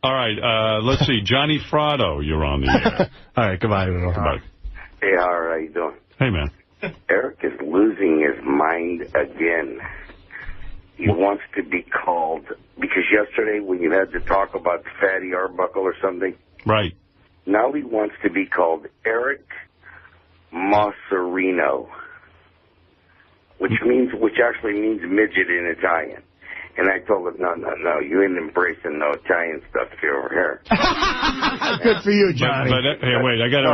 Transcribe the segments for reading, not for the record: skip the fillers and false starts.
All right, let's see. Johnny Frado, you're on the air. All right, goodbye. Goodbye. Hey, how you doing? Hey, man. Eric is losing his mind again. He wants to be called, because yesterday when you had to talk about Fatty Arbuckle or something. Right. Now he wants to be called Eric Masserino, which actually means midget in Italian. And I told him, no, you ain't embracing no Italian stuff here over here. Good for you, Johnny. But hey, wait, I got to...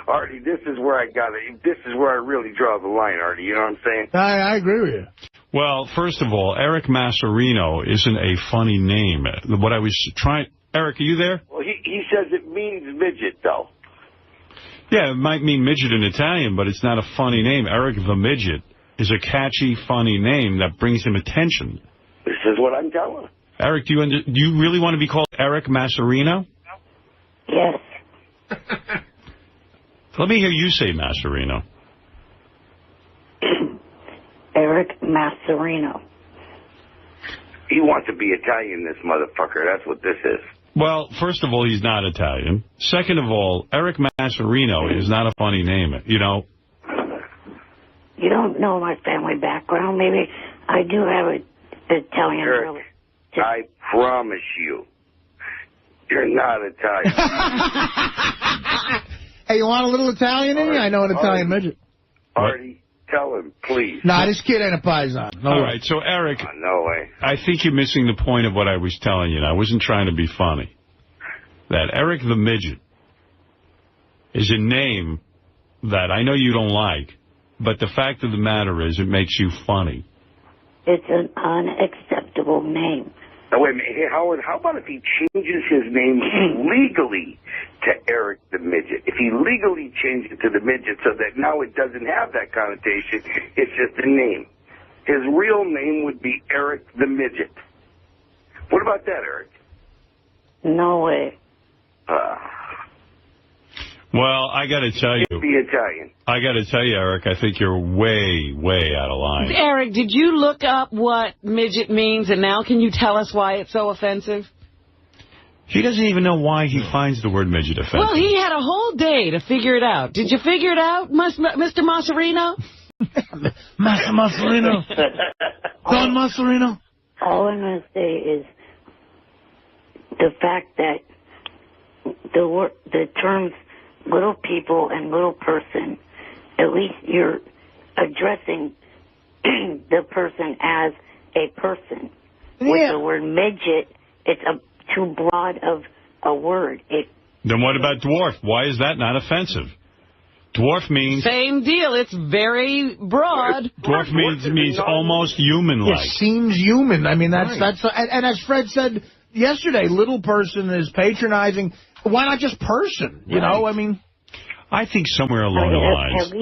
Artie, this is where I really draw the line, Artie. You know what I'm saying? I agree with you. Well, first of all, Eric Masserino isn't a funny name. What I was trying... Eric, are you there? Well, he says it means midget, though. Yeah, it might mean midget in Italian, but it's not a funny name. Eric the Midget is a catchy, funny name that brings him attention. This is what I'm telling. Eric, do you really want to be called Eric Masserino? Yes. Let me hear you say Masserino. Eric Masserino. He wants to be Italian, this motherfucker. That's what this is. Well, first of all, he's not Italian. Second of all, Eric Masserino is not a funny name, you know. You don't know my family background. Maybe I do have an Italian Eric, I promise you, you're not Italian. Hey, you want a little Italian in you? I know an Italian midget. Artie, tell him, please. Nah, this kid ain't a paisan. No All way. right, so Eric, no way. I think you're missing the point of what I was telling you. And I wasn't trying to be funny. That Eric the Midget is a name that I know you don't like, but the fact of the matter is it makes you funny. It's an unacceptable name. Now, wait a minute. Hey, Howard, how about if he changes his name legally to Eric the Midget? If he legally changed it to the Midget so that now it doesn't have that connotation, it's just a name. His real name would be Eric the Midget. What about that, Eric? No way. Well, I got to tell you. Be Italian. I got to tell you, Eric, I think you're way, way out of line. Eric, did you look up what midget means, and now can you tell us why it's so offensive? He doesn't even know why he finds the word midget offensive. Well, he had a whole day to figure it out. Did you figure it out, Mr. Masserino? Master Masserino. Don Masserino. All I'm going to say is the fact that the terms little people and little person, at least you're addressing the person as a person. Yeah. With the word midget, it's too broad of a word. Then what about dwarf? Why is that not offensive? Dwarf means... Same deal. It's very broad. Dwarf means almost human-like. It seems human. I mean, that's and as Fred said yesterday, little person is patronizing. Why not just person? You know, I mean... I think somewhere along the lines...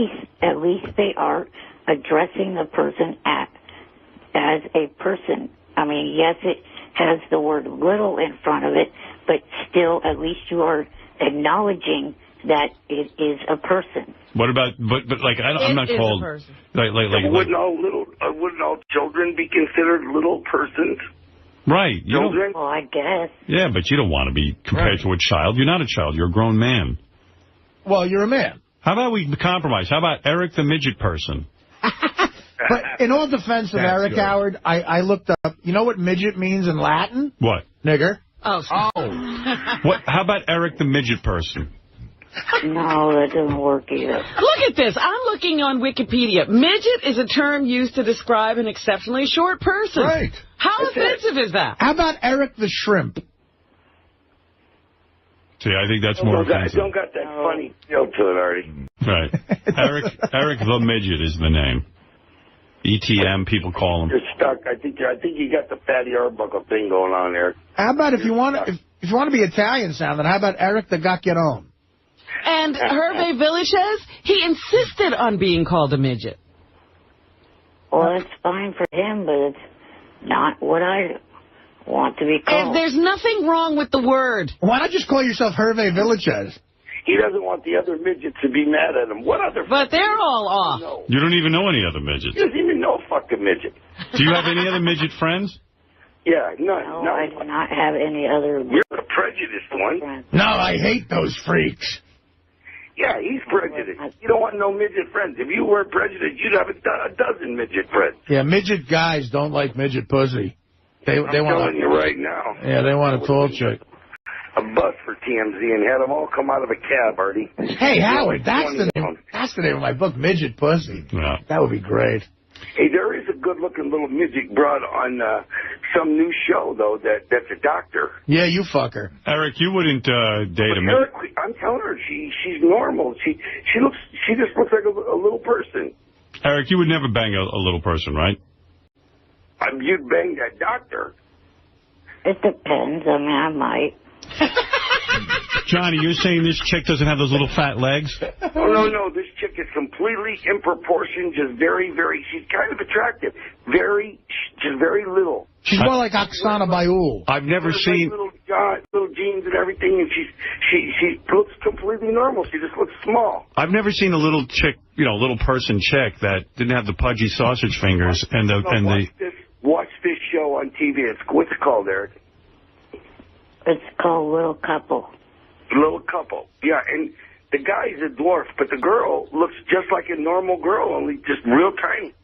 At least they are addressing the person as a person. I mean, yes, it has the word little in front of it, but still, at least you are acknowledging that it is a person. What about, but like, I'm not called... Wouldn't all children be considered little persons? Right. Children? Well, I guess. Yeah, but you don't want to be compared to a child. You're not a child. You're a grown man. Well, you're a man. How about we compromise? How about Eric the Midget person? But in all defense of Eric, good. Howard, I looked up, you know what midget means in Latin? What? Nigger. Oh. What? How about Eric the Midget person? No, that doesn't work either. Look at this. I'm looking on Wikipedia. Midget is a term used to describe an exceptionally short person. Right. How offensive is that? How about Eric the Shrimp? See, I think that's more offensive. Don't got that funny feel to it, Artie. Right. Eric the Midget is the name. ETM, people call him. You're stuck. I think you got the Fatty Arbuckle thing going on there. How about if you want to be Italian sounding, how about Eric the Gacchiarone? And Hervé Villachez, he insisted on being called a midget. Well, that's fine for him, but it's not what I want to be called. And there's nothing wrong with the word. Why not just call yourself Hervé Villachez? He doesn't want the other midgets to be mad at him. What other? But they're all off. You don't even know any other midgets. He doesn't even know a fucking midget. Do you have any other midget friends? Yeah, none. No, No, I do not have any other. you're the prejudiced one. friends. No, I hate those freaks. Yeah, he's prejudiced. You don't want no midget friends. If you weren't prejudiced, you'd have a dozen midget friends. Yeah, midget guys don't like midget pussy. They I'm want telling you right now. Yeah, they want a tall chick. A bus for TMZ and had them all come out of a cab, Artie. Hey, Howard, that's 20 the name of my book, Midget Pussy. Yeah. That would be great. Hey, there is a good-looking little midget broad on some new show, though, that's a doctor. Yeah, you fuck her. Eric, you wouldn't date a midget. Eric, I'm telling her she's normal. She just looks like a little person. Eric, you would never bang a little person, right? You'd bang that doctor. It depends. I mean, I might. Johnny, you're saying this chick doesn't have those little fat legs? Oh, no. This chick is completely in proportion, just very, very, she's kind of attractive. Just very little. She's more like Oksana Bayul. I've never seen... Like little jeans and everything, and she looks completely normal. She just looks small. I've never seen a little chick, little person chick that didn't have the pudgy sausage fingers and Watch this show on TV. What's it called, Eric? It's called Little Couple. Little Couple. Yeah, and the guy's a dwarf, but the girl looks just like a normal girl, only just real tiny.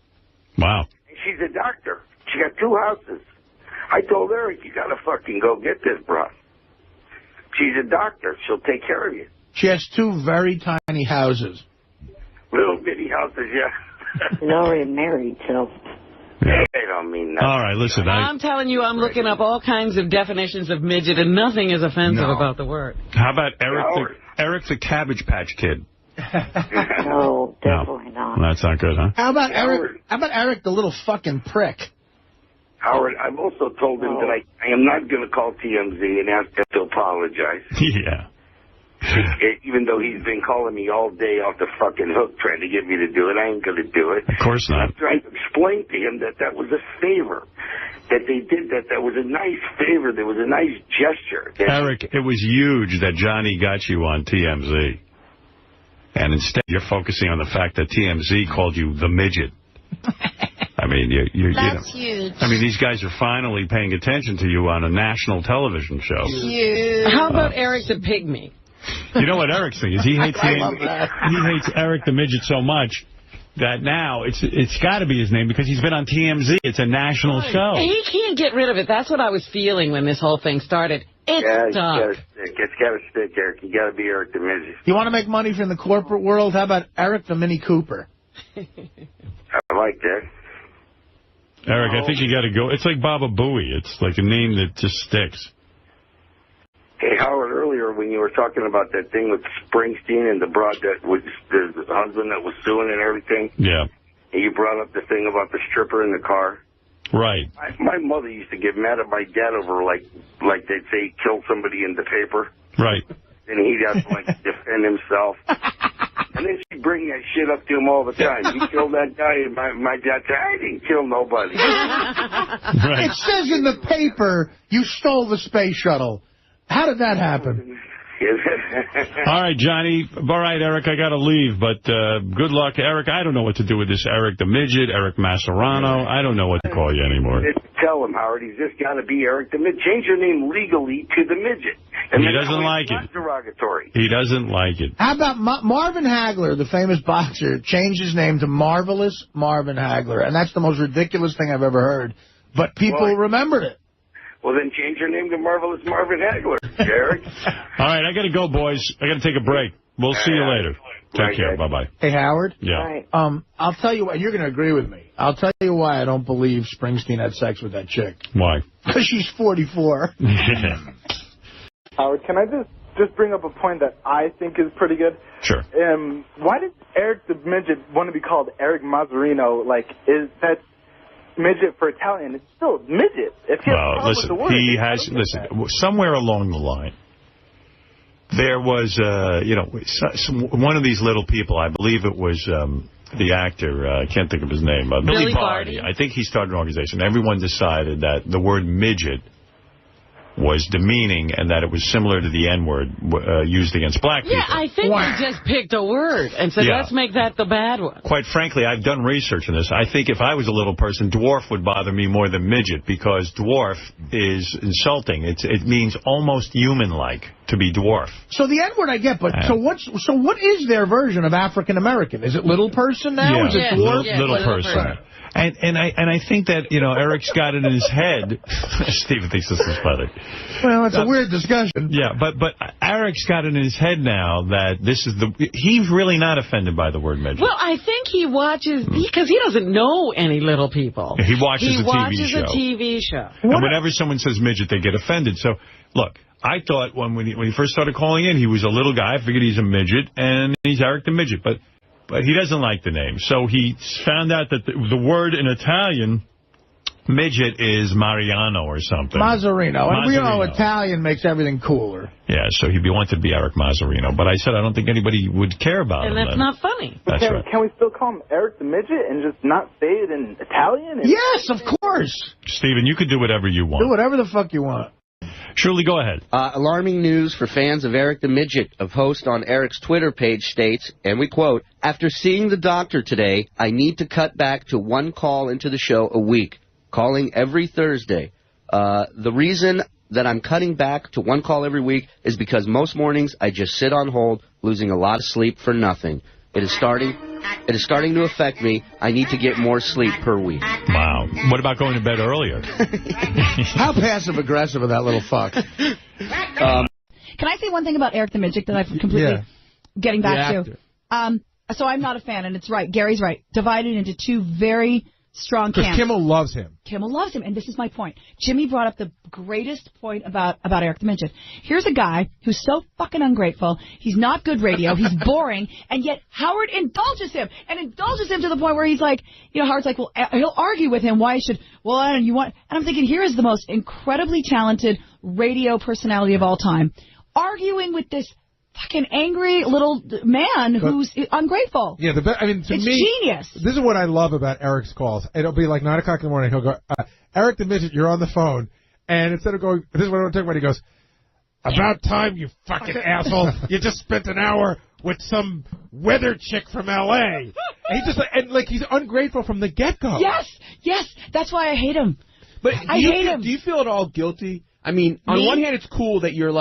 Wow. And she's a doctor. She got 2 houses. I told Eric, you got to fucking go get this, bro. She's a doctor. She'll take care of you. She has 2 very tiny houses. Little bitty houses, yeah. She's already married, so... Yeah. They don't mean nothing. All right, listen. I'm telling you, I'm looking up all kinds of definitions of midget, and nothing is offensive about the word. How about Eric the Cabbage Patch Kid? No, definitely not. That's not good, huh? How about Eric the little fucking prick? Howard, I've also told him that I am not going to call TMZ and ask them to apologize. Yeah. Even though he's been calling me all day off the fucking hook trying to get me to do it, I ain't going to do it. Of course not. I'm trying to explain to him that was a favor, that they did that was a nice favor, there was a nice gesture. Eric, it was huge that Johnny got you on TMZ. And instead, you're focusing on the fact that TMZ called you the midget. I mean, That's huge. I mean, these guys are finally paying attention to you on a national television show. Huge. How about Eric the Pygmy? You know what Eric's thing is? He hates Eric the Midget so much that now it's got to be his name because he's been on TMZ. It's a national show. He can't get rid of it. That's what I was feeling when this whole thing started. It's stuck. It's got to stick, Eric. You got to be Eric the Midget. You want to make money from the corporate world? How about Eric the Mini Cooper? I like that. Eric, I think you got to go. It's like Baba Booey. It's like a name that just sticks. Hey, Howard, earlier when you were talking about that thing with Springsteen and the broad that was the husband that was suing and everything. Yeah. And you brought up the thing about the stripper in the car. Right. My mother used to get mad at my dad over, like they'd say he killed somebody in the paper. Right. And he'd have to, like, defend himself. And then she'd bring that shit up to him all the time. He killed that guy, and my dad said, I didn't kill nobody. Right. It says in the paper you stole the space shuttle. How did that happen? All right, Johnny. All right, Eric, I got to leave, but good luck. Eric, I don't know what to do with this Eric the Midget, Eric Macerano. I don't know what to call you anymore. Tell him, Howard, he's just got to be Eric the Midget. Change your name legally to the Midget. And he doesn't like it. Derogatory. He doesn't like it. How about Marvin Hagler, the famous boxer, changed his name to Marvelous Marvin Hagler, and that's the most ridiculous thing I've ever heard. But people remembered it. Well, then change your name to Marvelous Marvin Hagler, Eric. All right, I got to go, boys. I got to take a break. We'll see you later. Take care. Bye-bye. Hey, Howard? Yeah. Right. I'll tell you what, you're going to agree with me. I'll tell you why I don't believe Springsteen had sex with that chick. Why? Because she's 44. Howard, can I just bring up a point that I think is pretty good? Sure. Why did Eric the Midget want to be called Eric Mazzarino? Like, is that midget for Italian? It's still midget. Well, listen, somewhere along the line, there was, one of these little people, I believe it was the actor, I can't think of his name, Billy Barty. I think he started an organization. Everyone decided that the word midget was demeaning and that it was similar to the N-word used against black people. Yeah, I think they just picked a word and said, let's make that the bad one. Quite frankly, I've done research on this. I think if I was a little person, dwarf would bother me more than midget because dwarf is insulting. It means almost human-like to be dwarf. So the N-word I get, but so what is their version of African American? Is it little person now? Yeah, is it dwarf? Little person. And I think that, Eric's got it in his head. Steven thinks this is funny. Well, it's a weird discussion. Yeah, but Eric's got it in his head now that this is he's really not offended by the word midget. Well, I think he watches, because he doesn't know any little people. He watches a TV show. And whenever someone says midget, they get offended. So, look, I thought when he first started calling in, he was a little guy. I figured he's a midget, and he's Eric the Midget. But he doesn't like the name. So he found out that the word in Italian, midget, is Mariano or something. Mazzarino. And we know Italian makes everything cooler. Yeah, so he wanted to be Eric Mazzarino. But I said I don't think anybody would care about him. And that's not funny. That's right. Can we still call him Eric the Midget and just not say it in Italian? Yes, of course. Steven, you could do whatever you want. Do whatever the fuck you want. Shirley, go ahead. Alarming news for fans of Eric the Midget. A post on Eric's Twitter page states, and we quote, "After seeing the doctor today, I need to cut back to one call into the show a week, calling every Thursday. The reason that I'm cutting back to one call every week is because most mornings I just sit on hold, losing a lot of sleep for nothing. It is starting to affect me. I need to get more sleep per week." Wow. What about going to bed earlier? How passive-aggressive of that little fuck. Can I say one thing about Eric the Midget that I've completely getting back to? So I'm not a fan, and it's right. Gary's right. Divided into two very strong camps. Because Kimmel loves him. Kimmel loves him, and this is my point. Jimmy brought up the greatest point about Eric the Midget. Here's a guy who's so fucking ungrateful. He's not good radio. He's boring, and yet Howard indulges him to the point where he's like, Howard's like, well, he'll argue with him why he should. Well, and I'm thinking, here is the most incredibly talented radio personality of all time, arguing with this fucking angry little man who's ungrateful. Yeah, to me, genius. This is what I love about Eric's calls. It'll be like 9 o'clock in the morning. He'll go, Eric the Midget, you're on the phone. And instead of going, this is what I want to talk about, he goes, "About time, you fucking asshole. You just spent an hour with some weather chick from L.A." And he's ungrateful from the get-go. Yes. That's why I hate him. But I hate him. Do you feel at all guilty? I mean, on one hand, it's cool that you're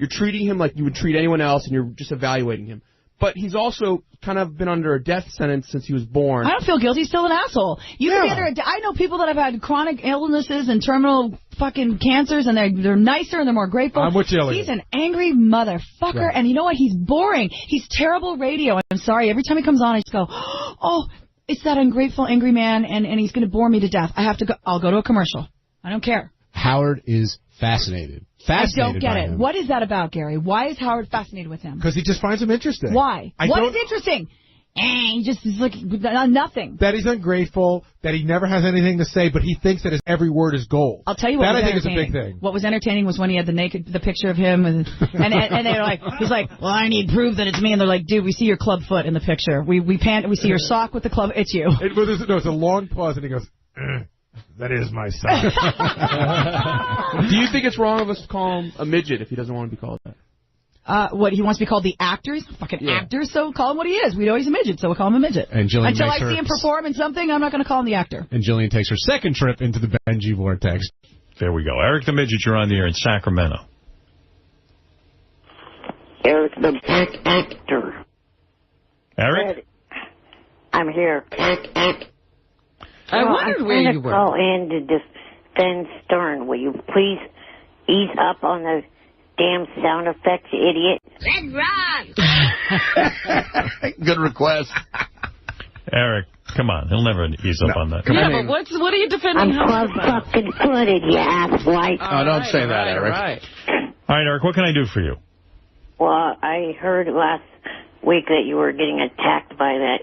treating him like you would treat anyone else, and you're just evaluating him. But he's also kind of been under a death sentence since he was born. I don't feel guilty. He's still an asshole. You can be under I know people that have had chronic illnesses and terminal fucking cancers, and they're nicer and they're more grateful. I'm with you. He's an angry motherfucker, and you know what? He's boring. He's terrible radio. I'm sorry. Every time he comes on, I just go, oh, it's that ungrateful, angry man, and he's going to bore me to death. I have to go. I'll go to a commercial. I don't care. Howard is fascinated. I don't get it. What is that about, Gary? Why is Howard fascinated with him? Because he just finds him interesting. Why? What is interesting? He just is like nothing. That he's ungrateful, that he never has anything to say, but he thinks that his every word is gold. I'll tell you what that was I think entertaining. is a big thing. What was entertaining was when he had the picture of him, and they're like, he's like, well, I need proof that it's me, and they're like, dude, we see your club foot in the picture. We see your sock with the club. It's you. It's a long pause, and he goes, that is my son. Do you think it's wrong of us to call him a midget if he doesn't want to be called that? What, he wants to be called the actor? He's a fucking actor, so call him what he is. We know he's a midget, so we'll call him a midget. And Jillian Until I see him perform in something, I'm not going to call him the actor. And Jillian takes her second trip into the Benji vortex. There we go. Eric the Midget, you're on the air in Sacramento. Eric the Black Actor. Eric? I'm here. I wondered where you were. I'm going to call in to defend Stern. Will you please ease up on the damn sound effects, you idiot? Red Rock! Good request. Eric, come on. He'll never ease up on that. But what are you defending? I'm fucking footed, you asswipe. Oh, don't say that, Eric. Right. All right, Eric, what can I do for you? Well, I heard last week that you were getting attacked by that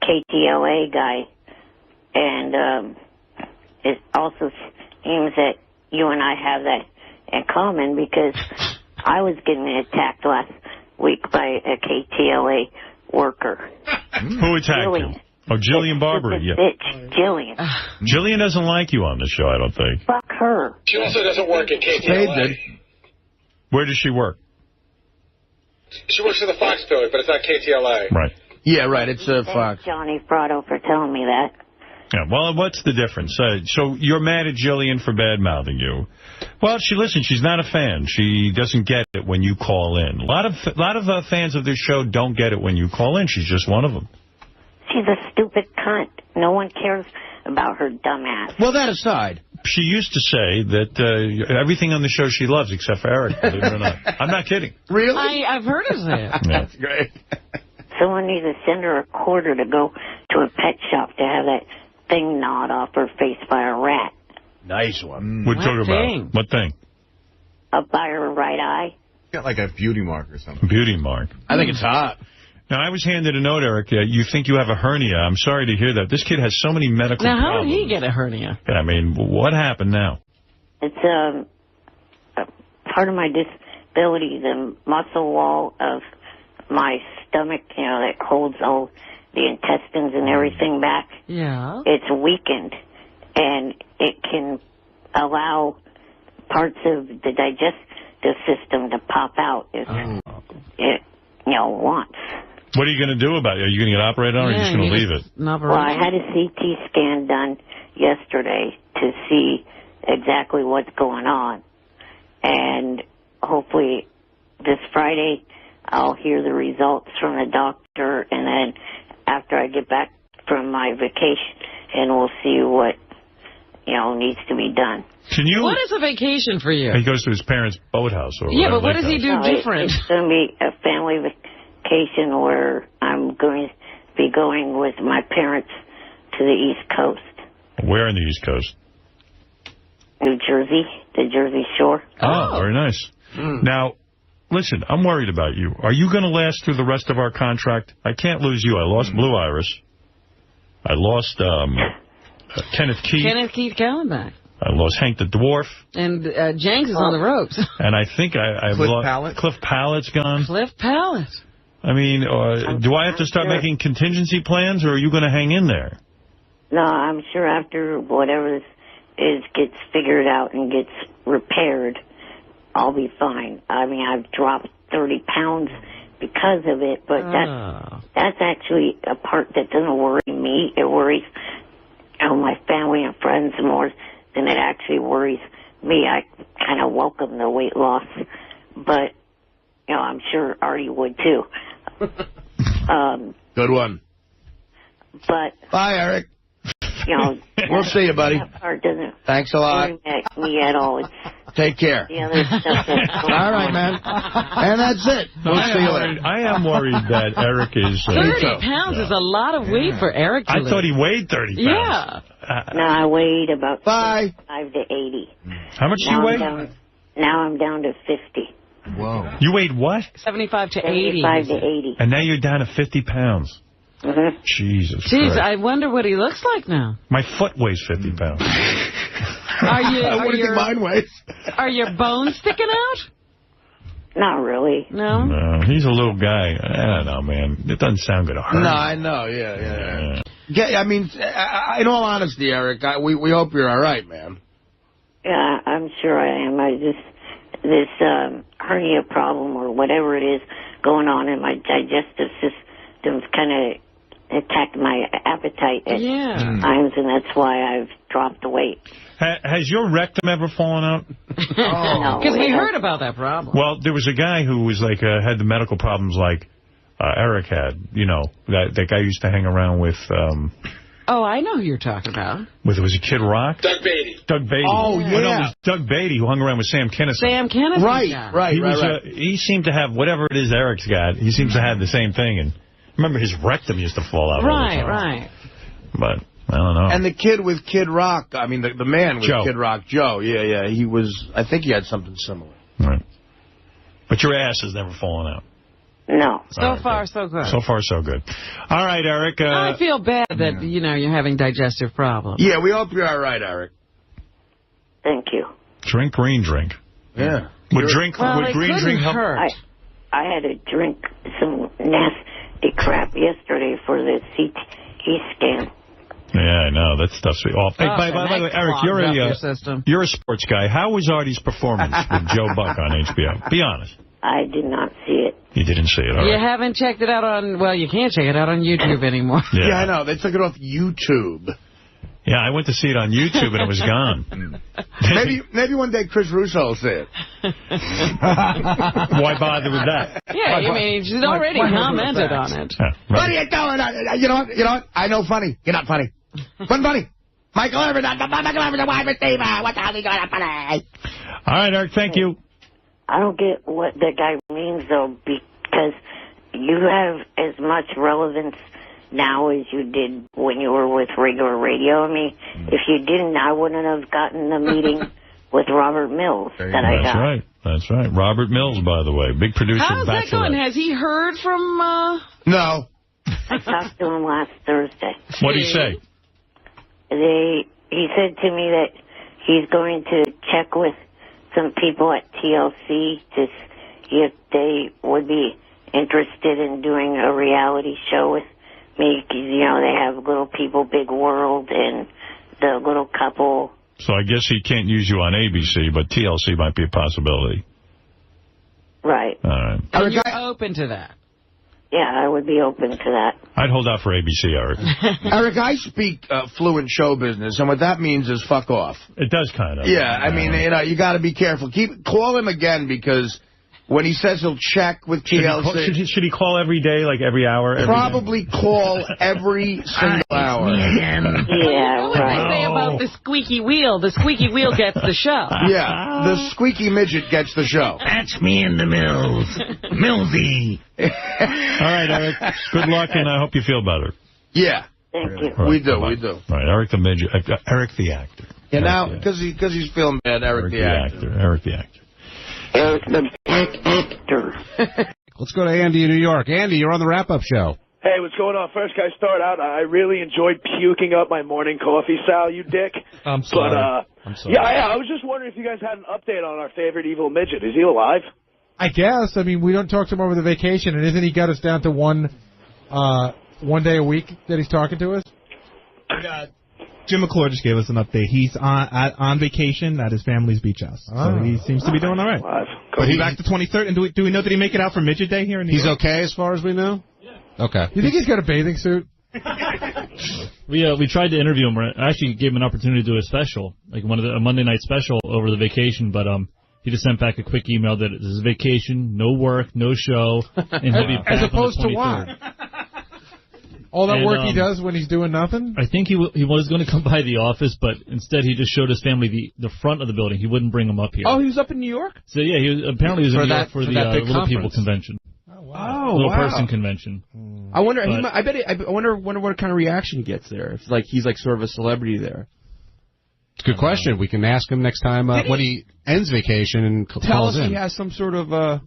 KTLA guy. And it also seems that you and I have that in common because I was getting attacked last week by a KTLA worker. Who attacked you? Oh, Jillian Barberie, yeah. Bitch, Jillian. Jillian doesn't like you on the show, I don't think. Fuck her. She also doesn't work at KTLA. Where does she work? She works for the Fox Building, but it's not KTLA. Right. Yeah, right. It's Thanks, Fox. Johnny Frotto, for telling me that. Yeah, well, what's the difference? So you're mad at Jillian for bad-mouthing you. Well, she's not a fan. She doesn't get it when you call in. A lot of fans of this show don't get it when you call in. She's just one of them. She's a stupid cunt. No one cares about her dumb ass. Well, that aside. She used to say that everything on the show she loves except for Eric, believe it or not. I'm not kidding. Really? I've heard her say it. Yeah. That's great. Someone needs to send her a quarter to go to a pet shop to have that thing gnawed off her face by a rat. Nice one. What talk about? What thing? Up by her right eye. Got like a beauty mark or something. Beauty mark. I think it's hot. Now, I was handed a note, Eric. You think you have a hernia. I'm sorry to hear that. This kid has so many medical Now, how problems. did he get a hernia? I mean, what happened now? It's a part of my disability, the muscle wall of my stomach, that holds all the intestines and everything back. Yeah. It's weakened, and it can allow parts of the digestive system to pop out if it, wants. What are you going to do about it? Are you going to get operated on, or are you just going to leave it? Well, I had a CT scan done yesterday to see exactly what's going on. And hopefully this Friday I'll hear the results from the doctor, and then after I get back from my vacation, and we'll see what, needs to be done. What is a vacation for you? He goes to his parents' boathouse. Yeah, but what does he do different? It's going to be a family vacation where I'm going to be going with my parents to the East Coast. Where in the East Coast? New Jersey, the Jersey Shore. Oh, very nice. Now, listen, I'm worried about you. Are you going to last through the rest of our contract? I can't lose you. I lost Blue Iris. I lost Kenneth Keith. Kenneth Keith Kallenbach. I lost Hank the Dwarf. And Jenks is on the ropes. And I think I've lost... Pallet? Cliff Pallett's gone. Cliff Pallet. I mean, do I have to start making contingency plans, or are you going to hang in there? No, I'm sure after whatever gets figured out and gets repaired, I'll be fine. I mean, I've dropped 30 pounds because of it, but that's actually a part that doesn't worry me. It worries my family and friends more than it actually worries me. I kind of welcome the weight loss, but, I'm sure Artie would too. Good one. But... Bye, Eric. We'll see you, buddy. That part doesn't Thanks a lot. worry me at all. It's Take care. the other stuff that's going All right, man. And that's it. We'll see you later. I am worried that Eric is... 30 pounds is a lot of weight for Eric to I lose. thought he weighed 30 pounds. Yeah. No, I weighed about 75 to 80. How much do you weigh? Now I'm down to 50. Whoa. You weighed what? 75 to 80. 75 to 80. And now you're down to 50 pounds. Mm-hmm. Jesus Jeez, Christ. I wonder what he looks like now. My foot weighs 50 pounds. What do you think mine weighs? Are your bones sticking out? Not really. No? No, he's a little guy. I don't know, man. It doesn't sound good to hurt. No, I know. Yeah. I mean, in all honesty, Eric, we hope you're all right, man. Yeah, I'm sure I am. This hernia problem or whatever it is going on in my digestive system's kind of attacked my appetite at times, and that's why I've dropped the weight. Has your rectum ever fallen out? No. Because we heard about that problem. Well, there was a guy who was like had the medical problems like Eric had. That guy used to hang around with. Oh, I know who you're talking about. Was it Kid Rock? Doug Beatty. Doug Beatty. Oh, yeah. No, it was Doug Beatty who hung around with Sam Kinison. Sam Kinison. Right. He seemed to have whatever it is Eric's got. He seems to have the same thing. And remember, his rectum used to fall out all the time. Right. But I don't know. And the kid with Kid Rock, I mean, the man with Joe. Kid Rock, Joe, yeah, he was, I think he had something similar. Right. But your ass has never fallen out. No. So far, so good. So far, so good. All right, Eric. I feel bad that, you're having digestive problems. Yeah, we hope you're all right, Eric. Thank you. Drink green drink. Yeah. Would Well, green drink help? I had to drink some nasty crap yesterday for the CT He's scam. Yeah, I know. That stuff's off. Hey, by the way, Eric, you're a sports guy. How was Artie's performance with Joe Buck on HBO? Be honest. I did not see it. You didn't see it, all You right. haven't checked it out on, well, you can't check it out on YouTube anymore. Yeah, I know. They took it off YouTube. Yeah, I went to see it on YouTube and it was gone. maybe one day Chris Russo will see it. Why bother with that? Yeah, I mean, she's already commented on it. What are you doing? You know what? I know funny. You're not funny. Funny. Michael Irvin, the wide receiver. What the hell are you doing funny? All right, Eric, thank you. I don't get what the guy means, though, because you have as much relevance now as you did when you were with regular radio. I mean, if you didn't, I wouldn't have gotten the meeting with Robert Mills that I got. That's right. Robert Mills, by the way, big producer How's of that going? Bachelorette. Has he heard from... No. I talked to him last Thursday. What did he say? He said to me that he's going to check with some people at TLC to see if they would be interested in doing a reality show with me. 'Cause, you know, they have Little People, Big World, and the Little Couple. So I guess he can't use you on ABC, but TLC might be a possibility. Right. All right. And you're open to that? Yeah, I would be open to that. I'd hold out for ABC, Eric. Eric, I speak fluent show business, and what that means is fuck off. It does kind of. Yeah, I mean, you got to be careful. Call him again, because when he says he'll check with TLC... Should he call every day, like every hour? Probably call every single hour. Yeah, What right. do they say about the squeaky wheel? The squeaky wheel gets the show. Yeah, the squeaky midget gets the show. That's me and the Mills. Millsy. All right, Eric. Good luck, and I hope you feel better. Yeah. Thank you. All right, We do. All right, Eric the midget. Eric the actor. Yeah, now, because he's feeling bad, Eric the actor. Eric the actor. Eric the actor. Let's go to Andy in New York. Andy, you're on the wrap-up show. Hey, what's going on? First, guys, start out. I really enjoyed puking up my morning coffee, Sal, you dick. I'm sorry. I'm sorry. Yeah, I was just wondering if you guys had an update on our favorite evil midget. Is he alive? I guess. I mean, we don't talk to him over the vacation, and isn't he got us down to one day a week that he's talking to us? Jim McClure just gave us an update. He's on vacation at his family's beach house. So he seems to be doing all right. But he's back to 23rd. And do we know that he make it out for Midget Day here in New York? He's okay as far as we know? Yeah. Okay. You think he's got a bathing suit? We tried to interview him. I actually gave him an opportunity to do a special, like a Monday night special over the vacation, but he just sent back a quick email that this is vacation, no work, no show, and he'll be back As opposed on to the 23rd. what? All that work he does when he's doing nothing? I think he was going to come by the office, but instead he just showed his family the front of the building. He wouldn't bring them up here. Oh, he was up in New York? So, yeah, he was in New York for the Little People conference. convention. Oh, Little wow. Person convention. I wonder. But- I wonder what kind of reaction he gets there. If he's sort of a celebrity there. It's a good question. We can ask him next time when he ends vacation and Tell calls us in. he has some sort of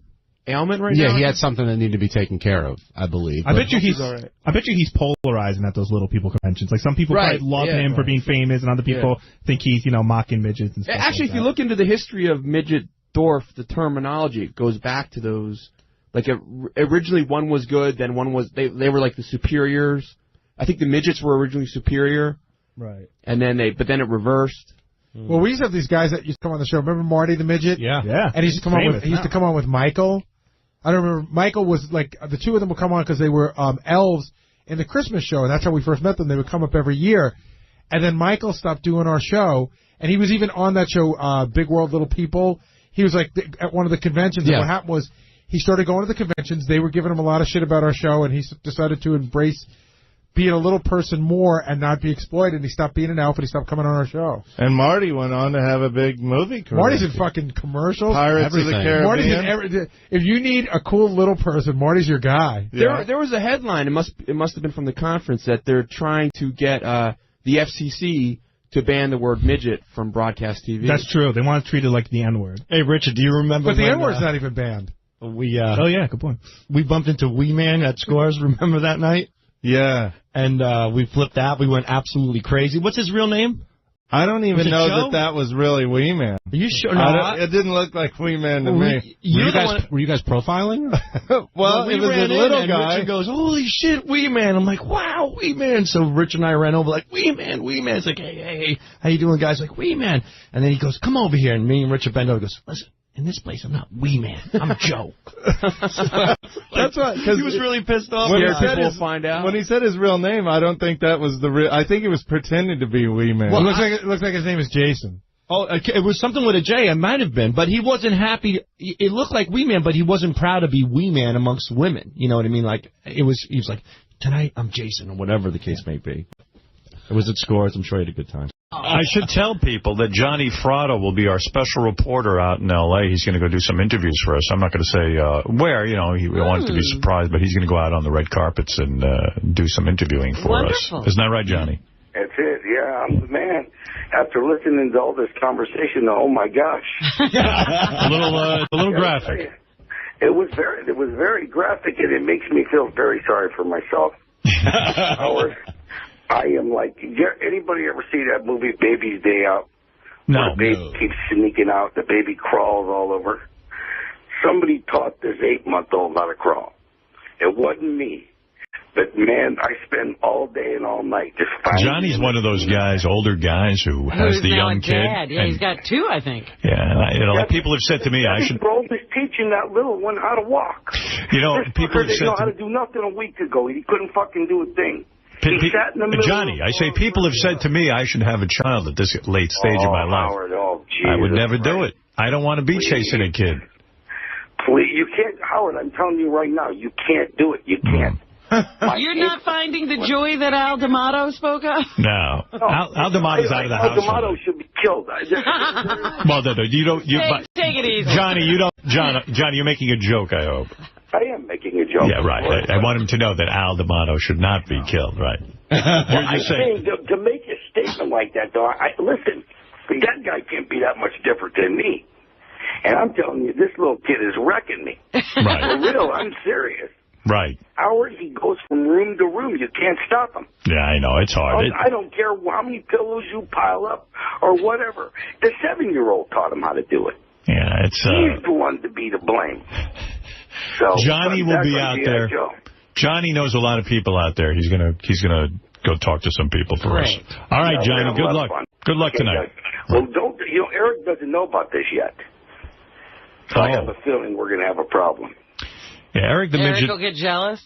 ailment right now. Yeah, he had something that needed to be taken care of, I believe. I bet you he's all right. I bet you he's polarizing at those Little People conventions. Like some people Right, probably love yeah, him for right. being famous, and other people think he's mocking midgets and stuff. Actually, like if you that. look into the history of midget dwarf, the terminology, it goes back to those. Originally one was good, then one was they were like the superiors. I think the midgets were originally superior, right? And then it reversed. Well, we used to have these guys that used to come on the show. Remember Marty the midget? Yeah. And he used to come on with Michael. I don't remember. Michael was like the two of them would come on because they were elves in the Christmas show, and that's how we first met them. They would come up every year, and then Michael stopped doing our show, and he was even on that show, Big World, Little People. He was like at one of the conventions. Yeah. And what happened was he started going to the conventions. They were giving him a lot of shit about our show, and he decided to embrace being a little person more and not be exploited. And he stopped being an elf, and he stopped coming on our show. And Marty went on to have a big movie career. Marty's in fucking commercials. Pirates of the Caribbean. Marty's in if you need a cool little person, Marty's your guy. There was a headline. It must have been from the conference that they're trying to get the FCC to ban the word midget from broadcast TV. That's true. They want to treat it like the N-word. Hey, Richard, do you remember? But the when, N-word's not even banned. We oh yeah, good point. We bumped into Wee Man at Scores. Remember that night? Yeah. And we flipped out. We went absolutely crazy. What's his real name? I don't even know that was really Wee Man. Are you sure? No, it didn't look like Wee Man to me. Were you guys profiling? Well, it was a little guy. Richard goes, holy shit, Wee Man. I'm like, wow, Wee Man. So Rich and I ran over like, Wee Man, Wee Man. It's like, hey, how you doing, guys? Like, Wee Man. And then he goes, come over here. And me and Richard bend over. He goes, listen. In this place, I'm not Wee Man. I'm Joe. That's right. He was really pissed off. When he said his real name, I don't think that was the real. I think he was pretending to be Wee Man. Well, it looks like his name is Jason. Oh, it was something with a J. It might have been, but he wasn't happy. It looked like Wee Man, but he wasn't proud to be Wee Man amongst women. You know what I mean? Like he was like, tonight I'm Jason, or whatever the case may be. It was at Scores. I'm sure he had a good time. I should tell people that Johnny Fratto will be our special reporter out in L.A. He's going to go do some interviews for us. I'm not going to say where, he wanted to be surprised, but he's going to go out on the red carpets and do some interviewing for us. Isn't that right, Johnny? That's it, yeah, I'm the man. After listening to all this conversation, oh my gosh. a little graphic. It was very graphic, and it makes me feel very sorry for myself. Howard, I am like, anybody ever see that movie Baby's Day Out? No. Where the baby keeps sneaking out, the baby crawls all over. Somebody taught this 8-month-old how to crawl. It wasn't me. But, man, I spend all day and all night just finding... Johnny's one of those guys, older guys, who has the young kid. Yeah, he's got 2, I think. Yeah, like people have said to me, I should... Bro is teaching that little one how to walk. People have said know how to do nothing a week ago. He couldn't fucking do a thing. He sat in the middle Johnny, I say people have said to me I should have a child at this late stage of my life. Howard, I would never do it. I don't want to be chasing a kid. Please, you can't, Howard, I'm telling you right now, you can't do it. You can't. You're not finding the joy that Al D'Amato spoke of? No. Al D'Amato's out of the house. Al D'Amato should be killed. Well, take it easy. Johnny, you're making a joke, I hope. I am making a joke. Yeah, right. I want him to know that Al D'Amato should not be killed, right? I'm saying, to make a statement like that, though, listen, that guy can't be that much different than me. And I'm telling you, this little kid is wrecking me. Right. For real, I'm serious. Right. Howard, he goes from room to room. You can't stop him. Yeah, I know. It's hard. I don't care how many pillows you pile up or whatever. The 7-year-old taught him how to do it. Yeah, it's... He's the one to be to blame. So Johnny will be out there. Johnny knows a lot of people out there. He's gonna go talk to some people for us. All right, Johnny. Good luck. Good luck tonight. Well, Eric doesn't know about this yet. So I have a feeling we're going to have a problem. Yeah, Eric the Midget will get jealous?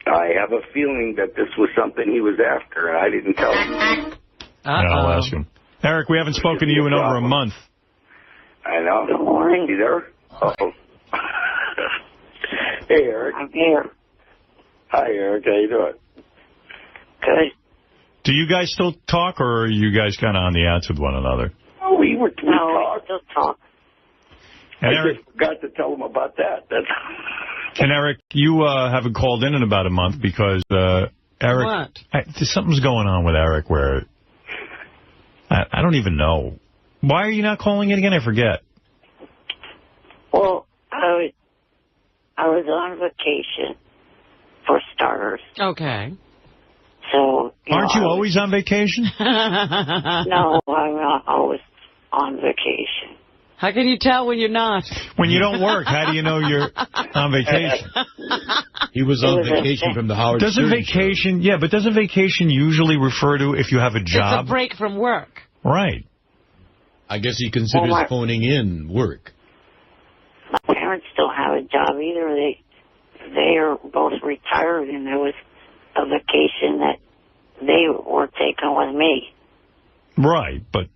I have a feeling that this was something he was after, and I didn't tell him. I'll ask him. Eric, we haven't spoken to you in over a month. I know. Good morning. You there? Uh-oh. Hey, Eric. I'm here. Hi, Eric. How you doing? Good. Do you guys still talk, or are you guys kind of on the outs with one another? Oh, we still talk. And I just forgot to tell him about that. And Eric, you haven't called in about a month because Eric... something's going on with Eric where... I don't even know. Why are you not calling in again? I forget. Well, I was on vacation, for starters. Okay. So... Aren't you always on vacation? No, I'm not always on vacation. How can you tell when you're not? When you don't work, how do you know you're on vacation? He was on vacation from the Howard Stern vacation, yeah, but doesn't vacation usually refer to if you have a job? It's a break from work. Right. I guess he considers phoning in work. My parents don't have a job either. They are both retired, and there was a vacation that they were taking with me. Right, but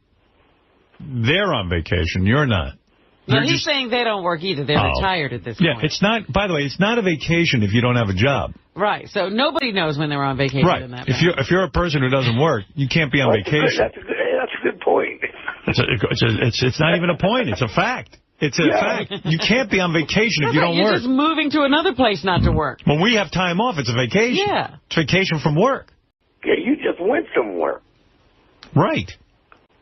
they're on vacation. You're not. No, he's saying they don't work either. They're retired at this point. Yeah, it's not. By the way, it's not a vacation if you don't have a job. Right. So nobody knows when they're on vacation. Right. In that if you're a person who doesn't work, you can't be on vacation. That's a good point. It's not even a point. It's a fact. It's a fact. You can't be on vacation if you don't work. You're just moving to another place not to work. When we have time off, it's a vacation. Yeah. It's vacation from work. Yeah, you just went somewhere. Right.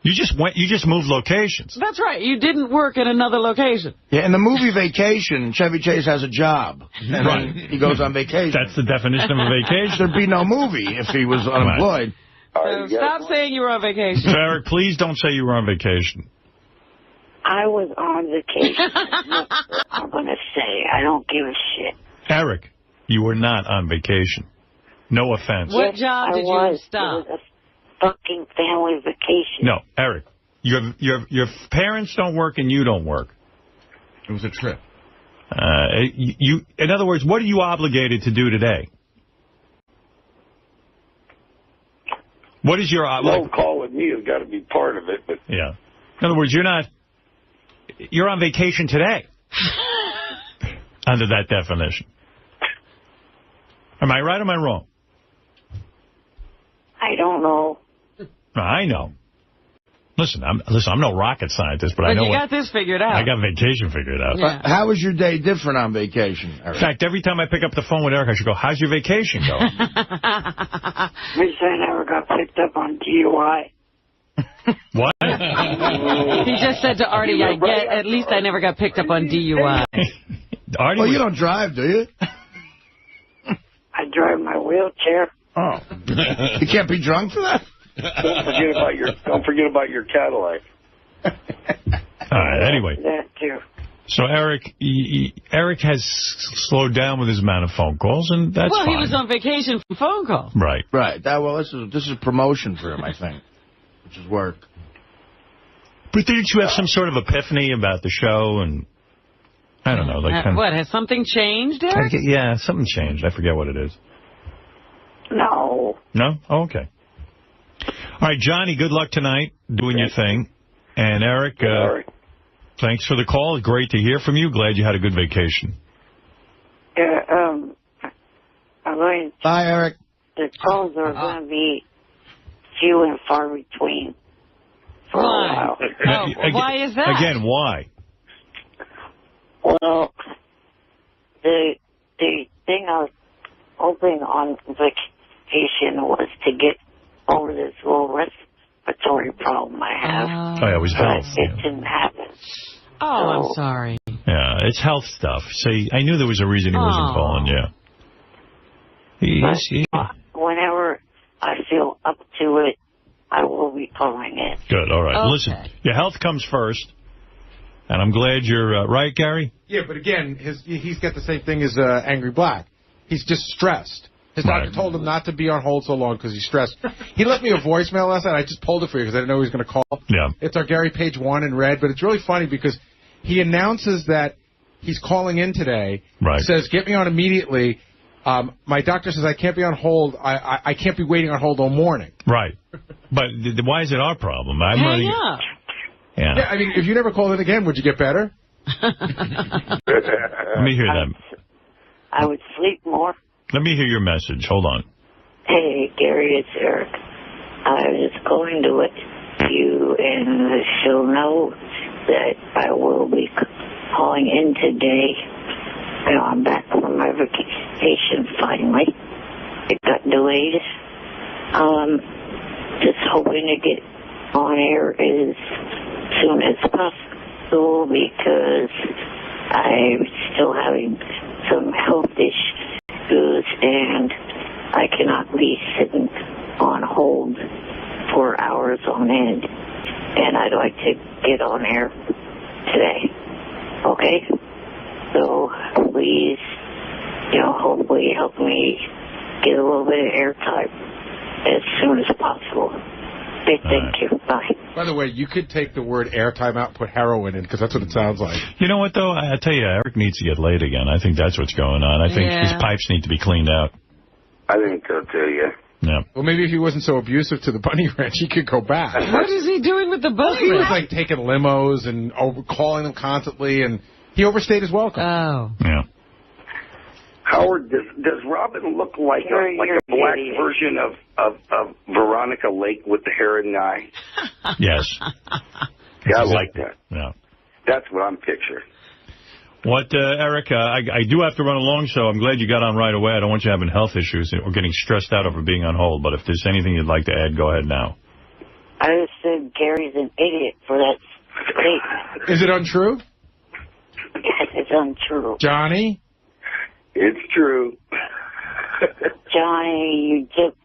You just moved locations. That's right. You didn't work in another location. Yeah, in the movie Vacation, Chevy Chase has a job. And right. He goes on vacation. That's the definition of a vacation. There'd be no movie if he was unemployed. So stop saying you were on vacation. So, Eric, please don't say you were on vacation. I was on vacation. I'm going to say I don't give a shit. Eric, you were not on vacation. No offense. What job did you stop? It was a fucking family vacation. No, Eric, your parents don't work and you don't work. It was a trip. In other words, what are you obligated to do today? What is your... No call with me has got to be part of it. But yeah. In other words, you're on vacation today. Under that definition. Am I right or am I wrong? I don't know. I know. Listen, I'm no rocket scientist, but I know you got this figured out. I got vacation figured out. Yeah. How was your day different on vacation, Eric? In fact, every time I pick up the phone with Eric, I should go, how's your vacation going? Wish I never got picked up on DUI. What? He just said to Artie, at least I never got picked up on DUI. Artie, well, you don't drive, do you? I drive my wheelchair. Oh. You can't be drunk for that? Don't forget about your Cadillac. All right, anyway. That too. So Eric has slowed down with his amount of phone calls, and that's fine. Well, he was on vacation from phone calls. Right. Right. This is promotion for him, I think, which is work. But didn't you have some sort of epiphany about the show? And I don't know. What, has something changed, Eric? Yeah, something changed. I forget what it is. No. No? Oh, okay. All right, Johnny, good luck tonight doing your thing. And Eric, thanks for the call. Great to hear from you. Glad you had a good vacation. I'm going to... Bye, Eric. The calls are going to be few and far between for a while. Why is that? Again, why? Well, the thing I was hoping on vacation was to get over this little respiratory problem I have. Oh, yeah, it was health. It didn't happen. Oh, I'm sorry. Yeah, it's health stuff. See, I knew there was a reason he wasn't calling you. Whenever I feel up to it, I will be calling it. Good, all right. Okay. Listen, your health comes first, and I'm glad you're right, Gary? Yeah, but again, he's got the same thing as Angry Black. He's just stressed. His doctor told him not to be on hold so long because he's stressed. He left me a voicemail last night. I just pulled it for you because I didn't know he was going to call. Yeah. It's our Gary Page 1 in red, but it's really funny because he announces that he's calling in today. Right. Says, get me on immediately. My doctor says I can't be on hold. I can't be waiting on hold all morning. Right. But why is it our problem? Hang up. Yeah. I mean, if you never called in again, would you get better? Let me hear that. I would sleep more. Let me hear your message. Hold on. Hey, Gary, it's Eric. I was going to let you and the show know that I will be calling in today. You know, I'm back from my vacation finally. It got delayed. Just hoping to get on air as soon as possible because I'm still having some health issues and I cannot be sitting on hold for hours on end. And I'd like to get on air today. Okay? So please, hopefully help me get a little bit of airtime as soon as possible. Okay, thank you. Bye. By the way, you could take the word airtime out and put heroin in because that's what it sounds like. You know what, though? I tell you, Eric needs to get laid again. I think that's what's going on. I think his pipes need to be cleaned out. I think so, too, yeah. Yeah. Well, maybe if he wasn't so abusive to the bunny ranch, he could go back. What is he doing with the bunny He was ranch? like taking limos and calling them constantly, and he overstayed his welcome. Oh. Yeah. Howard, does Robin look like a black version of Veronica Lake with the hair and eye? Yes. Yeah, I like that. Yeah. That's what I'm picturing. What, Eric, I do have to run along, so I'm glad you got on right away. I don't want you having health issues or getting stressed out over being on hold, but if there's anything you'd like to add, go ahead now. I just said Gary's an idiot for that statement. Is it untrue? Yes, it's untrue. Johnny? It's true. Johnny, you just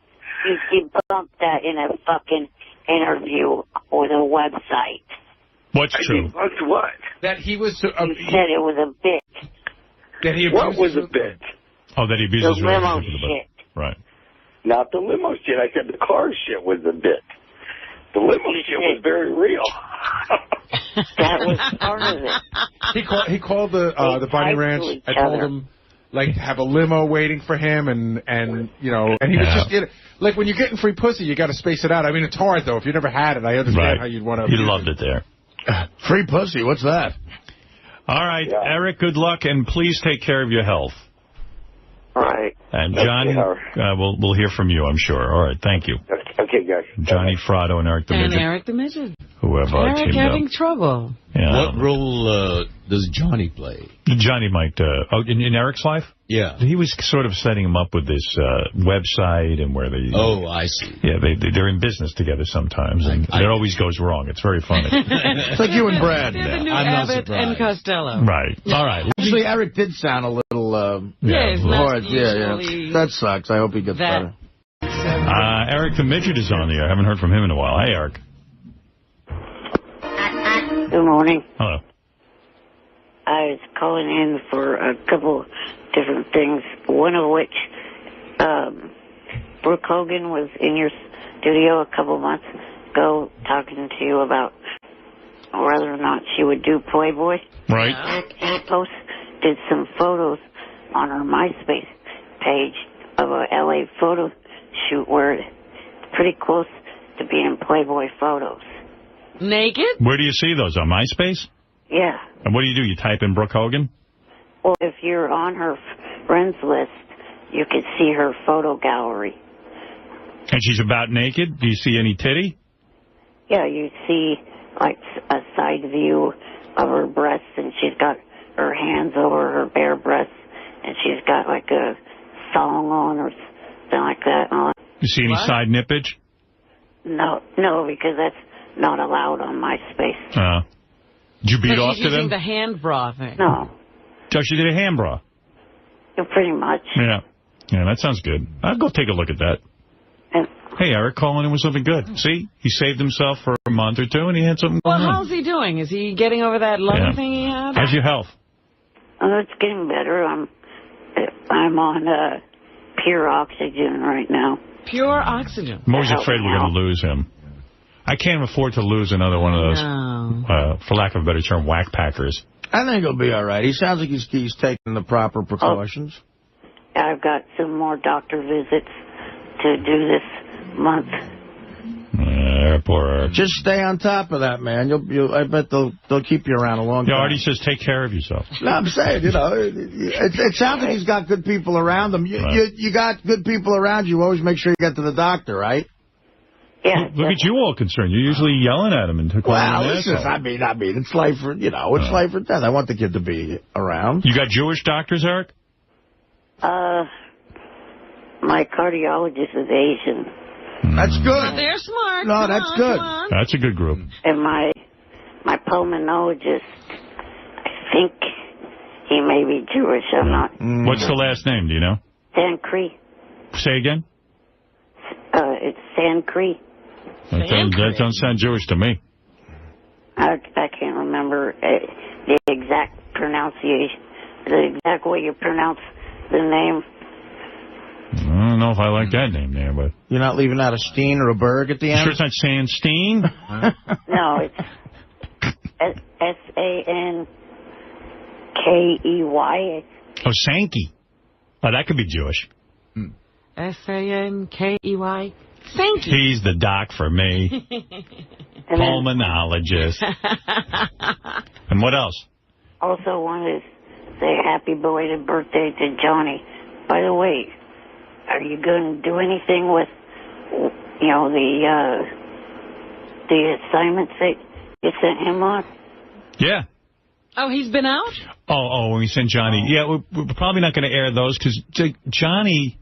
You debunked that in a fucking interview with a website. What's true? Debunked what? That he was... You said it was a bit. That he What was a bit? Oh, that he The abuses limo relationships with the shit. Right. Not the limo shit. I said the car shit was a bit. The limo shit was very real. That was part of it. He called the Bunny Ranch. I told him, like, have a limo waiting for him, and you know, and he was just, you know, like, when you're getting free pussy, you got to space it out. I mean, it's hard, though. If you never had it, I understand how you'd want to... He loved it there. Free pussy, what's that? All right, Eric, good luck, and please take care of your health. All right. And Johnny, we'll hear from you, I'm sure. All right, thank you. Okay, guys. Johnny Fratto and Eric the Midget. And Eric the Midget. Who have Eric teamed having up. trouble. Yeah. What role does Johnny play? Johnny might... in Eric's life? Yeah. He was sort of setting him up with this website and where they... Oh, I see. Yeah, they're in business together sometimes, and it always goes wrong. It's very funny. It's like you and Brad. They're the new Abbott and Costello. Right. All right. Actually, Eric did sound a little... Yes, hard. not Yeah. usually That sucks. I hope he gets better. Eric the Midget is on the air. I haven't heard from him in a while. Hey, Eric. Good morning. Hello. I was calling in for a couple different things, one of which Brooke Hogan was in your studio a couple months ago talking to you about whether or not she would do Playboy. Right. She posted some photos on her MySpace page of a LA photo shoot where it's pretty close to being Playboy photos. Naked? Where do you see those? On MySpace? Yeah. And what do? You type in Brooke Hogan? Well, if you're on her friends list, you can see her photo gallery. And she's about naked? Do you see any titty? Yeah, you see like a side view of her breasts, and she's got her hands over her bare breasts, and she's got like a thong on or something like that on. You see any side nippage? No, because that's not allowed on MySpace. Did you beat So off she's to using them? the hand bra thing. No. So she did a hand bra? Yeah, pretty much. Yeah. Yeah, that sounds good. I'll go take a look at that. Hey, Eric, calling in with something good. See? He saved himself for a month or two, and he had something Well, going on. how's he doing? Is he getting over that lung thing he had? How's your health? Oh, it's getting better. I'm on pure oxygen right now. Pure oxygen. I'm always afraid we're going to lose him. I can't afford to lose another one of those, for lack of a better term, whack packers. I think he'll be all right. He sounds like he's taking the proper precautions. I've got some more doctor visits to do this month. Poor Eric. Just stay on top of that, man. I bet they'll keep you around a long time. Artie says take care of yourself. No, I'm saying, it sounds like he's got good people around him. You got good people around you. Always make sure you get to the doctor, right? Yeah. Look at you all concerned. You're usually yelling at him and calling him an asshole. I mean, it's life for, it's life or death. I want the kid to be around. You got Jewish doctors, Eric? My cardiologist is Asian. That's good. But they're smart. No, that's good. That's a good group. And my pulmonologist, I think he may be Jewish. I'm not. What's the last name? Do you know? Sankri. Say again? It's Sankri. That don't sound Jewish to me. I can't remember the exact pronunciation, the exact way you pronounce the name. I don't know if I like that name there, but... You're not leaving out a Steen or a Berg at the end? Sure it's not saying Steen? No, it's Sankey. Oh, Sankey. Oh, that could be Jewish. Sankey. Sankey. He's the doc for me. Pulmonologist. And what else? Also wanted to say happy belated birthday to Johnny. By the way, are you going to do anything with, the assignments that you sent him on? Yeah. Oh, he's been out? Oh, when we sent Johnny. Yeah, we're probably not going to air those because Johnny...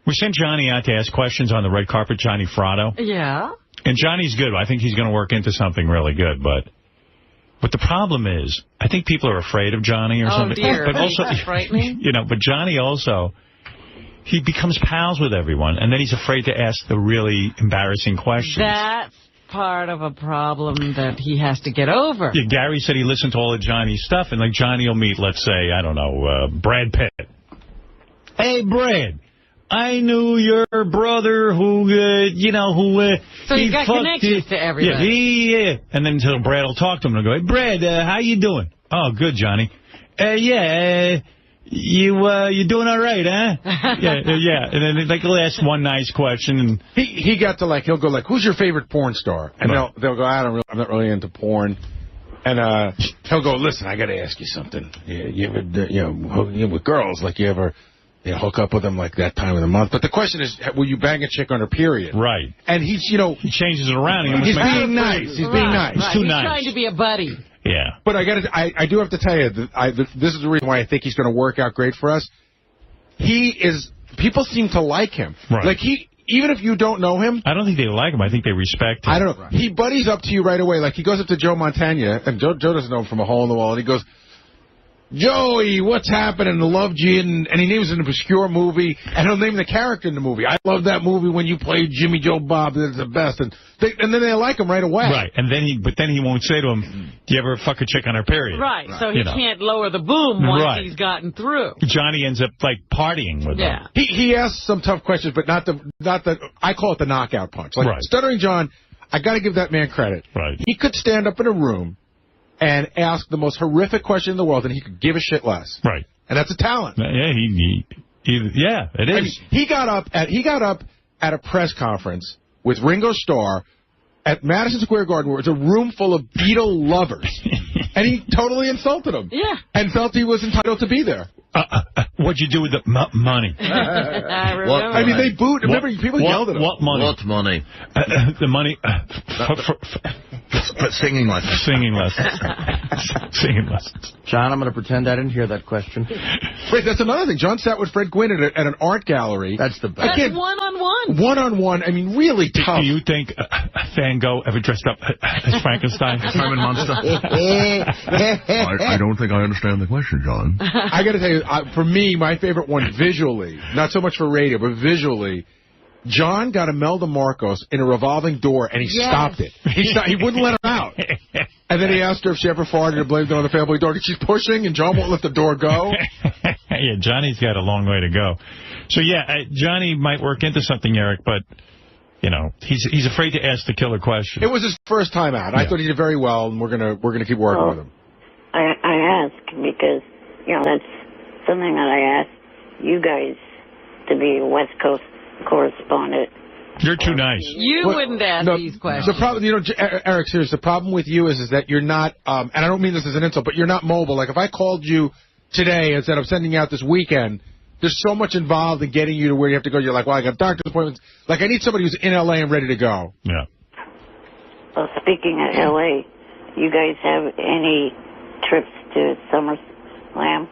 We sent Johnny out to ask questions on the red carpet, Johnny Fratto. Yeah. And Johnny's good. I think he's going to work into something really good. But the problem is, I think people are afraid of Johnny or something. Oh, dear. But also, Frightening. but Johnny also, he becomes pals with everyone, and then he's afraid to ask the really embarrassing questions. That's part of a problem that he has to get over. Yeah, Gary said he listened to all of Johnny's stuff, and like Johnny will meet, let's say, I don't know, Brad Pitt. Hey, Brad, I knew your brother who, so he's got connections to everybody. Yeah, and then until Brad will talk to him and go, hey, Brad, how you doing? Oh, good, Johnny. You doing all right, huh? yeah. And then like he'll ask one nice question, and he got to he'll go who's your favorite porn star? And they'll go, I'm not really into porn. And he'll go, listen, I got to ask you something. You ever, with girls, you ever hook up with them that time of the month? But the question is, will you bang a chick on her period? Right. And he's, he changes it around. He's being nice. He's being nice. Right. He's too nice. Trying to be a buddy. Yeah. But I do have to tell you, this is the reason why I think he's going to work out great for us. People seem to like him. Right. Even if you don't know him. I don't think they like him. I think they respect him. I don't know. He buddies up to you right away. He goes up to Joe Montana, and Joe doesn't know him from a hole in the wall, and he goes, Joey, what's happening? I loved you. And he names an obscure movie, and he'll name the character in the movie. I love that movie when you played Jimmy Joe Bob. That's the best. And then they like him right away. Right. And then he won't say to him, do you ever fuck a chick on her period? Right. So he can't lower the boom once he's gotten through. Johnny ends up partying with him. He asks some tough questions, but not the I call it the knockout punch. Stuttering John, I got to give that man credit. Right. He could stand up in a room and ask the most horrific question in the world, and he could give a shit less. Right. And that's a talent. Yeah, it is. He got up at a press conference with Ringo Starr at Madison Square Garden, where it's a room full of Beatle lovers, and he totally insulted them. Yeah. And felt he was entitled to be there. What'd you do with the money? I remember. They booed. Remember, people yelled at him. What money? What money? The money for singing lessons. Singing lessons. Singing lessons. John, I'm going to pretend I didn't hear that question. Wait, that's another thing. John sat with Fred Gwynn at an art gallery. That's the best. That's one-on-one. One-on-one. I mean, really tough. Do you think Van Gogh ever dressed up as Frankenstein? Herman Munster? I don't think I understand the question, John. I got to tell you, for me, my favorite one visually, not so much for radio, but visually, John got Imelda Marcos in a revolving door, and he stopped it. He wouldn't let her out. And then he asked her if she ever farted and blamed it on the family dog. And she's pushing, and John won't let the door go. Yeah, Johnny's got a long way to go. So, Johnny might work into something, Eric, but, he's afraid to ask the killer question. It was his first time out. I thought he did very well, and we're gonna keep working with him. I ask because, that's something that I asked you guys to be a West Coast correspondent. You're too nice. You wouldn't ask these questions. The problem, Eric, seriously, the problem with you is that you're not, and I don't mean this as an insult, but you're not mobile. If I called you today instead of sending you out this weekend, there's so much involved in getting you to where you have to go. You're like, well, I got doctor's appointments. I need somebody who's in L.A. and ready to go. Yeah. Well, speaking of L.A., you guys have any trips to SummerSlam?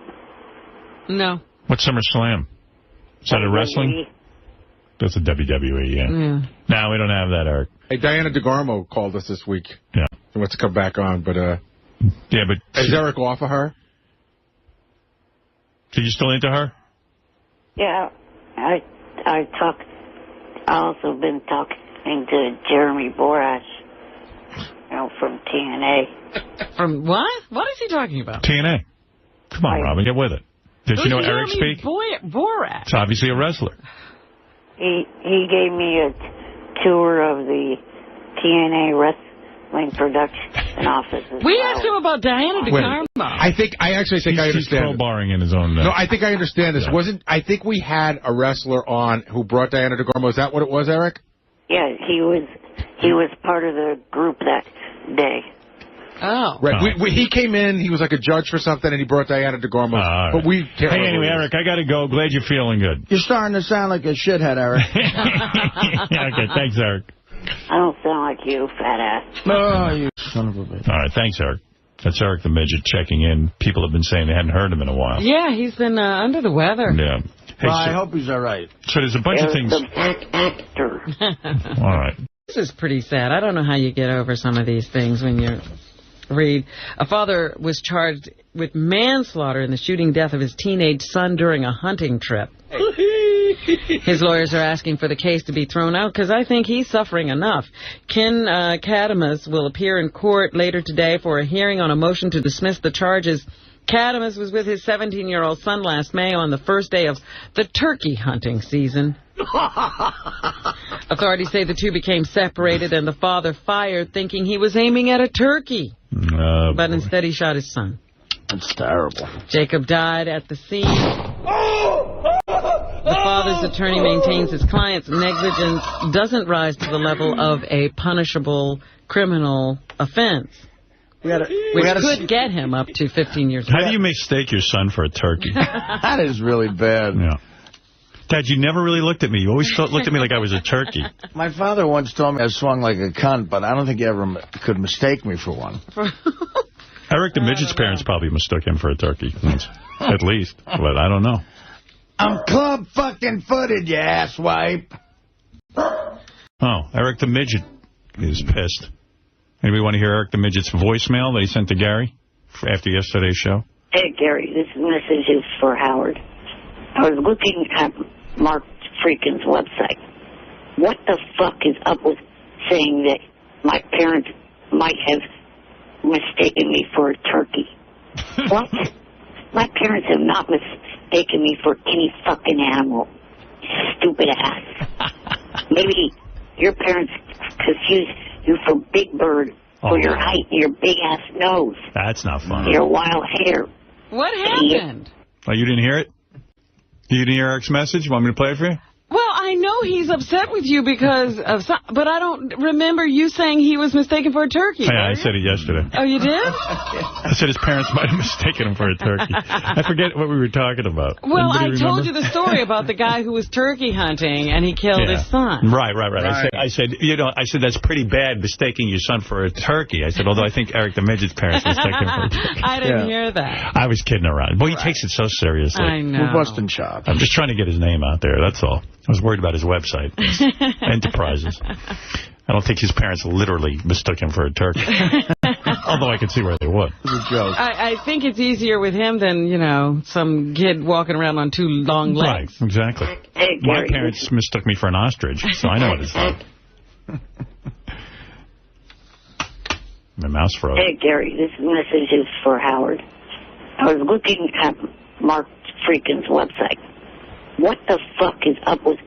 No. What's SummerSlam? Is that a wrestling? That's a WWE, yeah. No, we don't have that, Eric. Hey, Diana DeGarmo called us this week. Yeah. She wants to come back on, but... Yeah, but... Is Eric off of her? So you still into her? Yeah. I also been talking to Jeremy Borash, from TNA. From what? What is he talking about? TNA. Come on, Robin, get with it. Did you know Eric speak? Borash. It's obviously a wrestler. He gave me a tour of the TNA wrestling production offices. We asked him about Diana DeGarmo. I actually think I understand. He's crowbarring in his own... No, I think I understand this. I think we had a wrestler on who brought Diana DeGarmo. Is that what it was, Eric? Yeah, he was part of the group that day. Oh. Right. He came in, he was like a judge for something, and he brought Diana DeGarmo. Right. But we can't... Hey, anyway, Eric, I got to go. Glad you're feeling good. You're starting to sound like a shithead, Eric. Okay, thanks, Eric. I don't sound like you, fat ass. Oh, you son of a bitch. All right, thanks, Eric. That's Eric the Midget checking in. People have been saying they hadn't heard him in a while. Yeah, he's been under the weather. Yeah. Hey, well, I hope he's all right. So there's a bunch of things. Actor. All right. This is pretty sad. I don't know how you get over some of these things when you read. A father was charged with manslaughter in the shooting death of his teenage son during a hunting trip. His lawyers are asking for the case to be thrown out because I think he's suffering enough. Ken Kadamus will appear in court later today for a hearing on a motion to dismiss the charges. Kadamus was with his 17-year-old son last May on the first day of the turkey hunting season. Authorities say the two became separated and the father fired thinking he was aiming at a turkey. But instead he shot his son. That's terrible. Jacob died at the scene. The father's attorney maintains his client's negligence doesn't rise to the level of a punishable criminal offense, which could get him up to 15 years old. How do you mistake your son for a turkey? That is really bad. Yeah. Dad, you never really looked at me. You always looked at me like I was a turkey. My father once told me I swung like a cunt, but I don't think he ever could mistake me for one. Eric the Midget's parents probably mistook him for a turkey once, at least. But I don't know. I'm club fucking footed, you asswipe. Oh, Eric the Midget is pissed. Anybody want to hear Eric the Midget's voicemail that he sent to Gary after yesterday's show? Hey, Gary, this message is for Howard. I was looking at Mark Freakin's website. What the fuck is up with saying that my parents might have mistaken me for a turkey? What? My parents have not mistaken me for any fucking animal. Stupid ass. Maybe your parents confused you for Big Bird for your height and your big ass nose. That's not funny. Your wild hair. What happened? Oh, you didn't hear it? You didn't hear Eric's message? You want me to play it for you? Well, I know he's upset with you because of but I don't remember you saying he was mistaken for a turkey. Yeah, I said it yesterday. Oh, you did? I said his parents might have mistaken him for a turkey. I forget what we were talking about. Well, Anybody I told remember? you the story about the guy who was turkey hunting and he killed his son. Right. I said, that's pretty bad mistaking your son for a turkey. I said, although I think Eric the Midget's parents mistaken him for a turkey. I didn't hear that. I was kidding around. Boy, he takes it so seriously. I know. We're busting chops. I'm just trying to get his name out there, that's all. I was worried about his website. Enterprises. I don't think his parents literally mistook him for a turkey. Although I could see where they would. It was a joke. I think it's easier with him than, some kid walking around on two long legs. Right, exactly. Hey, My Gary, parents mistook me for an ostrich, so I know what it's like. My mouse froze. Hey, Gary, this message is for Howard. I was looking at Mark Freakin's website. What the fuck is up with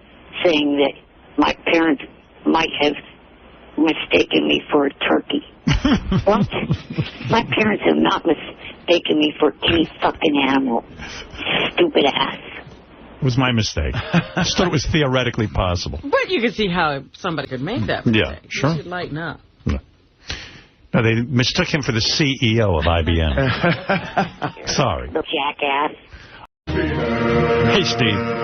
saying that my parents might have mistaken me for a turkey? What? My parents have not mistaken me for any fucking animal. Stupid ass. It was my mistake. I just thought it was theoretically possible. But you can see how somebody could make that mistake. Yeah, sure. You should lighten up. No, they mistook him for the CEO of IBM. Sorry. Jackass. Hey, Steve.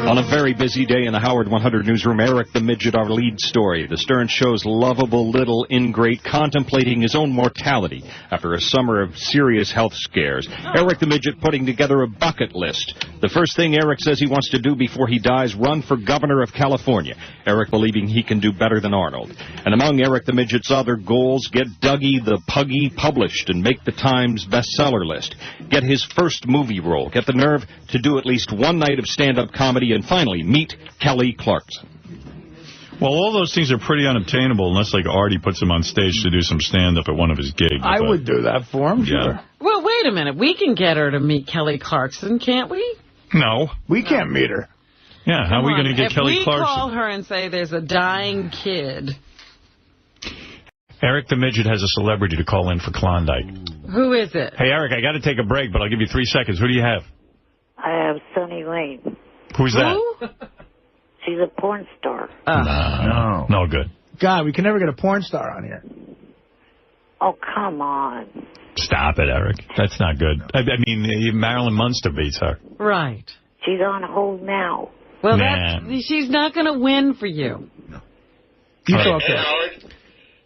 On a very busy day in the Howard 100 newsroom, Eric the Midget, our lead story. The Stern Show's lovable little ingrate contemplating his own mortality after a summer of serious health scares. Eric the Midget putting together a bucket list. The first thing Eric says he wants to do before he dies, run for governor of California. Eric believing he can do better than Arnold. And among Eric the Midget's other goals, get Dougie the Puggy published and make the Times bestseller list. Get his first movie role. Get the nerve to do at least one night of stand-up comedy, and finally meet Kelly Clarkson. Well, all those things are pretty unobtainable unless, like, Artie puts him on stage to do some stand-up at one of his gigs. I would do that for him, sure. Well, wait a minute. We can get her to meet Kelly Clarkson, can't we? No. We can't meet her. Yeah, how are we going to get Kelly Clarkson? If we call her and say there's a dying kid. Eric the Midget has a celebrity to call in for Klondike. Who is it? Hey, Eric, I got to take a break, but I'll give you 3 seconds. Who do you have? I have Sunny Lane. Who's that? She's a porn star. No good. God, we can never get a porn star on here. Oh, come on. Stop it, Eric. That's not good. I mean, even Marilyn Munster beats her. Right. She's on hold now. Well, she's not going to win for you. You Hey, Howard,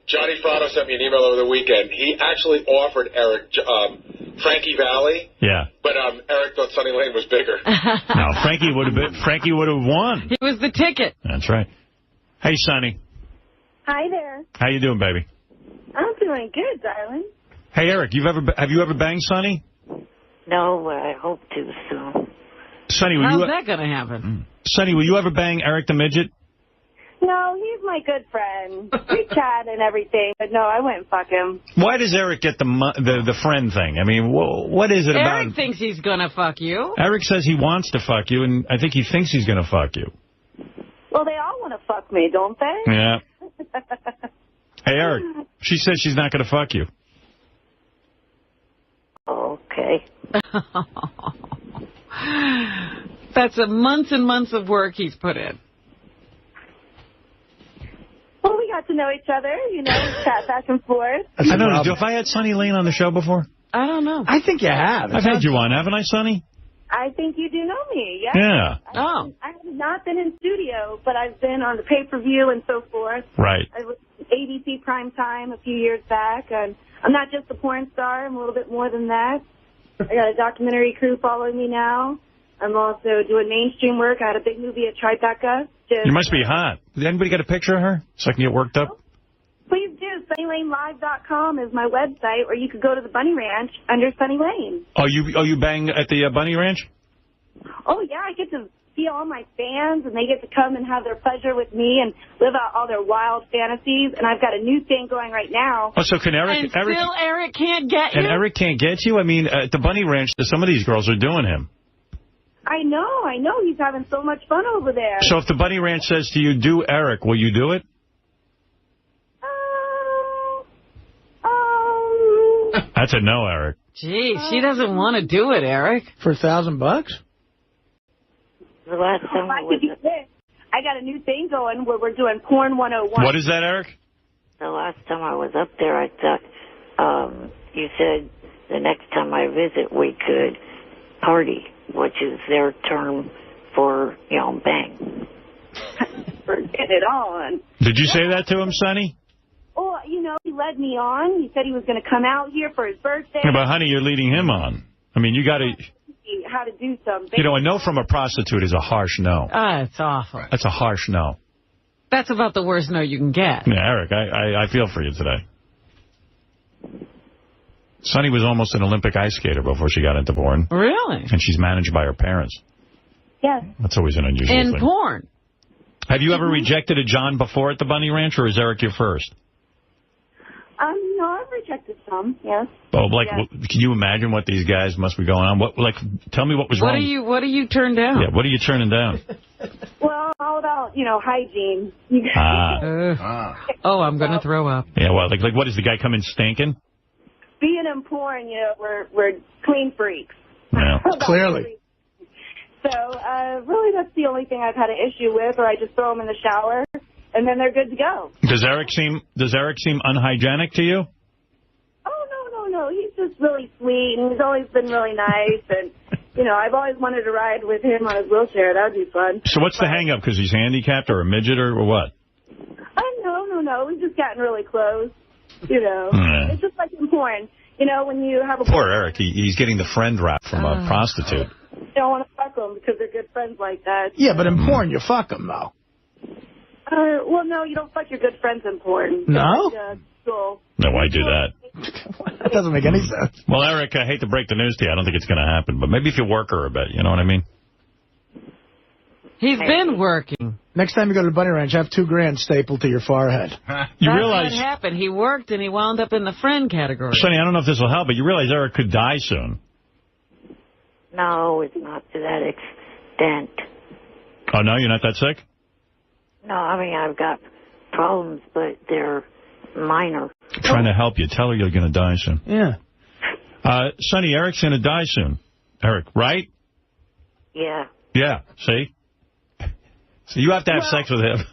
Johnny Fratto sent me an email over the weekend. He actually offered Eric Frankie Valli. Yeah. But Eric thought Sunny Lane was bigger. No, Frankie would have won. He was the ticket. That's right. Hey, Sonny. Hi there. How you doing, baby? I'm doing good, darling. Hey, Eric, have you ever banged Sonny? No, but I hope to soon. Sonny, How's that going to happen? Sonny, will you ever bang Eric the Midget? No, he's my good friend. We chat and everything, but no, I wouldn't fuck him. Why does Eric get the friend thing? I mean, what is it about? Eric thinks he's going to fuck you. Eric says he wants to fuck you, and I think he thinks he's going to fuck you. Well, they all want to fuck me, don't they? Yeah. Hey, Eric, she says she's not going to fuck you. Okay. That's months and months of work he's put in. Well, we got to know each other, chat back and forth. I don't know. Have I had Sonny Lane on the show before? I don't know. I think you have. I've had you on, haven't I, Sonny? I think you do know me, yeah? Yeah. I have not been in studio, but I've been on the pay-per-view and so forth. Right. I was ABC Primetime a few years back, and I'm not just a porn star. I'm a little bit more than that. I got a documentary crew following me now. I'm also doing mainstream work. I had a big movie at Tribeca. You must be hot. Did anybody get a picture of her so I can get worked up? Please do. SunnyLaneLive.com is my website, or you could go to the Bunny Ranch under Sunny Lane. Oh, you bang at the Bunny Ranch? Oh, yeah. I get to see all my fans, and they get to come and have their pleasure with me and live out all their wild fantasies. And I've got a new thing going right now. Oh, so can Eric... And still Eric can't get you? And Eric can't get you? I mean, at the Bunny Ranch, some of these girls are doing him. I know. He's having so much fun over there. So if the Bunny Ranch says to you, do Eric, will you do it? That's a no, Eric. Gee, she doesn't want to do it, Eric. For $1,000? The last time I got a new thing going where we're doing Porn 101. What is that, Eric? The last time I was up there, I thought you said the next time I visit we could party, which is their term for, bang. For getting it on. Did you say that to him, Sonny? Oh, he led me on. He said he was going to come out here for his birthday. Yeah, but, honey, you're leading him on. I mean, you got to... How to do something. A no from a prostitute is a harsh no. It's awful. That's a harsh no. That's about the worst no you can get. Yeah, Eric, I feel for you today. Sonny was almost an Olympic ice skater before she got into porn. Really? And she's managed by her parents. Yes. That's always an unusual thing. In porn. Have you ever rejected a John before at the Bunny Ranch, or is Eric your first? No, I've rejected some, yes. Oh, Can you imagine what these guys must be going on? Tell me what was wrong. What do you turn down? Yeah, what are you turning down? Well, all about, hygiene. Oh, I'm going to throw up. Yeah, well, what, does the guy come in stinking? Being in porn, we're clean freaks. Yeah. Clearly. So, really, that's the only thing I've had an issue with, or I just throw them in the shower, and then they're good to go. Does Eric seem unhygienic to you? Oh, no. He's just really sweet, and he's always been really nice, and, I've always wanted to ride with him on his wheelchair. That would be fun. So what's the hang-up? Because he's handicapped or a midget or what? No. We've just gotten really close, Yeah. It's just like in porn. When you have a... Poor Eric. He's getting the friend rap from a prostitute. You don't want to fuck them because they're good friends like that. Yeah, but in porn, you fuck them, though. Well, no, you don't fuck your good friends in porn. No? Cool. No, why do that? That doesn't make any sense. Well, Eric, I hate to break the news to you. I don't think it's going to happen. But maybe if you work her a bit, you know what I mean? He's been working. Next time you go to the Bunny Ranch, have $2,000 stapled to your forehead. You realize what happened. He worked and he wound up in the friend category. Sonny, I don't know if this will help, but you realize Eric could die soon. No, it's not to that extent. Oh, no? You're not that sick? No, I've got problems, but they're minor. I'm trying to help you. Tell her you're going to die soon. Yeah. Sonny, Eric's going to die soon. Eric, right? Yeah. Yeah, see? So you have to have sex with him.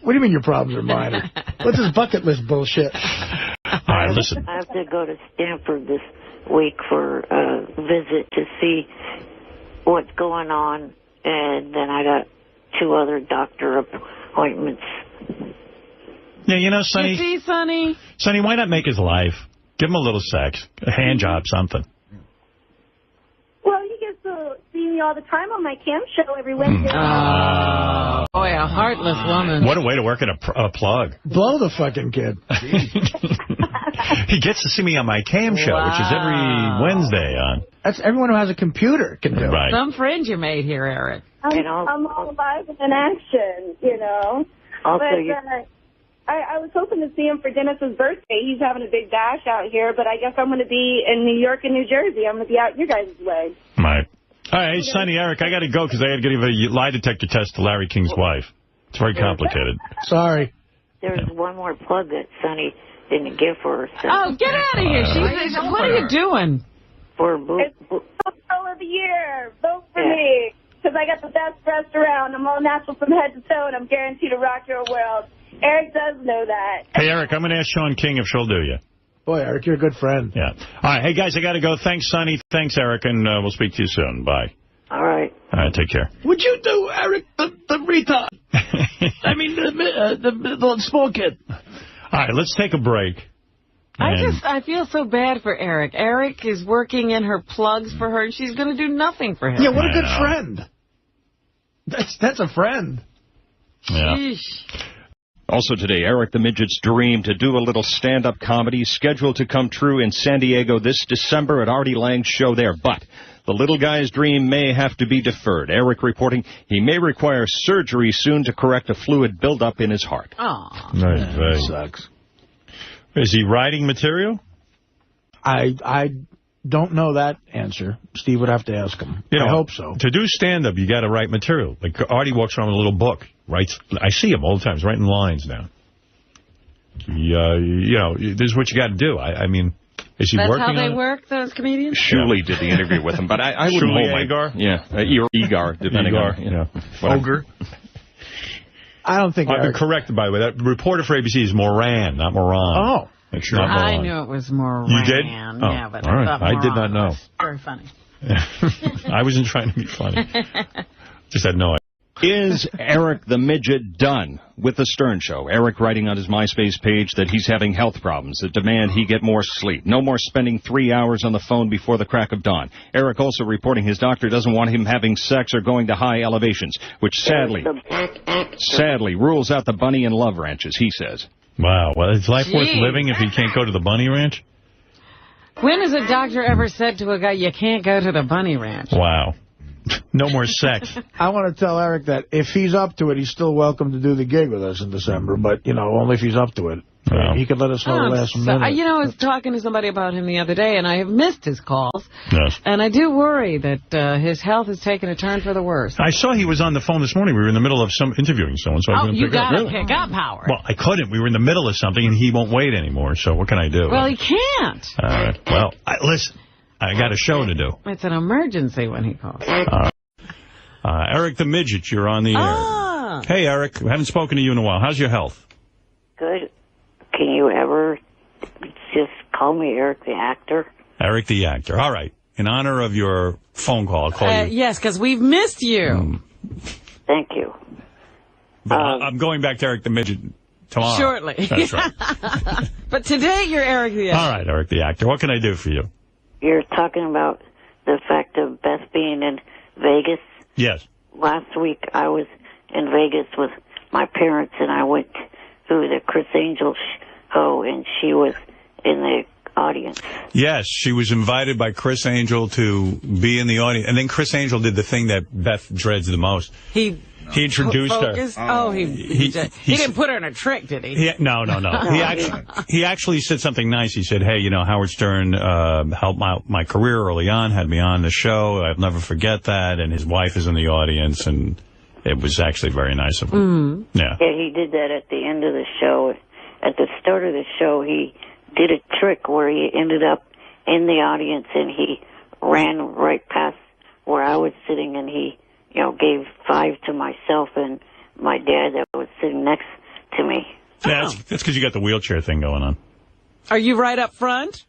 What do you mean your problems are minor? What's this bucket list bullshit? All right, listen. I have to go to Stanford this week for a visit to see what's going on, and then I got 2 other doctor appointments. Yeah, Sonny. You see, Sonny? Sonny, why not make his life? Give him a little sex, a hand job, something. Well, he gets to see me all the time on my cam show every Wednesday. Oh, boy, a heartless woman. What a way to work at a plug. Blow the fucking kid. He gets to see me on my cam show, which is every Wednesday on. That's everyone who has a computer can do it. Right. Some friend you made here, Eric. I'm all alive and in action, you know. Also, I was hoping to see him for Dennis's birthday. He's having a big dash out here, but I guess I'm going to be in New York and New Jersey. I'm going to be out your guys' way. Right. All right, hey, Sonny, Eric, I got to go because I got to give a lie detector test to Larry King's wife. It's very complicated. Sorry. There's one more plug that Sonny didn't give for her. Oh, get out of here. What are you doing? It's Vote of the Year. Vote for me. Because I got the best restaurant. I'm all natural from head to toe, and I'm guaranteed to rock your world. Eric does know that. Hey, Eric, I'm going to ask Sean King if she'll do you. Boy, Eric, you're a good friend. Yeah. All right. Hey, guys, I got to go. Thanks, Sonny. Thanks, Eric, and we'll speak to you soon. Bye. All right. All right, take care. Would you do, Eric, the retard? I mean, the small kid. All right, let's take a break. I feel so bad for Eric. Eric is working in her plugs for her, and she's going to do nothing for him. Yeah, what a good friend. That's a friend. Yeah. Sheesh. Also today, Eric the Midget's dream to do a little stand-up comedy scheduled to come true in San Diego this December at Artie Lang's show there. But the little guy's dream may have to be deferred. Eric reporting he may require surgery soon to correct a fluid buildup in his heart. Aw. Nice. Sucks. Is he writing material? I don't know that answer. Steve would have to ask him. I hope so. To do stand-up, you got to write material. Like Artie walks around with a little book. Writes. I see him all the time. He's writing lines now. This is what you got to do. I mean, is he That's working on it? That's how they work, those comedians? Shuley did the interview with him, but I wouldn't hold my... Agar? Yeah, or Egar, depending on... Ogre? I don't think... I've been corrected, by the way. That reporter for ABC is Moran, not Moran. Oh. It's not Moran. I knew it was Moran. You did? Yeah, but all right. I thought I did not know. was very funny. I wasn't trying to be funny. Just had no idea. Is Eric the Midget done with the Stern Show? Eric writing on his MySpace page that he's having health problems that demand he get more sleep. No more spending 3 hours on the phone before the crack of dawn. Eric also reporting his doctor doesn't want him having sex or going to high elevations, which sadly rules out the bunny and love ranches, he says. Wow. Well, is life worth living if he can't go to the bunny ranch? When has a doctor ever said to a guy, you can't go to the bunny ranch? Wow. No more sex. I want to tell Eric that if he's up to it, he's still welcome to do the gig with us in December, but, only if he's up to it. Wow. He could let us know the last minute. I was talking to somebody about him the other day, and I have missed his calls. Yes. And I do worry that his health has taken a turn for the worse. I saw he was on the phone this morning. We were in the middle of interviewing someone, so I couldn't pick up. You got to pick up, Howard. Well, I couldn't. We were in the middle of something, and he won't wait anymore, so what can I do? Well, he can't. All right. Well, listen, I got a show to do. It's an emergency when he calls. Eric the Midget, you're on the air. Hey, Eric, we haven't spoken to you in a while. How's your health? Good. Can you ever just call me Eric the Actor? Eric the Actor. All right. In honor of your phone call, I'll call you. Yes, because we've missed you. Thank you. But I'm going back to Eric the Midget tomorrow. Shortly. That's right. But today you're Eric the Actor. All right, Eric the Actor. What can I do for you? You're talking about the fact of Beth being in Vegas. Yes. Last week I was in Vegas with my parents, and I went to the Chris Angel show, and she was in the audience. Yes, she was invited by Chris Angel to be in the audience. And then Chris Angel did the thing that Beth dreads the most. He introduced her. Oh, he didn't put her in a trick, did he? No. He actually said something nice. He said, hey, Howard Stern helped my career early on, had me on the show. I'll never forget that. And his wife is in the audience, and it was actually very nice of him. Yeah, he did that at the end of the show. At the start of the show, he did a trick where he ended up in the audience, and he ran right past where I was sitting, and he gave 5 to myself and my dad that was sitting next to me. Yeah, that's because you got the wheelchair thing going on. Are you right up front?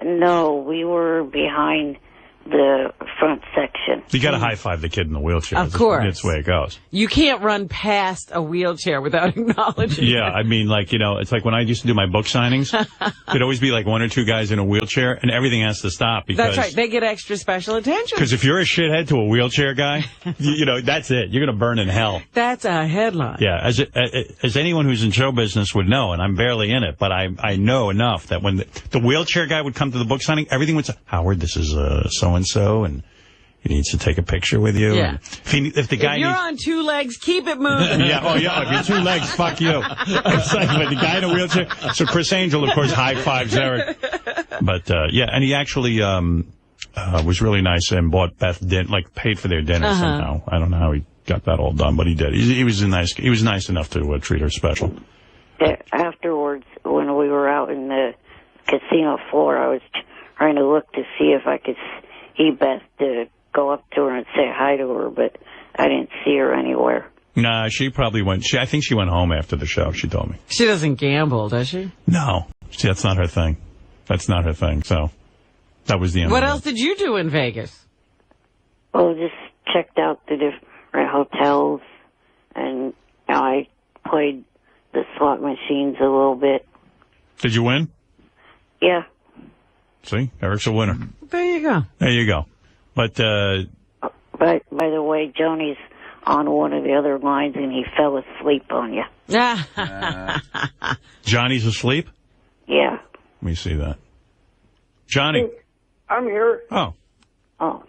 No, we were behind the front section. You got to high-five the kid in the wheelchair. Of course. That's the way it goes. You can't run past a wheelchair without acknowledging Yeah, it. I mean, like, you know, it's like when I used to do my book signings, there'd always be like one or two guys in a wheelchair, and everything has to stop because... That's right. They get extra special attention. Because if you're a shithead to a wheelchair guy, you know, that's it. You're going to burn in hell. That's a headline. Yeah, as anyone who's in show business would know, and I'm barely in it, but I know enough that when the wheelchair guy would come to the book signing, everything would say, Howard, this is so-and-so, and he needs to take a picture with you. Yeah. If the guy if you're needs... on two legs, keep it moving. If you're 2 legs, fuck you. It's like, but the guy in a wheelchair. So Chris Angel, of course, high-fives Eric. But, and he actually was really nice and bought Beth paid for their dinner somehow. I don't know how he got that all done, but he did. He was nice enough to treat her special. Afterwards, when we were out in the casino floor, I was trying to look to see if I could see Beth to go up to her and say hi to her, but I didn't see her anywhere. Nah, she probably went. I think she went home after the show, she told me. She doesn't gamble, does she? No. See, that's not her thing. That's not her thing, so that was the end. What else did you do in Vegas? Well, just checked out the different hotels, and I played the slot machines a little bit. Did you win? Yeah. See, Eric's a winner. There you go. There you go. But, by the way, Joni's on one of the other lines, and he fell asleep on you. Johnny's asleep? Yeah. Let me see that. Johnny. I'm here. Oh. Oh.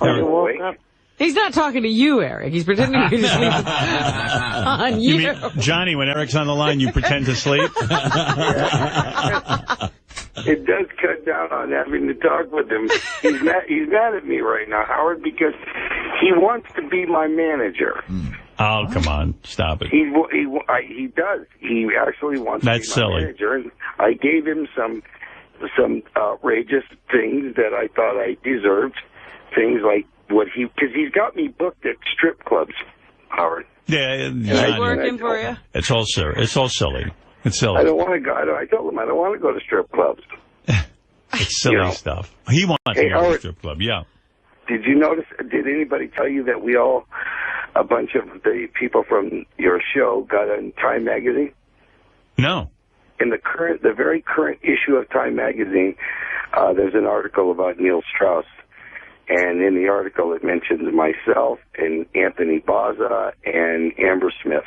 Eric. You woke up? He's not talking to you, Eric. He's pretending to be asleep on you. You mean, Johnny, when Eric's on the line, you pretend to sleep? It does cut down on having to talk with him. He's mad at me right now, Howard, because he wants to be my manager. Oh, come on. Stop it. He does. He actually wants to be my manager. And I gave him some outrageous things that I thought I deserved. Things like because he's got me booked at strip clubs, Howard. Yeah, He's working for you? It's all silly. It's silly. I don't want to go. I told him I don't want to go to strip clubs. It's silly stuff. He wants to go to a strip club, yeah. Did you notice, did anybody tell you that a bunch of the people from your show got in Time Magazine? No. In the very current issue of Time Magazine, there's an article about Neil Strauss. And in the article, it mentions myself and Anthony Baza and Amber Smith.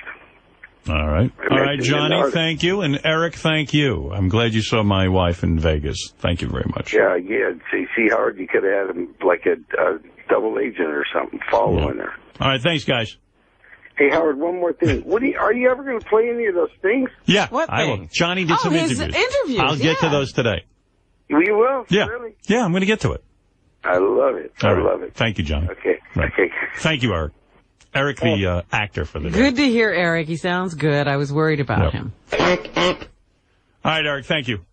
All right. All right, Johnny, thank you. And Eric, thank you. I'm glad you saw my wife in Vegas. Thank you very much. Yeah. See, Howard, you could have had him like a double agent or something following her. All right, thanks, guys. Hey, Howard, one more thing. Are you ever going to play any of those things? Yeah, what I will. Johnny did some his interviews. I'll get to those today. You will? Yeah. Really? Yeah, I'm going to get to it. I love it. I love it. Thank you, Johnny. Okay. Right. Okay. Thank you, Eric. Eric, the actor for the day. Good to hear, Eric. He sounds good. I was worried about him. All right, Eric, thank you.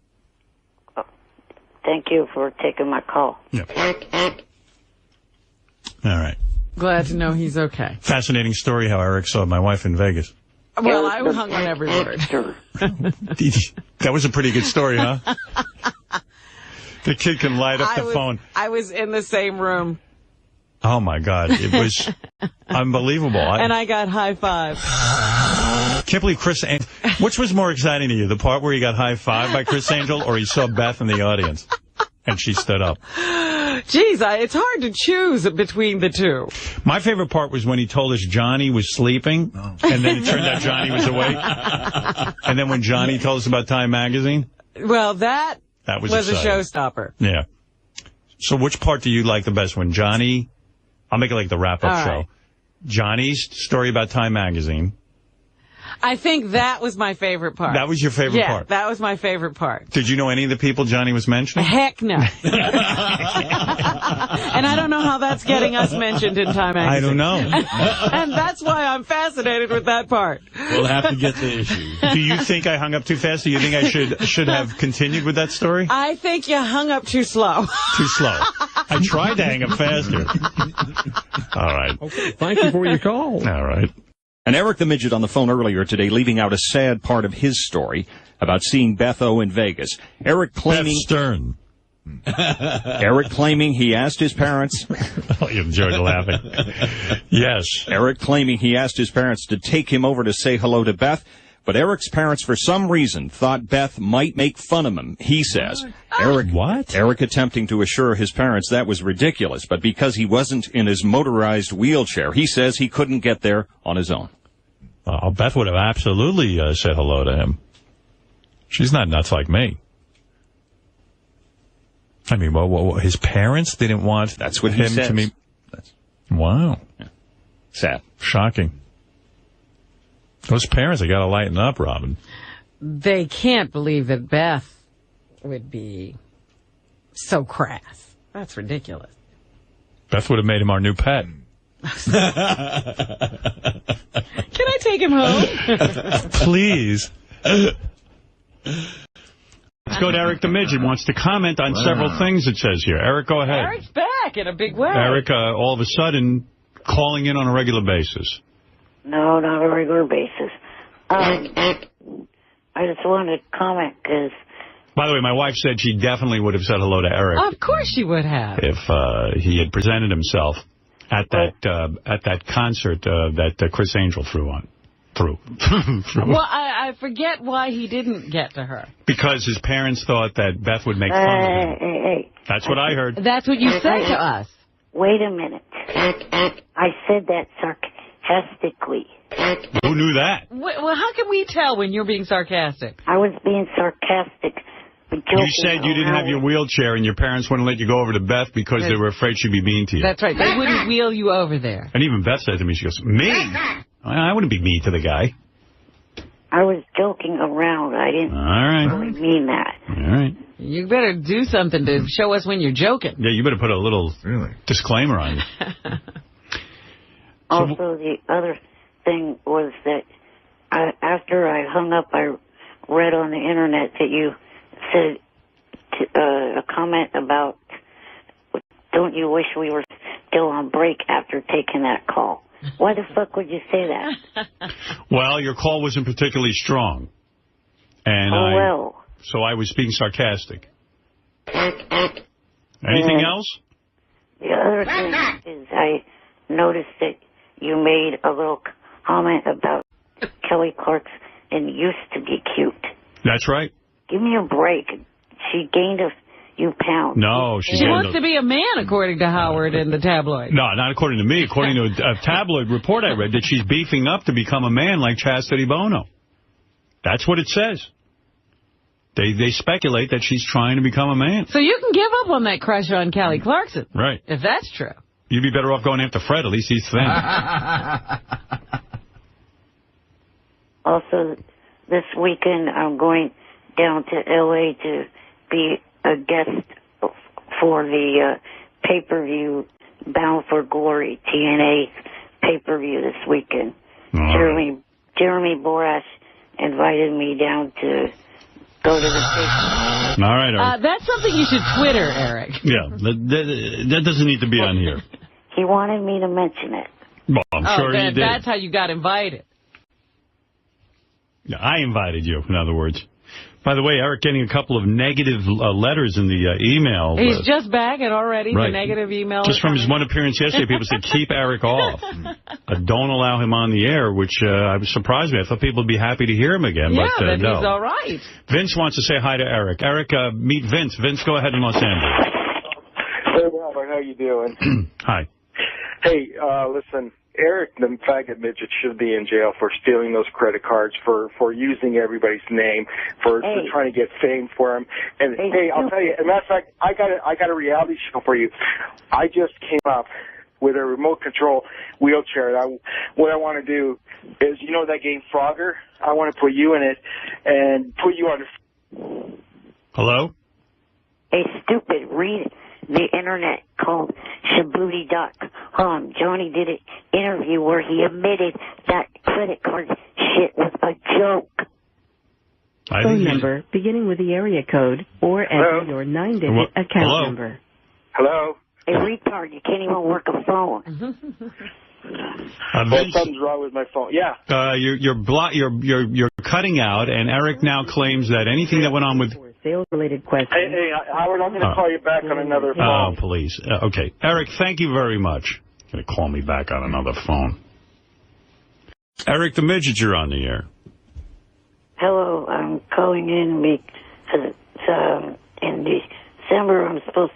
Thank you for taking my call. Yeah. All right. Glad to know he's okay. Fascinating story how Eric saw my wife in Vegas. Well, I hung on every word. That was a pretty good story, huh? The kid can light up the phone. I was in the same room. Oh, my God. It was unbelievable. And I got high five. Can't believe Chris Angel. Which was more exciting to you, the part where he got high five by Chris Angel or he saw Beth in the audience and she stood up? Jeez, it's hard to choose between the two. My favorite part was when he told us Johnny was sleeping, and then it turned out Johnny was awake. And then when Johnny told us about Time Magazine. Well, that was a showstopper. Yeah. So which part do you like the best? When Johnny, I'll make it like the wrap-up show. Right. Johnny's story about Time Magazine. I think that was my favorite part. That was your favorite part? Yeah, that was my favorite part. Did you know any of the people Johnny was mentioning? Heck no. And I don't know how that's getting us mentioned in Time Magazine. I don't know. And that's why I'm fascinated with that part. We'll have to get the issue. Do you think I hung up too fast? Do you think I should have continued with that story? I think you hung up too slow. Too slow. I tried to hang up faster. All right. Okay, thank you for your call. All right. And Eric the Midget on the phone earlier today, leaving out a sad part of his story about seeing Beth O in Vegas. Eric claiming... Beth Stern. Eric claiming he asked his parents. Oh, you enjoyed laughing. Yes. Eric claiming he asked his parents to take him over to say hello to Beth. But Eric's parents, for some reason, thought Beth might make fun of him, he says. Eric attempting to assure his parents that was ridiculous, but because he wasn't in his motorized wheelchair, he says he couldn't get there on his own. Beth would have absolutely said hello to him. She's not nuts like me. I mean, his parents didn't want That's what he him says. to meet. Wow. Yeah. Sad. Shocking. Those parents, they got to lighten up, Robin. They can't believe that Beth would be so crass. That's ridiculous. Beth would have made him our new pet. Can I take him home? Please. Let's go to Eric the Midget. Wants to comment on several things, it says here. Eric, go ahead. Eric's back in a big way. Eric, all of a sudden, calling in on a regular basis. No, not a regular basis. I just wanted to comment because... By the way, my wife said she definitely would have said hello to Eric. Of course she would have. If he had presented himself at that concert that Chris Angel threw. Well, I forget why he didn't get to her. Because his parents thought that Beth would make fun of him. Hey. That's what I heard. That's what you said to us. Wait a minute. I said that sarcastically. Who knew that? Well, how can we tell when you're being sarcastic? I was being sarcastic. You said you didn't have your wheelchair and your parents wouldn't let you go over to Beth because they were afraid she'd be mean to you. That's right. They wouldn't wheel you over there. And even Beth said to me, she goes, me? I wouldn't be mean to the guy. I was joking around. I didn't really mean that. All right. You better do something to show us when you're joking. Yeah, you better put a little disclaimer on you. Also, the other thing was that after I hung up, I read on the internet that you said a comment about, don't you wish we were still on break after taking that call? Why the fuck would you say that? Well, your call wasn't particularly strong. And so I was being sarcastic. Anything else? The other thing is I noticed that you made a little comment about Kelly Clarkson used to be cute. That's right. Give me a break. She gained a few pounds. No, she wants to be a man, according to Howard and the tabloid. No, not according to me. According to a tabloid report I read, that she's beefing up to become a man like Chastity Bono. That's what it says. They speculate that she's trying to become a man. So you can give up on that crush on Kelly Clarkson. Right. If that's true. You'd be better off going after Fred. At least he's thin. Also, this weekend I'm going down to L.A. to be a guest for the pay-per-view Bound for Glory, TNA pay-per-view this weekend. Jeremy Borash invited me down to go to the pay-per-view. All right, Eric. That's something you should Twitter, Eric. Yeah, that doesn't need to be on here. He wanted me to mention it. Well, I'm sure he did. That's how you got invited. Yeah, I invited you, in other words. By the way, Eric getting a couple of negative letters in the email. He's just back and already the negative email. Just from his one appearance yesterday, people said, keep Eric off. Don't allow him on the air, which surprised me. I thought people would be happy to hear him again. Yeah, but he's no. all right. Vince wants to say hi to Eric. Eric, meet Vince. Vince, go ahead in Los Angeles. Hey, Robert, how you doing? Hi. Hey, listen, Eric, the faggot midget, should be in jail for stealing those credit cards, for using everybody's name, for trying to get fame for him. And hey, I'll tell you, and that's like, I got a reality show for you. I just came up with a remote control wheelchair. What I want to do is, you know that game Frogger? I want to put you in it and put you on the... Hello? Hey, stupid, read the internet called Shaboody.com. Johnny did an interview where he admitted that credit card shit was a joke. Phone number beginning with the area code or enter your 9-digit account number. Hello? Hey, retard, you can't even work a phone. Something's wrong with my phone. Yeah. You're cutting out, and Eric now claims that anything that went on with... sales-related questions. Hey, Howard, I'm going to call you back on another phone. Oh, please. Okay. Eric, thank you very much. Going to call me back on another phone. Eric the Midget, you're on the air. Hello, I'm calling in because in December I'm supposed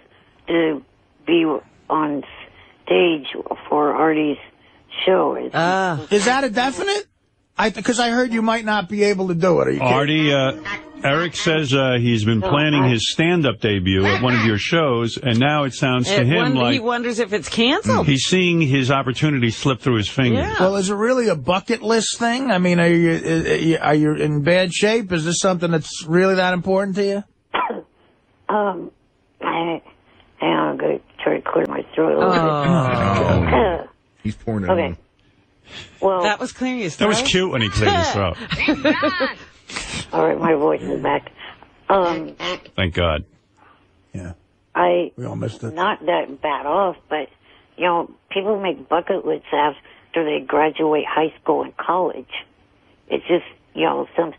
to be on stage for Artie's show. Is that a definite? Because I heard you might not be able to do it. Are you Artie, Eric says he's been planning his stand-up debut at one of your shows, and now it sounds to him like... He wonders if it's canceled. He's seeing his opportunity slip through his fingers. Yeah. Well, is it really a bucket list thing? I mean, are you in bad shape? Is this something that's really that important to you? Hang on, I'm going to try to clear my throat a little bit. He's pouring it Okay. on. Well, that was clearing his throat. That was cute when he cleared his throat. All right, my voice is back. Thank God. We all missed it. Not that bad off, but, you know, people make bucket lists after they graduate high school and college. It's just, you know, some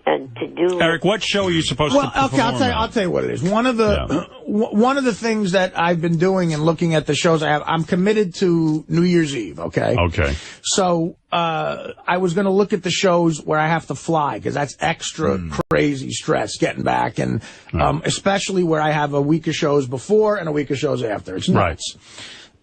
to do. Eric, what show are you supposed to perform? Okay, I'll tell you what it is. One of the things that I've been doing and looking at the shows I have, I'm committed to New Year's Eve, okay? Okay. So I was going to look at the shows where I have to fly, because that's extra crazy stress getting back, and especially where I have a week of shows before and a week of shows after. It's nuts. Right.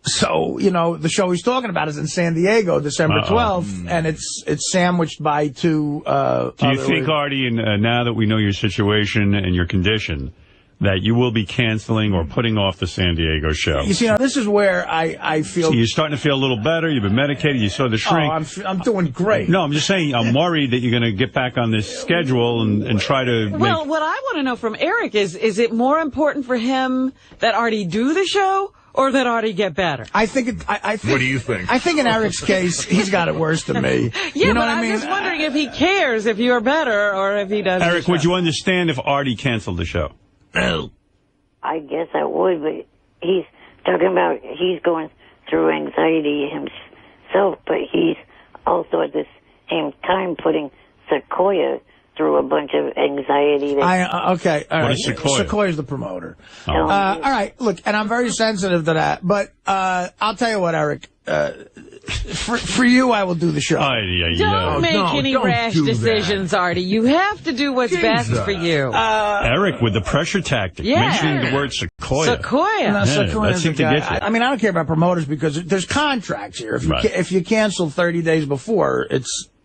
So, you know, the show he's talking about is in San Diego, December 12th, and it's sandwiched by two... Do you think, Artie, now that we know your situation and your condition, that you will be canceling or putting off the San Diego show? You see, now, this is where I feel... So you're starting to feel a little better, you've been medicated, you saw the shrink. Oh, I'm doing great. No, I'm just saying, I'm worried that you're going to get back on this schedule and try to Well, what I want to know from Eric is it more important for him that Artie do the show, or that Artie get better? I think. What do you think? I think in Eric's case, he's got it worse than me. Yeah, you know but what I I'm mean? just wondering if he cares if you're better or if he doesn't. Eric, would you understand if Artie canceled the show? I guess I would, but he's talking about he's going through anxiety himself, but he's also at the same time putting Sequoia through a bunch of anxiety. Okay, all right. What is Sequoia? Sequoia's the promoter. Oh. All right, look, and I'm very sensitive to that, but I'll tell you what, Eric. For you, I will do the show. Don't make any rash decisions, Artie. You have to do what's best for you. Eric, with the pressure tactic, mentioning the word Sequoia. Sequoia. No, Sequoia's that seemed the to guy. get you. I mean, I don't care about promoters because there's contracts here. If you cancel 30 days before,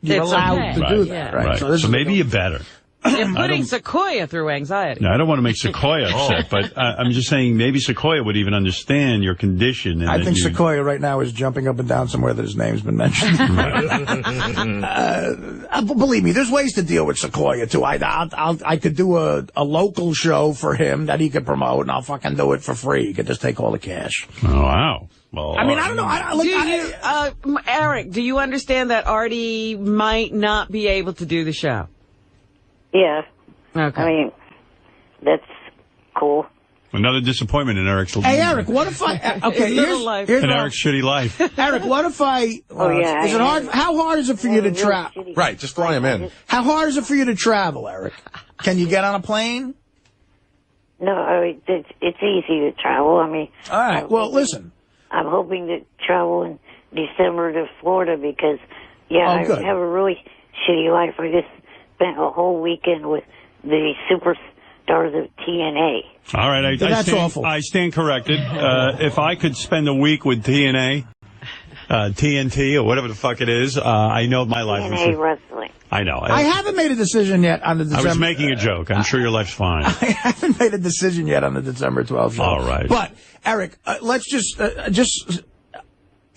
you're allowed to do that, right? So maybe you're better. You're putting Sequoia through anxiety. No, I don't want to make Sequoia upset, but I'm just saying maybe Sequoia would even understand your condition. And I think Sequoia right now is jumping up and down somewhere that his name's been mentioned. Believe me, there's ways to deal with Sequoia, too. I could do a local show for him that he could promote, and I'll fucking do it for free. He could just take all the cash. Oh, wow. Well, I mean, I don't know. Eric, do you understand that Artie might not be able to do the show? Yeah. Okay. I mean, that's cool. Another disappointment in Eric's life. Hey, Eric, what if I... Okay, here's in Eric's shitty life. Eric, what if I... is it hard? How hard is it for you to travel? Right, just fly him in. How hard is it for you to travel, Eric? Can you get on a plane? No, I mean, it's easy to travel. I mean... All right, well, listen. I'm hoping to travel in December to Florida because, I have a really shitty life. I just spent a whole weekend with the superstars of TNA. All right, that's awful. I stand corrected. If I could spend a week with TNA, TNT, or whatever the fuck it is, I know my life. TNA wrestling. I know. I haven't made a decision yet on the December... I was making a joke. I'm sure your life's fine. I haven't made a decision yet on the December 12th show. All right. But, Eric, let's just...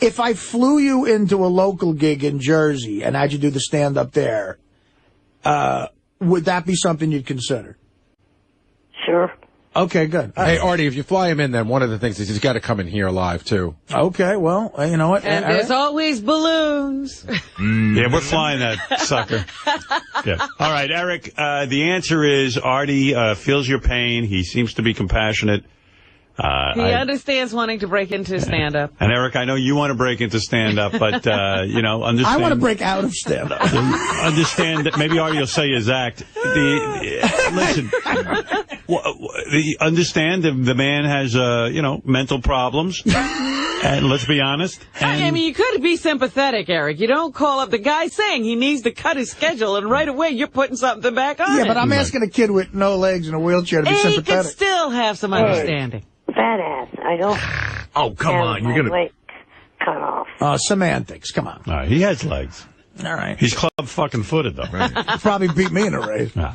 If I flew you into a local gig in Jersey and had you do the stand-up there, would that be something you'd consider? Sure. Okay, good. Hey, Artie, if you fly him in, then one of the things is he's got to come in here live, too. Okay, well, you know what? And there's always balloons. Yeah, we're flying that sucker. Yeah. All right, Eric, the answer is Artie feels your pain. He seems to be compassionate. He understands wanting to break into stand-up. And, Eric, I know you want to break into stand-up, but, understand... I want to break out of stand-up. Understand that maybe Artie will say his act. Listen, understand the man has, mental problems. And let's be honest. I mean, you could be sympathetic, Eric. You don't call up the guy saying he needs to cut his schedule, and right away you're putting something back on. Yeah, but I'm asking a kid with no legs and a wheelchair to be sympathetic. He could still have some understanding. Fat ass. I don't. Oh, come on. You're going to... Cut off. Semantics. Come on. All right, he has legs. All right. He's club fucking footed, though. Right. Probably beat me in a race. Yeah.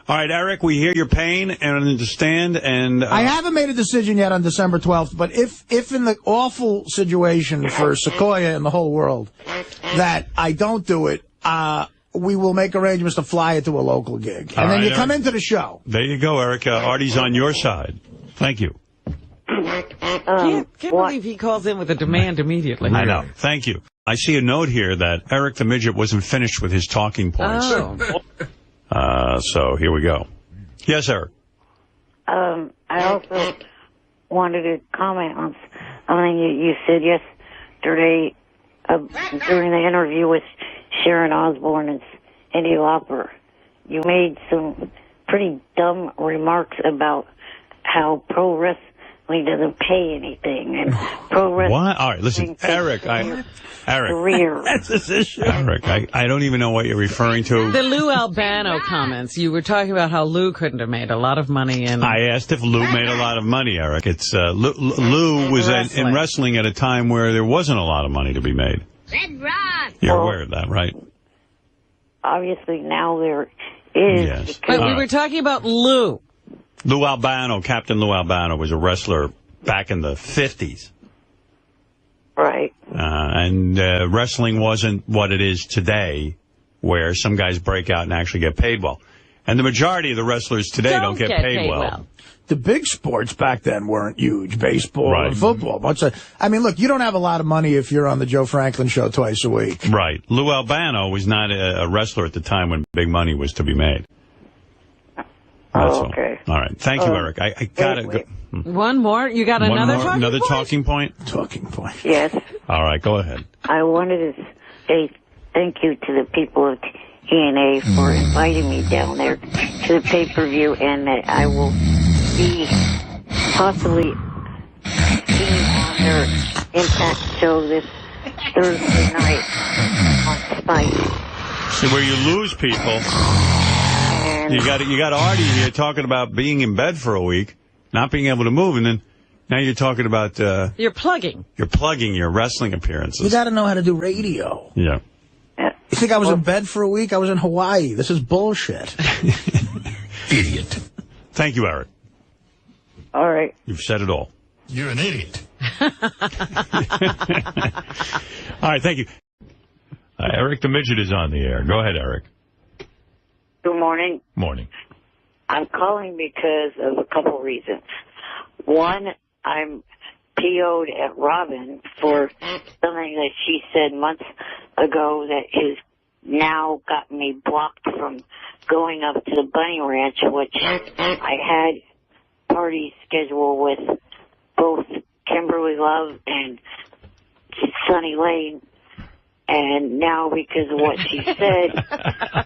All right, Eric, we hear your pain and understand. And I haven't made a decision yet on December 12th, but if in the awful situation for Sequoia and the whole world that I don't do it, we will make arrangements to fly it to a local gig. And then you come into the show. There you go, Eric. Artie's on your side. Thank you. Can't believe he calls in with a demand immediately. I know. Thank you. I see a note here that Eric the Midget wasn't finished with his talking points. Oh. So here we go. Yes, Eric. I also wanted to comment on something you said yesterday during the interview with Sharon Osbourne and Cyndi Lauper. You made some pretty dumb remarks about how pro wrestling doesn't pay anything, and pro wrestling... What? All right, listen, Eric, career. That's his issue. Eric, I don't even know what you're referring to. The Lou Albano comments. You were talking about how Lou couldn't have made a lot of money in... I asked if Lou made a lot of money, Eric. It's Lou was in wrestling at a time where there wasn't a lot of money to be made. You're aware of that, right? Obviously, now there is. Yes. But we were talking about Lou. Lou Albano, Captain Lou Albano, was a wrestler back in the 50s. Right. And wrestling wasn't what it is today, where some guys break out and actually get paid well. And the majority of the wrestlers today don't get paid well. The big sports back then weren't huge, baseball and football. I mean, look, you don't have a lot of money if you're on the Joe Franklin show twice a week. Right. Lou Albano was not a wrestler at the time when big money was to be made. Okay. All right. Thank you, Eric. I got it. One more? You got another talking point? Talking point. Yes. All right, go ahead. I wanted to say thank you to the people of TNA for inviting me down there to the pay-per-view, and that I will be possibly seen on their Impact show this Thursday night on Spike. See, where you lose people... You got Artie here talking about being in bed for a week, not being able to move, and then now you're talking about... You're plugging. You're plugging your wrestling appearances. You got to know how to do radio. Yeah. You think I was in bed for a week? I was in Hawaii. This is bullshit. Idiot. Thank you, Eric. All right. You've said it all. You're an idiot. All right, thank you. Eric the Midget is on the air. Go ahead, Eric. Good morning. Morning. I'm calling because of a couple reasons. One, I'm PO'd at Robin for something that she said months ago that has now got me blocked from going up to the Bunny Ranch, which I had parties scheduled with both Kimberly Love and Sunny Lane. And now, because of what she said,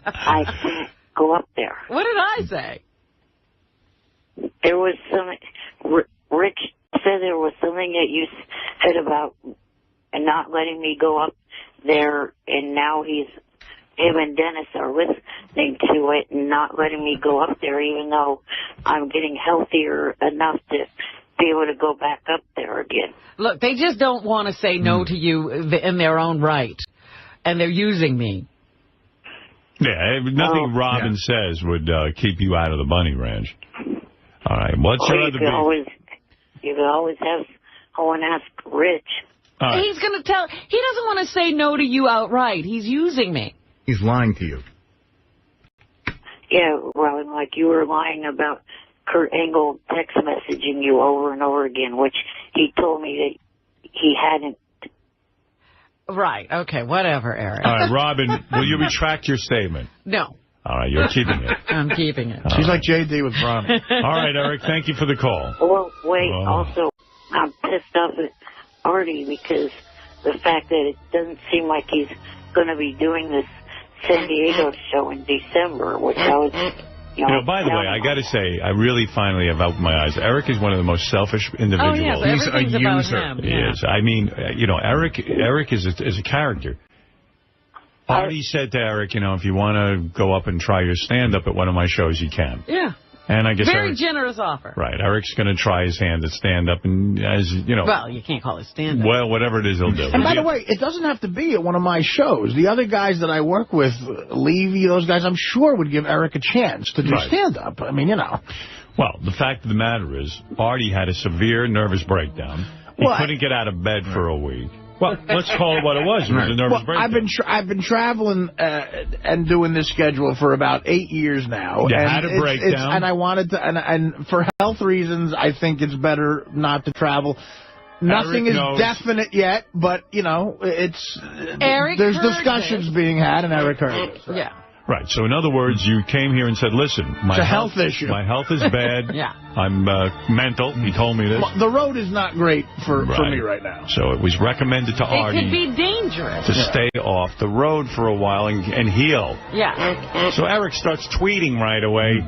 I can't go up there. What did I say? There was some... Rich said there was something that you said about not letting me go up there, and now him and Dennis are listening to it and not letting me go up there, even though I'm getting healthier enough to be able to go back up there again. Look, they just don't want to say no to you in their own right, and they're using me. Yeah, nothing Robin says would keep you out of the Bunny Ranch. All right, what's your other beef? You can always have someone ask Rich. Right. He's going to tell... He doesn't want to say no to you outright. He's using me. He's lying to you. Yeah, Robin, like you were lying about Kurt Angle text messaging you over and over again, which he told me that he hadn't. Right. Okay. Whatever, Eric. All right, Robin, will you retract your statement? No. All right, you're keeping it. I'm keeping it. She's like J.D. with Bronny. All right, Eric, thank you for the call. Well, wait, also, I'm pissed off at Artie because the fact that it doesn't seem like he's going to be doing this San Diego show in December, which I was... by the way, I got to say, I really finally have opened my eyes. Eric is one of the most selfish individuals. Oh, yes, he's a about user. him. He Yeah. is. I mean, Eric is a character. Artie said to Eric, if you want to go up and try your stand-up at one of my shows, you can. Yeah. And I guess Very generous offer. Right. Eric's going to try his hand at stand-up, and Well, you can't call it stand-up. Well, whatever it is, he'll do. And by the way, it doesn't have to be at one of my shows. The other guys that I work with, Levy, those guys, I'm sure would give Eric a chance to do stand-up. I mean, Well, the fact of the matter is, Artie had a severe nervous breakdown. He couldn't get out of bed for a week. Well, let's call it what it was. It was a nervous breakdown. I've been traveling and doing this schedule for about 8 years now. You and had a breakdown. And I wanted to, and for health reasons, I think it's better not to travel. Nothing is definite yet, but, it's... Eric there's heard discussions being had, and Eric heard it. Yeah. Right. So, in other words, you came here and said, listen, it's a health issue. My health is bad. Yeah. I'm mental. He told me this. Well, the road is not great for me right now. So it was recommended to Artie It could be dangerous. to stay off the road for a while and heal. Yeah. So Eric starts tweeting right away,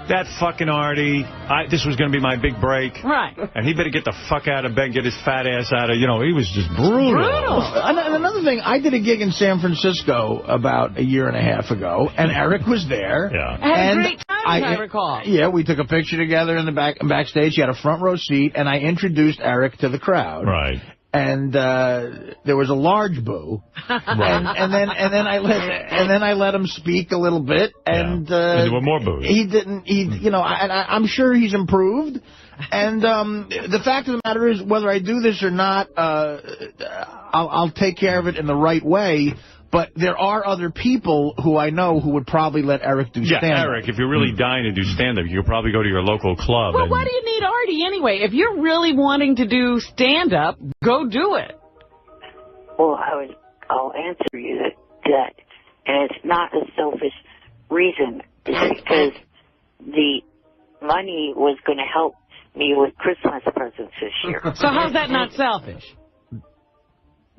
that fucking Artie, this was going to be my big break. Right. And he better get the fuck out of bed, get his fat ass out of, he was just brutal. And another thing, I did a gig in San Francisco about a year and a half ago, and Eric was there. Yeah. Had a great time, I recall. Yeah, we took a picture together in the backstage. He had a front row seat, and I introduced Eric to the crowd. Right. And there was a large boo, and then I let him speak a little bit, and there were more boos. He didn't. I'm sure he's improved. And the fact of the matter is, whether I do this or not, I'll take care of it in the right way. But there are other people who I know who would probably let Eric do stand-up. Yeah, Eric, if you're really dying to do stand-up, you could probably go to your local club. Well, why do you need Artie anyway? If you're really wanting to do stand-up, go do it. Well, I'll answer you that, and it's not a selfish reason. It's because the money was going to help me with Christmas presents this year. So how's that not selfish?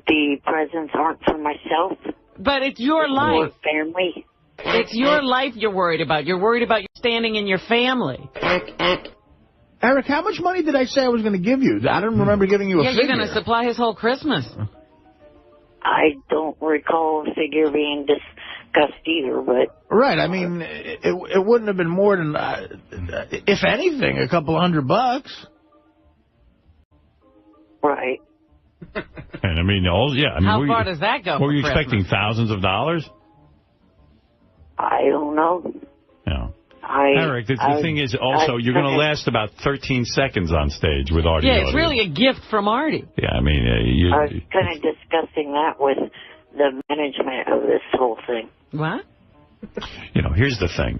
The presents aren't for myself. But it's your life. Or family. It's your life you're worried about. You're worried about you standing in your family. Eric, how much money did I say I was going to give you? I don't remember giving you a figure. You're going to supply his whole Christmas. I don't recall a figure being discussed either, but... Right, I mean, it wouldn't have been more than, if anything, a couple $100. Right. And I mean, how far does that go? Were you Christmas? expecting thousands of dollars? I don't know. No. Eric, the thing is also, you're going to last about 13 seconds on stage with Artie. Yeah, it's really a gift from Artie. Yeah, I mean, I was kind of discussing that with the management of this whole thing. What? Here's the thing.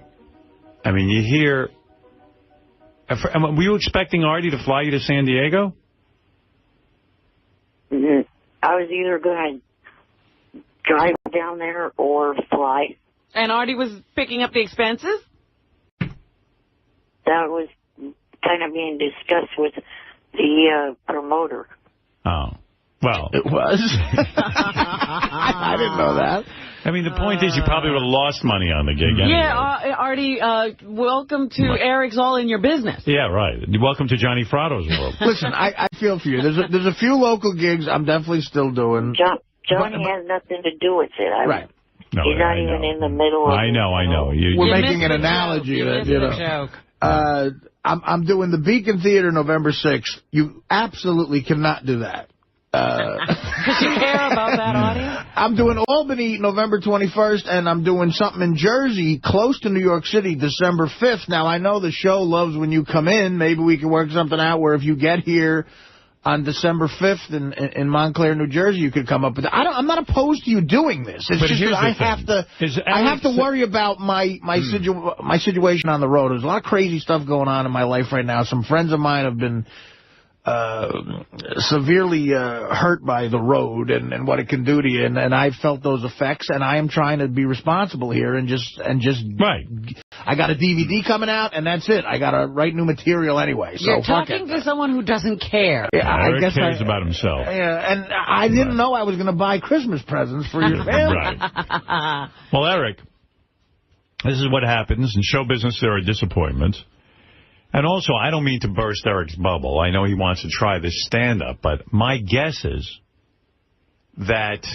I mean, you hear... Were you expecting Artie to fly you to San Diego? Mm-hmm. I was either going to drive down there or fly. And Artie was picking up the expenses? That was kind of being discussed with the promoter. Oh. Well. It was? I didn't know that. I mean, the point is you probably would have lost money on the gig anyway. Yeah, Artie, welcome to Eric's All in Your Business. Yeah, right. Welcome to Johnny Frado's world. Listen, I feel for you. There's a few local gigs I'm definitely still doing. Johnny has nothing to do with it. Right. No, he's not even in the middle of it. I know. We're making an analogy that, joke. I'm doing the Beacon Theater November 6th. You absolutely cannot do that. Because you care about that audience? I'm doing Albany November 21st, and I'm doing something in Jersey, close to New York City, December 5th. Now, I know the show loves when you come in. Maybe we can work something out where if you get here on December 5th in Montclair, New Jersey, you could come up with it. I'm not opposed to you doing this. It's just that I have to worry about my situation on the road. There's a lot of crazy stuff going on in my life right now. Some friends of mine have been severely hurt by the road and what it can do to you, and I felt those effects, and I am trying to be responsible here and just right. I got a DVD coming out, and that's it. I got to write new material anyway. So You're talking to someone who doesn't care. Yeah, Eric cares about himself. Yeah, and I didn't know I was going to buy Christmas presents for your family. Right. Well, Eric, this is what happens. In show business, there are disappointments. And also, I don't mean to burst Eric's bubble. I know he wants to try this stand-up, but my guess is that,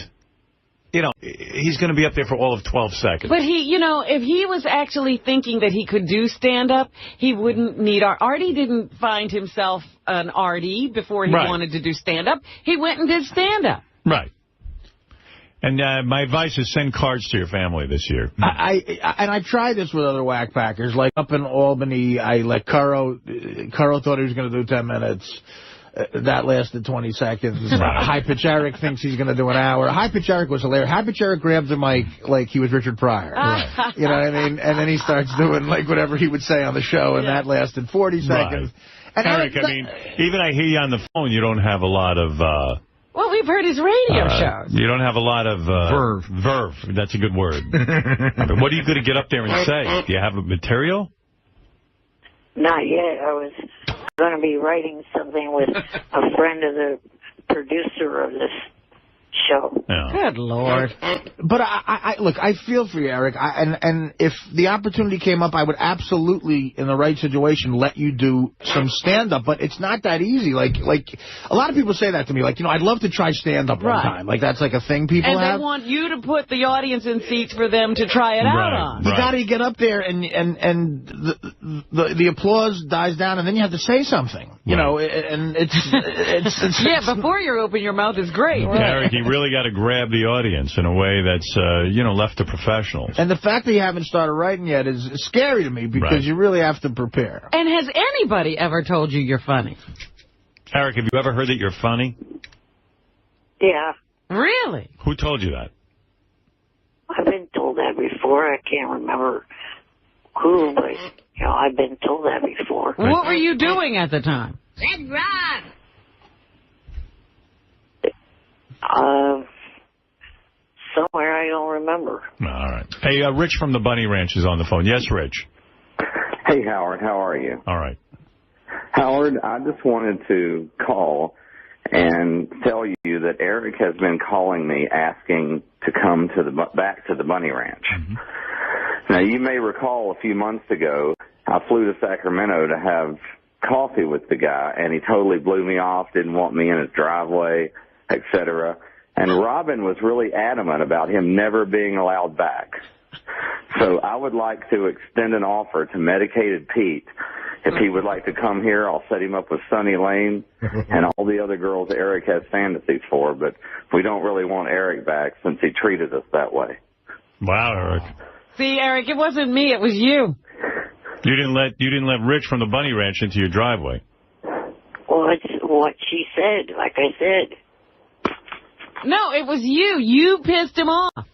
you know, he's going to be up there for all of 12 seconds. But he, you know, if he was actually thinking that he could do stand-up, he wouldn't need Artie didn't find himself an Artie before he wanted to do stand-up. He went and did stand-up. Right. And my advice is send cards to your family this year. I tried this with other whack packers. Like up in Albany, I let Curro thought he was going to do 10 minutes. That lasted 20 seconds. High Pitch Eric thinks he's going to do an hour. High Pitch Eric was hilarious. High Pitch Eric grabbed the mic like he was Richard Pryor. You know what I mean? And then he starts doing like whatever he would say on the show, and that lasted 40 seconds. And Eric, I mean, even I hear you on the phone, you don't have a lot of... Well, we've heard his radio shows. You don't have a lot of... Verve. That's a good word. I mean, what are you going to get up there and say? Do you have a material? Not yet. I was going to be writing something with a friend of the producer of this show. Yeah. Good Lord. But I look, I feel for you, Eric. And if the opportunity came up, I would absolutely, in the right situation, let you do some stand-up. But it's not that easy. Like a lot of people say that to me. Like, you know, I'd love to try stand-up one time. Like, that's like a thing people have. And they want you to put the audience in seats for them to try it out on. You got to get up there, and the applause dies down, and then you have to say something. You know, and it's yeah, before you open your mouth is great. Eric, you really got to grab the audience in a way that's, you know, left to professionals. And the fact that you haven't started writing yet is scary to me because you really have to prepare. And has anybody ever told you you're funny? Eric, have you ever heard that you're funny? Yeah. Really? Who told you that? I've been told that before. I can't remember who, but, you know, I've been told that before. What were you doing at the time? Red Rock! Somewhere I don't remember. All right. Hey, Rich from the Bunny Ranch is on the phone. Yes, Rich. Hey, Howard. How are you? All right. Howard, I just wanted to call and tell you that Eric has been calling me asking to come to back to the Bunny Ranch. Mm-hmm. Now, you may recall a few months ago, I flew to Sacramento to have coffee with the guy, and he totally blew me off, didn't want me in his driveway, etc. And Robin was really adamant about him never being allowed back. So I would like to extend an offer to Medicated Pete. If he would like to come here, I'll set him up with Sunny Lane and all the other girls Eric has fantasies for. But we don't really want Eric back since he treated us that way. Wow, Eric. See, Eric, it wasn't me. It was you. You didn't let Rich from the Bunny Ranch into your driveway. Well, it's what she said, like I said. No, it was you. You pissed him off.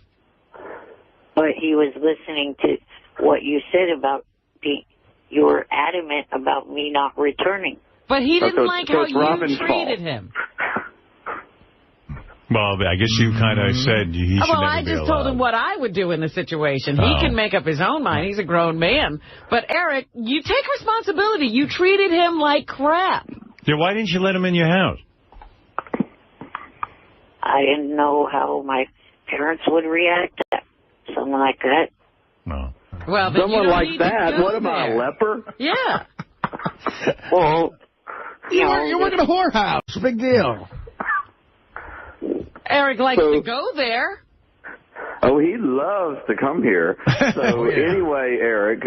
But he was listening to what you said about you were adamant about me not returning. But he didn't like how you Robin's treated fault. him. Well, I guess you kind of said he should never be allowed. Well, I just told him what I would do in the situation. He can make up his own mind. He's a grown man. But, Eric, you take responsibility. You treated him like crap. Yeah, why didn't you let him in your house? I didn't know how my parents would react to something like that. No. Well, someone like that? What am I, a leper? Yeah. Well, you're working a whorehouse. Big deal. Eric likes to go there. Oh, he loves to come here. So anyway, Eric,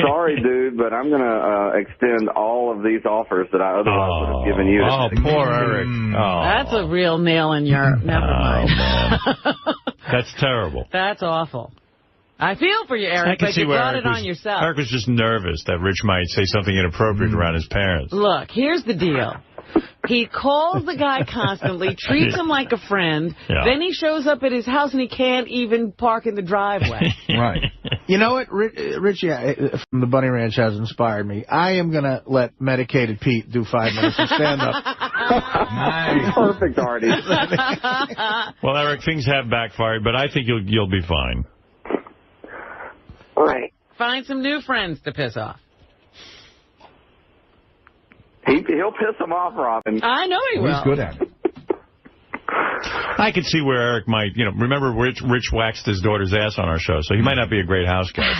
sorry, dude, but I'm going to extend all of these offers that I otherwise would have given you. Oh, poor Eric. Oh. That's a real nail in your... Never mind. That's terrible. That's awful. I feel for you, Eric, but you brought it on yourself. Eric was just nervous that Rich might say something inappropriate around his parents. Look, here's the deal. He calls the guy constantly, treats him like a friend, then he shows up at his house and he can't even park in the driveway. Right. You know what, Richie from the Bunny Ranch has inspired me. I am going to let Medicated Pete do 5 minutes of stand-up. Nice. Perfect, Artie. Well, Eric, things have backfired, but I think you'll be fine. All right. Find some new friends to piss off. He'll piss them off, Robin. I know he will. He's good at it. I could see where Eric might, remember Rich waxed his daughter's ass on our show, so he might not be a great house guy.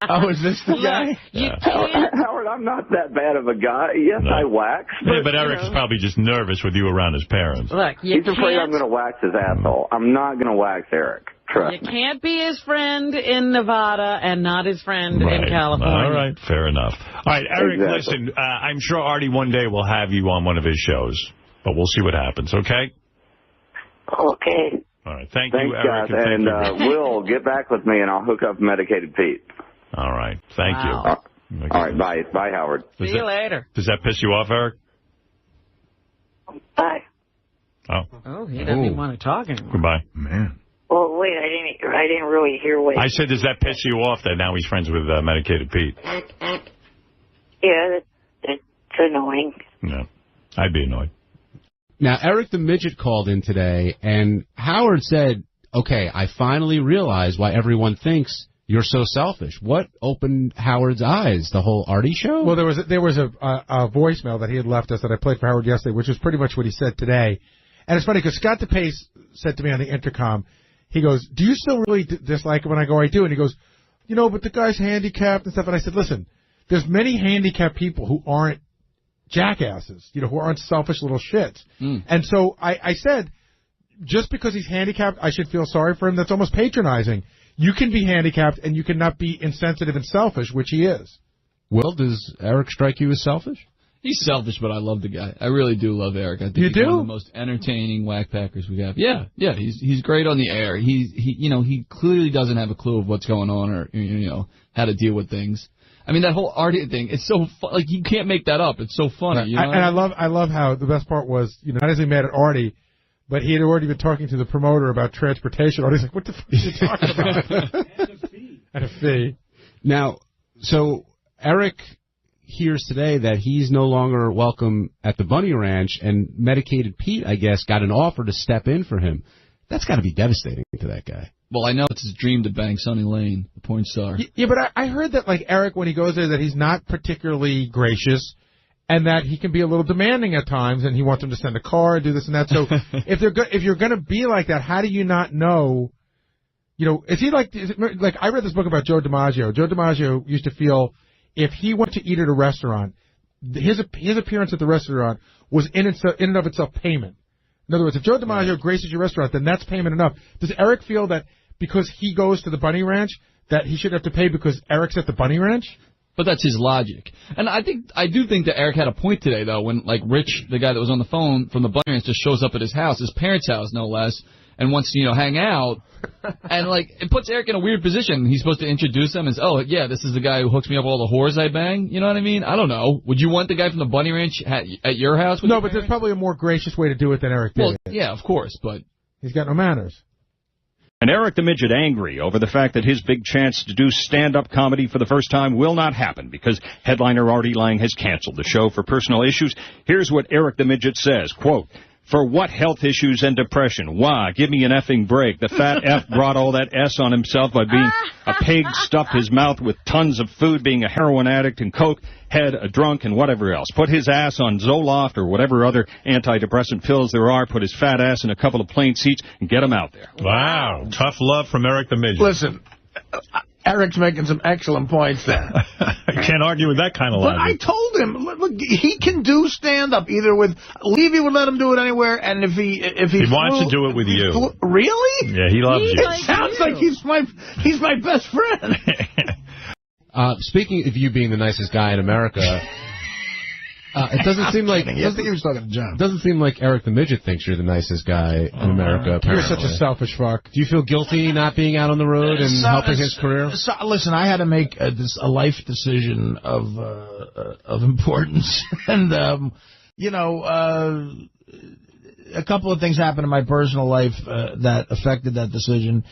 Oh, is this the guy? Yeah. Howard, I'm not that bad of a guy. Yes, No. I wax. But Eric's probably just nervous with you around his parents. Look, He's afraid I'm going to wax his asshole. I'm not going to wax Eric. Trust You me. can't be his friend in Nevada and not his friend in California. All right, fair enough. All right, Eric, Exactly. listen, I'm sure Artie one day will have you on one of his shows, but we'll see what happens, okay? Okay. All right, thank Thanks, you, Eric. guys. And Will, get back with me, and I'll hook up Medicated Pete. All right, thank you. All right, bye. Bye, Howard. See you later. Does that piss you off, Eric? Bye. Oh, he doesn't even want to talk anymore. Goodbye. Man. Well, wait, I didn't really hear what. I said, does that piss you off that now he's friends with Medicated Pete? Yeah, that's annoying. No, I'd be annoyed. Now, Eric the Midget called in today, and Howard said, okay, I finally realized why everyone thinks you're so selfish. What opened Howard's eyes? The whole Artie show? Well, there was a voicemail that he had left us that I played for Howard yesterday, which was pretty much what he said today. And it's funny because Scott DePace said to me on the intercom, he goes, do you still really dislike him? And I go, I do. And he goes, but the guy's handicapped and stuff. And I said, listen, there's many handicapped people who aren't jackasses, who aren't selfish little shits. And so I said, just because he's handicapped, I should feel sorry for him. That's almost patronizing. You can be handicapped and you cannot be insensitive and selfish, which he is. Will, does Eric strike you as selfish? He's selfish, but I love the guy. I really do love Eric. I think he's one of the most entertaining whack packers we have. Yeah, he's great on the air. He clearly doesn't have a clue of what's going on or how to deal with things. I mean, that whole Artie thing, it's so like you can't make that up. It's so funny. Right. I love how the best part was, not as he mad at Artie, but he had already been talking to the promoter about transportation. Artie's like, what the fuck are you talking about? And a fee. Now, so Eric hears today that he's no longer welcome at the Bunny Ranch, and Medicated Pete, I guess, got an offer to step in for him. That's got to be devastating to that guy. Well, I know it's his dream to bang Sonny Lane, the porn star. Yeah, but I heard that, like, Eric, when he goes there, that he's not particularly gracious, and that he can be a little demanding at times, and he wants them to send a car and do this and that. So if you're going to be like that, how do you not know? Is he like I read this book about Joe DiMaggio. Joe DiMaggio used to feel if he went to eat at a restaurant, his appearance at the restaurant was in and of itself payment. In other words, if Joe DiMaggio graces your restaurant, then that's payment enough. Does Eric feel that because he goes to the Bunny Ranch that he should have to pay because Eric's at the Bunny Ranch? But that's his logic. And I do think that Eric had a point today, though, when, like, Rich, the guy that was on the phone from the Bunny Ranch, just shows up at his house, his parents' house, no less, and wants to, hang out. And, like, it puts Eric in a weird position. He's supposed to introduce him as, oh, yeah, this is the guy who hooks me up with all the whores I bang. You know what I mean? I don't know. Would you want the guy from the Bunny Ranch at your house? No, but there's probably a more gracious way to do it than Eric did. Well, yeah, of course, but he's got no manners. And Eric the Midget angry over the fact that his big chance to do stand-up comedy for the first time will not happen because headliner Artie Lang has canceled the show for personal issues. Here's what Eric the Midget says, quote, "For what health issues and depression? Why? Give me an effing break. The fat F brought all that S on himself by being a pig, stuffed his mouth with tons of food, being a heroin addict and coke, head, a drunk, and whatever else. Put his ass on Zoloft or whatever other antidepressant pills there are. Put his fat ass in a couple of plain seats and get him out there." Wow. Tough love from Eric the Midget. Listen, Eric's making some excellent points there. I can't argue with that kind of But logic. I told him, look, he can do stand-up either with Levy would let him do it anywhere, and if he wants to do it with you. Really? Yeah, he loves you. It sounds like he's my best friend. Speaking of you being the nicest guy in America, it doesn't seem like I think he was talking to John. Doesn't seem like Eric the Midget thinks you're the nicest guy in America. You're Apparently. such a selfish fuck. Do you feel guilty not being out on the road and helping his career? Listen, I had to make a life decision of importance, and a couple of things happened in my personal life that affected that decision.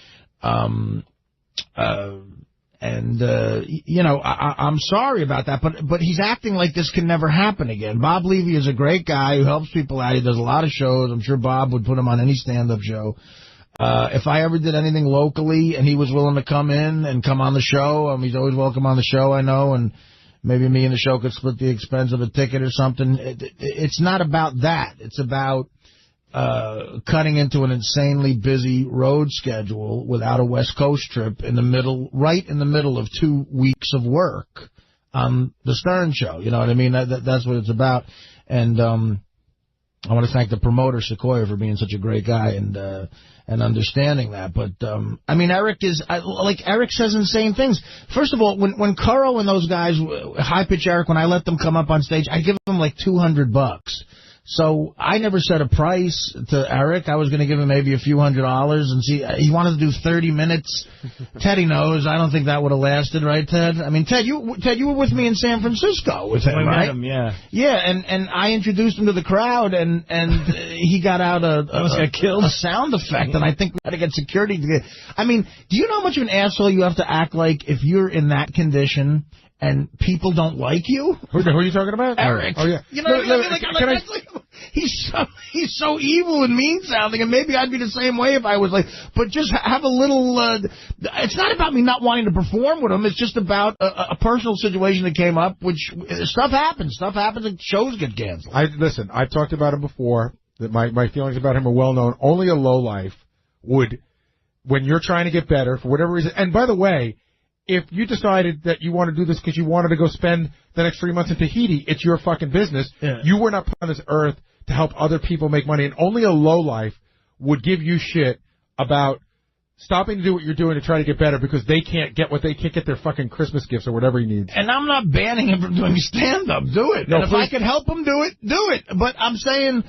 I'm sorry about that, but he's acting like this can never happen again. Bob Levy is a great guy who helps people out. He does a lot of shows. I'm sure Bob would put him on any stand-up show. If I ever did anything locally and he was willing to come in and come on the show, he's always welcome on the show, I know, and maybe me and the show could split the expense of a ticket or something. It's not about that. It's about cutting into an insanely busy road schedule without a West Coast trip right in the middle of 2 weeks of work on the Stern Show. You know what I mean? That's what it's about. And I want to thank the promoter, Sequoia, for being such a great guy and understanding that. But, Eric Eric says insane things. First of all, when Curro and those guys, High Pitch Eric, when I let them come up on stage, I give them like $200. So I never set a price to Eric. I was going to give him maybe a few $100s and see. He wanted to do 30 minutes. Teddy knows. I don't think that would have lasted, right, Ted? I mean, Ted, you were with me in San Francisco with him, right? Him, yeah. Yeah, and I introduced him to the crowd, and he got out a sound effect, and I think we had to get security to get. I mean, do you know how much of an asshole you have to act like if you're in that condition? And people don't like you? Who are you talking about? Eric. Oh, yeah. You know what I mean? He's so evil and mean-sounding, and maybe I'd be the same way if I was like, but just have a little, it's not about me not wanting to perform with him, it's just about a personal situation that came up, which, stuff happens and shows get canceled. Listen, I've talked about him before, that my feelings about him are well known. Only a lowlife would, when you're trying to get better, for whatever reason, and by the way, if you decided that you want to do this because you wanted to go spend the next 3 months in Tahiti, it's your fucking business. Yeah. You were not put on this earth to help other people make money, and only a lowlife would give you shit about stopping to do what you're doing to try to get better because they can't get their fucking Christmas gifts or whatever he needs. And I'm not banning him from doing stand-up. Do it. No, and if I can help him do it. But I'm saying,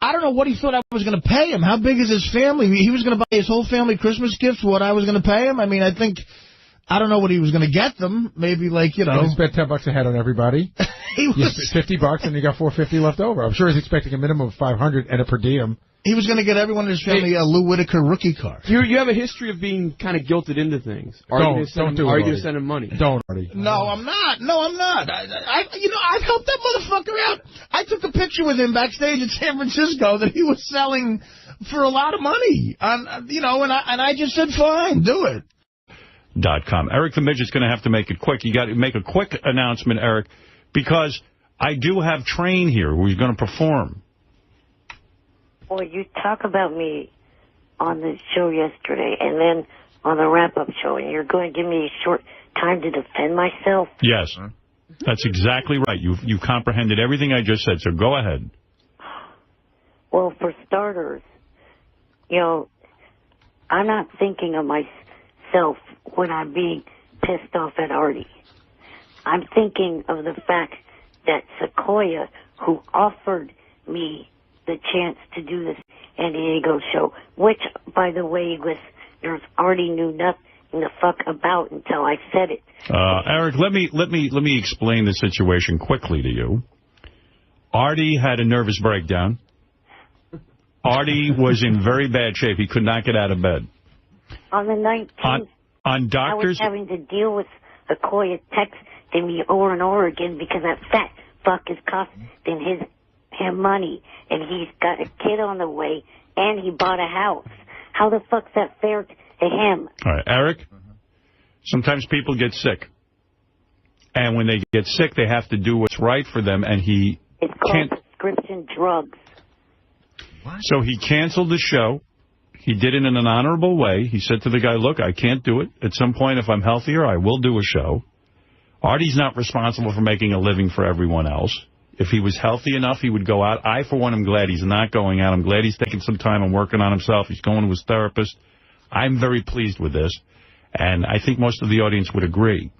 I don't know what he thought I was going to pay him. How big is his family? He was going to buy his whole family Christmas gifts for what I was going to pay him? I mean, I don't know what he was going to get them. Maybe he spent $10 a head on everybody. He was $50 and he got $450 left over. I'm sure he's expecting a minimum of $500 and a per diem. He was going to get everyone in his family a Lou Whitaker rookie card. You have a history of being kind of guilted into things. Are you going to send him money? Don't, Artie. No, I'm not. I've helped that motherfucker out. I took a picture with him backstage in San Francisco that he was selling for a lot of money. And I just said, fine, do it. .com. Eric the Midget's going to have to make it quick. You got to make a quick announcement, Eric, because I do have Train here who's going to perform. Well, you talk about me on the show yesterday and then on the wrap-up show, and you're going to give me a short time to defend myself? Yes. That's exactly right. You comprehended everything I just said, so go ahead. Well, for starters, I'm not thinking of myself when I'm being pissed off at Artie. I'm thinking of the fact that Sequoia, who offered me the chance to do this San Diego show, which, by the way, listeners already knew nothing the fuck about until I said it. Eric, let me explain the situation quickly to you. Artie had a nervous breakdown. Artie was in very bad shape. He could not get out of bed. On the 19th, on doctors, I was having to deal with Sequoia texting me over and over again because that fat fuck is costing him money, and he's got a kid on the way, and he bought a house. How the fuck's that fair to him? All right, Eric, sometimes people get sick, and when they get sick, they have to do what's right for them, and it's called prescription drugs. What? So he canceled the show. He did it in an honorable way. He said to the guy, look, I can't do it. At some point, if I'm healthier, I will do a show. Artie's not responsible for making a living for everyone else. If he was healthy enough, he would go out. I, for one, am glad he's not going out. I'm glad he's taking some time and working on himself. He's going to his therapist. I'm very pleased with this, and I think most of the audience would agree.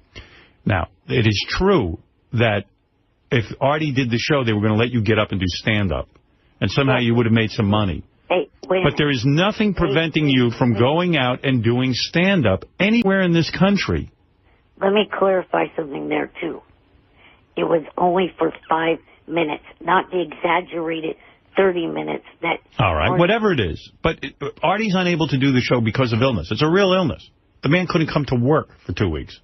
Now, it is true that if Artie did the show, they were going to let you get up and do stand-up, and somehow you would have made some money. Hey, but there is nothing preventing you from going out and doing stand-up anywhere in this country. Let me clarify something there, too. It was only for 5 minutes, not the exaggerated 30 minutes that... All right, whatever it is. But Artie's unable to do the show because of illness. It's a real illness. The man couldn't come to work for 2 weeks.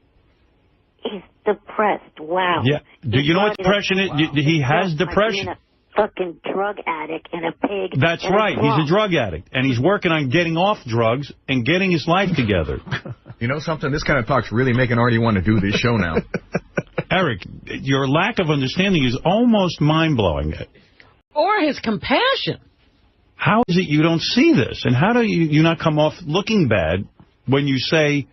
He's depressed. Wow. Yeah. Do you know what depression is? Wow. He has depression. Being a fucking drug addict and a pig. That's right. He's a drug addict. And he's working on getting off drugs and getting his life together. You know something? This kind of talk's really making Artie want to do this show now. Eric, your lack of understanding is almost mind-blowing. Or his compassion. How is it you don't see this? And how do you not come off looking bad when you say,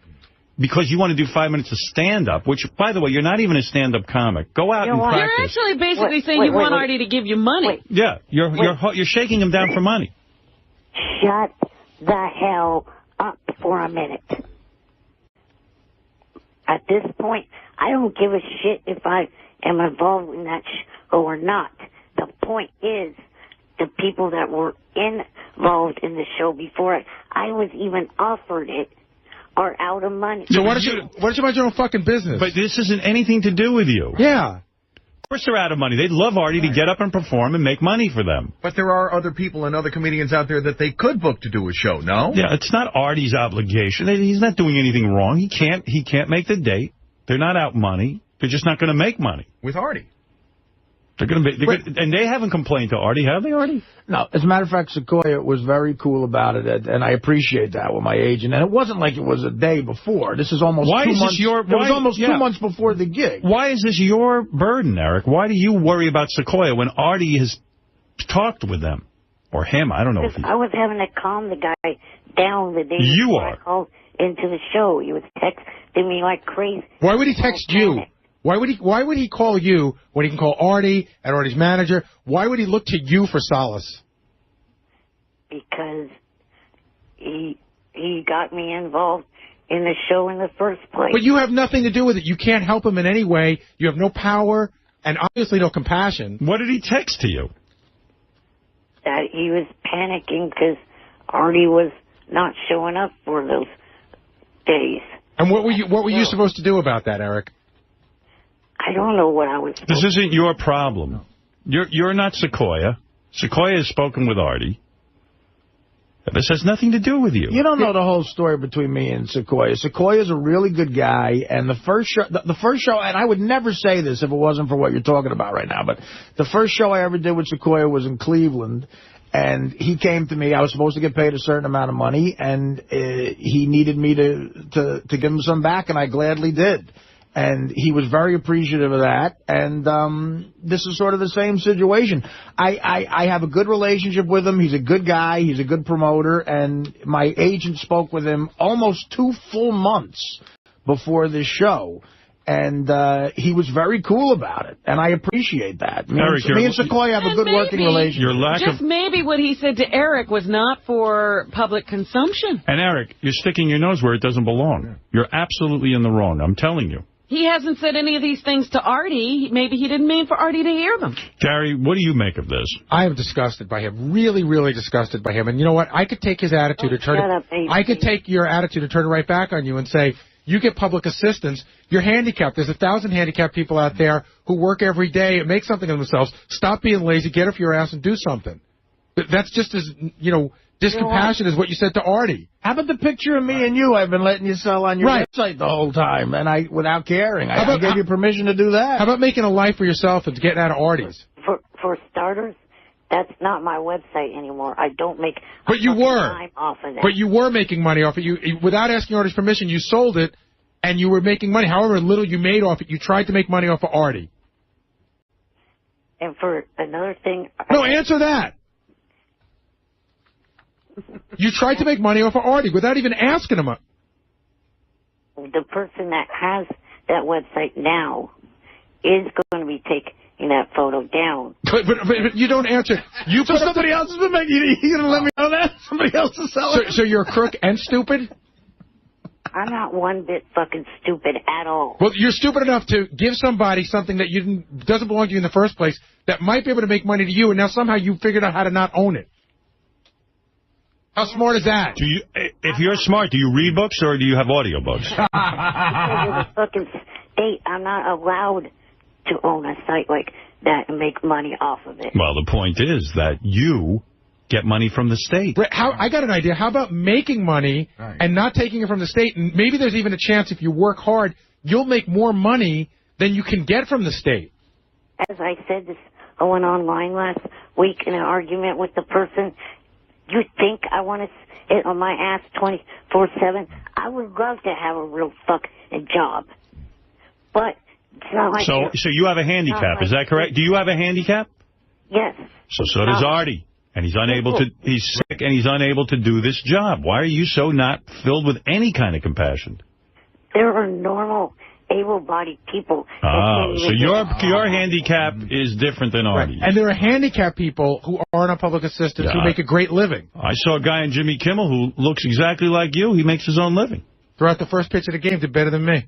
because you want to do 5 minutes of stand-up, which, by the way, you're not even a stand-up comic. Go out and practice. You're actually basically saying you want Artie to give you money. Yeah, you're shaking him down for money. Shut the hell up for a minute. At this point, I don't give a shit if I am involved in that show or not. The point is, the people that were involved in the show before I was even offered it are out of money. So why don't you mind your own fucking business? But this isn't anything to do with you. Yeah. Of course they're out of money. They'd love Artie to get up and perform and make money for them. But there are other people and other comedians out there that they could book to do a show, no? Yeah, it's not Artie's obligation. He's not doing anything wrong. He can't make the date. They're not out money. They're just not going to make money. With Artie. And they haven't complained to Artie, have they, Artie? No. As a matter of fact, Sequoia was very cool about it, and I appreciate that with my agent. And it wasn't like it was a day before. This is almost 2 months. It was almost 2 months before the gig. Why is this your burden, Eric? Why do you worry about Sequoia when Artie has talked with them? Or him, I don't know. I was having to calm the guy down the day before I called into the show. He was texting me like crazy. Why would he text you? Why would he call you when he can call Artie and Artie's manager? Why would he look to you for solace? Because he got me involved in the show in the first place. But you have nothing to do with it. You can't help him in any way. You have no power and obviously no compassion. What did he text to you? That he was panicking because Artie was not showing up for those days. And what were you supposed to do about that, Eric? I don't know what I was supposed to do. This isn't your problem. You're not Sequoia. Sequoia has spoken with Artie. This has nothing to do with you. You don't know the whole story between me and Sequoia. Sequoia's a really good guy, and the first show, and I would never say this if it wasn't for what you're talking about right now, but the first show I ever did with Sequoia was in Cleveland, and he came to me. I was supposed to get paid a certain amount of money, and he needed me to give him some back, and I gladly did. And he was very appreciative of that. And this is sort of the same situation. I have a good relationship with him. He's a good guy. He's a good promoter. And my agent spoke with him almost 2 full months before this show. And he was very cool about it. And I appreciate that. Me and Sequoia have a good working relationship. Maybe what he said to Eric was not for public consumption. And Eric, you're sticking your nose where it doesn't belong. You're absolutely in the wrong. I'm telling you. He hasn't said any of these things to Artie. Maybe he didn't mean for Artie to hear them. Gary, what do you make of this? I am disgusted by him. Really, really disgusted by him. And you know what? I could take his attitude and turn it. I could take your attitude and turn it right back on you and say, you get public assistance. You're handicapped. There's 1,000 handicapped people out there who work every day and make something of themselves. Stop being lazy. Get off your ass and do something. That's just as, discompassion is what you said to Artie. How about the picture of me and you I've been letting you sell on your website the whole time, and without caring? I gave you permission to do that. How about making a life for yourself and getting out of Artie's? For starters, that's not my website anymore. I don't make time off of it. But you were making money off it. You, without asking Artie's permission, you sold it, and you were making money. However little you made off it, you tried to make money off of Artie. And for another thing... No, answer that. You tried to make money off of Artie without even asking him. The person that has that website now is going to be taking that photo down. But you don't answer. So somebody else has been making it. You going to let me know that? Somebody else is selling it? So you're a crook and stupid? I'm not one bit fucking stupid at all. Well, you're stupid enough to give somebody something that doesn't belong to you in the first place that might be able to make money to you, and now somehow you figured out how to not own it. How smart is that? If you're smart, do you read books or do you have audiobooks? Because of the fucking state, I'm not allowed to own a site like that and make money off of it. Well, the point is that you get money from the state. I got an idea. How about making money and not taking it from the state? And maybe there's even a chance if you work hard, you'll make more money than you can get from the state. As I said, I went online last week in an argument with the person. You think I want to sit on my ass 24/7? I would love to have a real fucking job. But it's not like So you have a handicap, is that correct? Do you have a handicap? Yes. So does Artie. And he's sick and he's unable to do this job. Why are you so not filled with any kind of compassion? There are normal, able-bodied people. So your handicap is different than Artie's. And there are handicapped people who aren't on public assistance who make a great living. I saw a guy on Jimmy Kimmel who looks exactly like you. He makes his own living. Throughout the first pitch of the game, did better than me.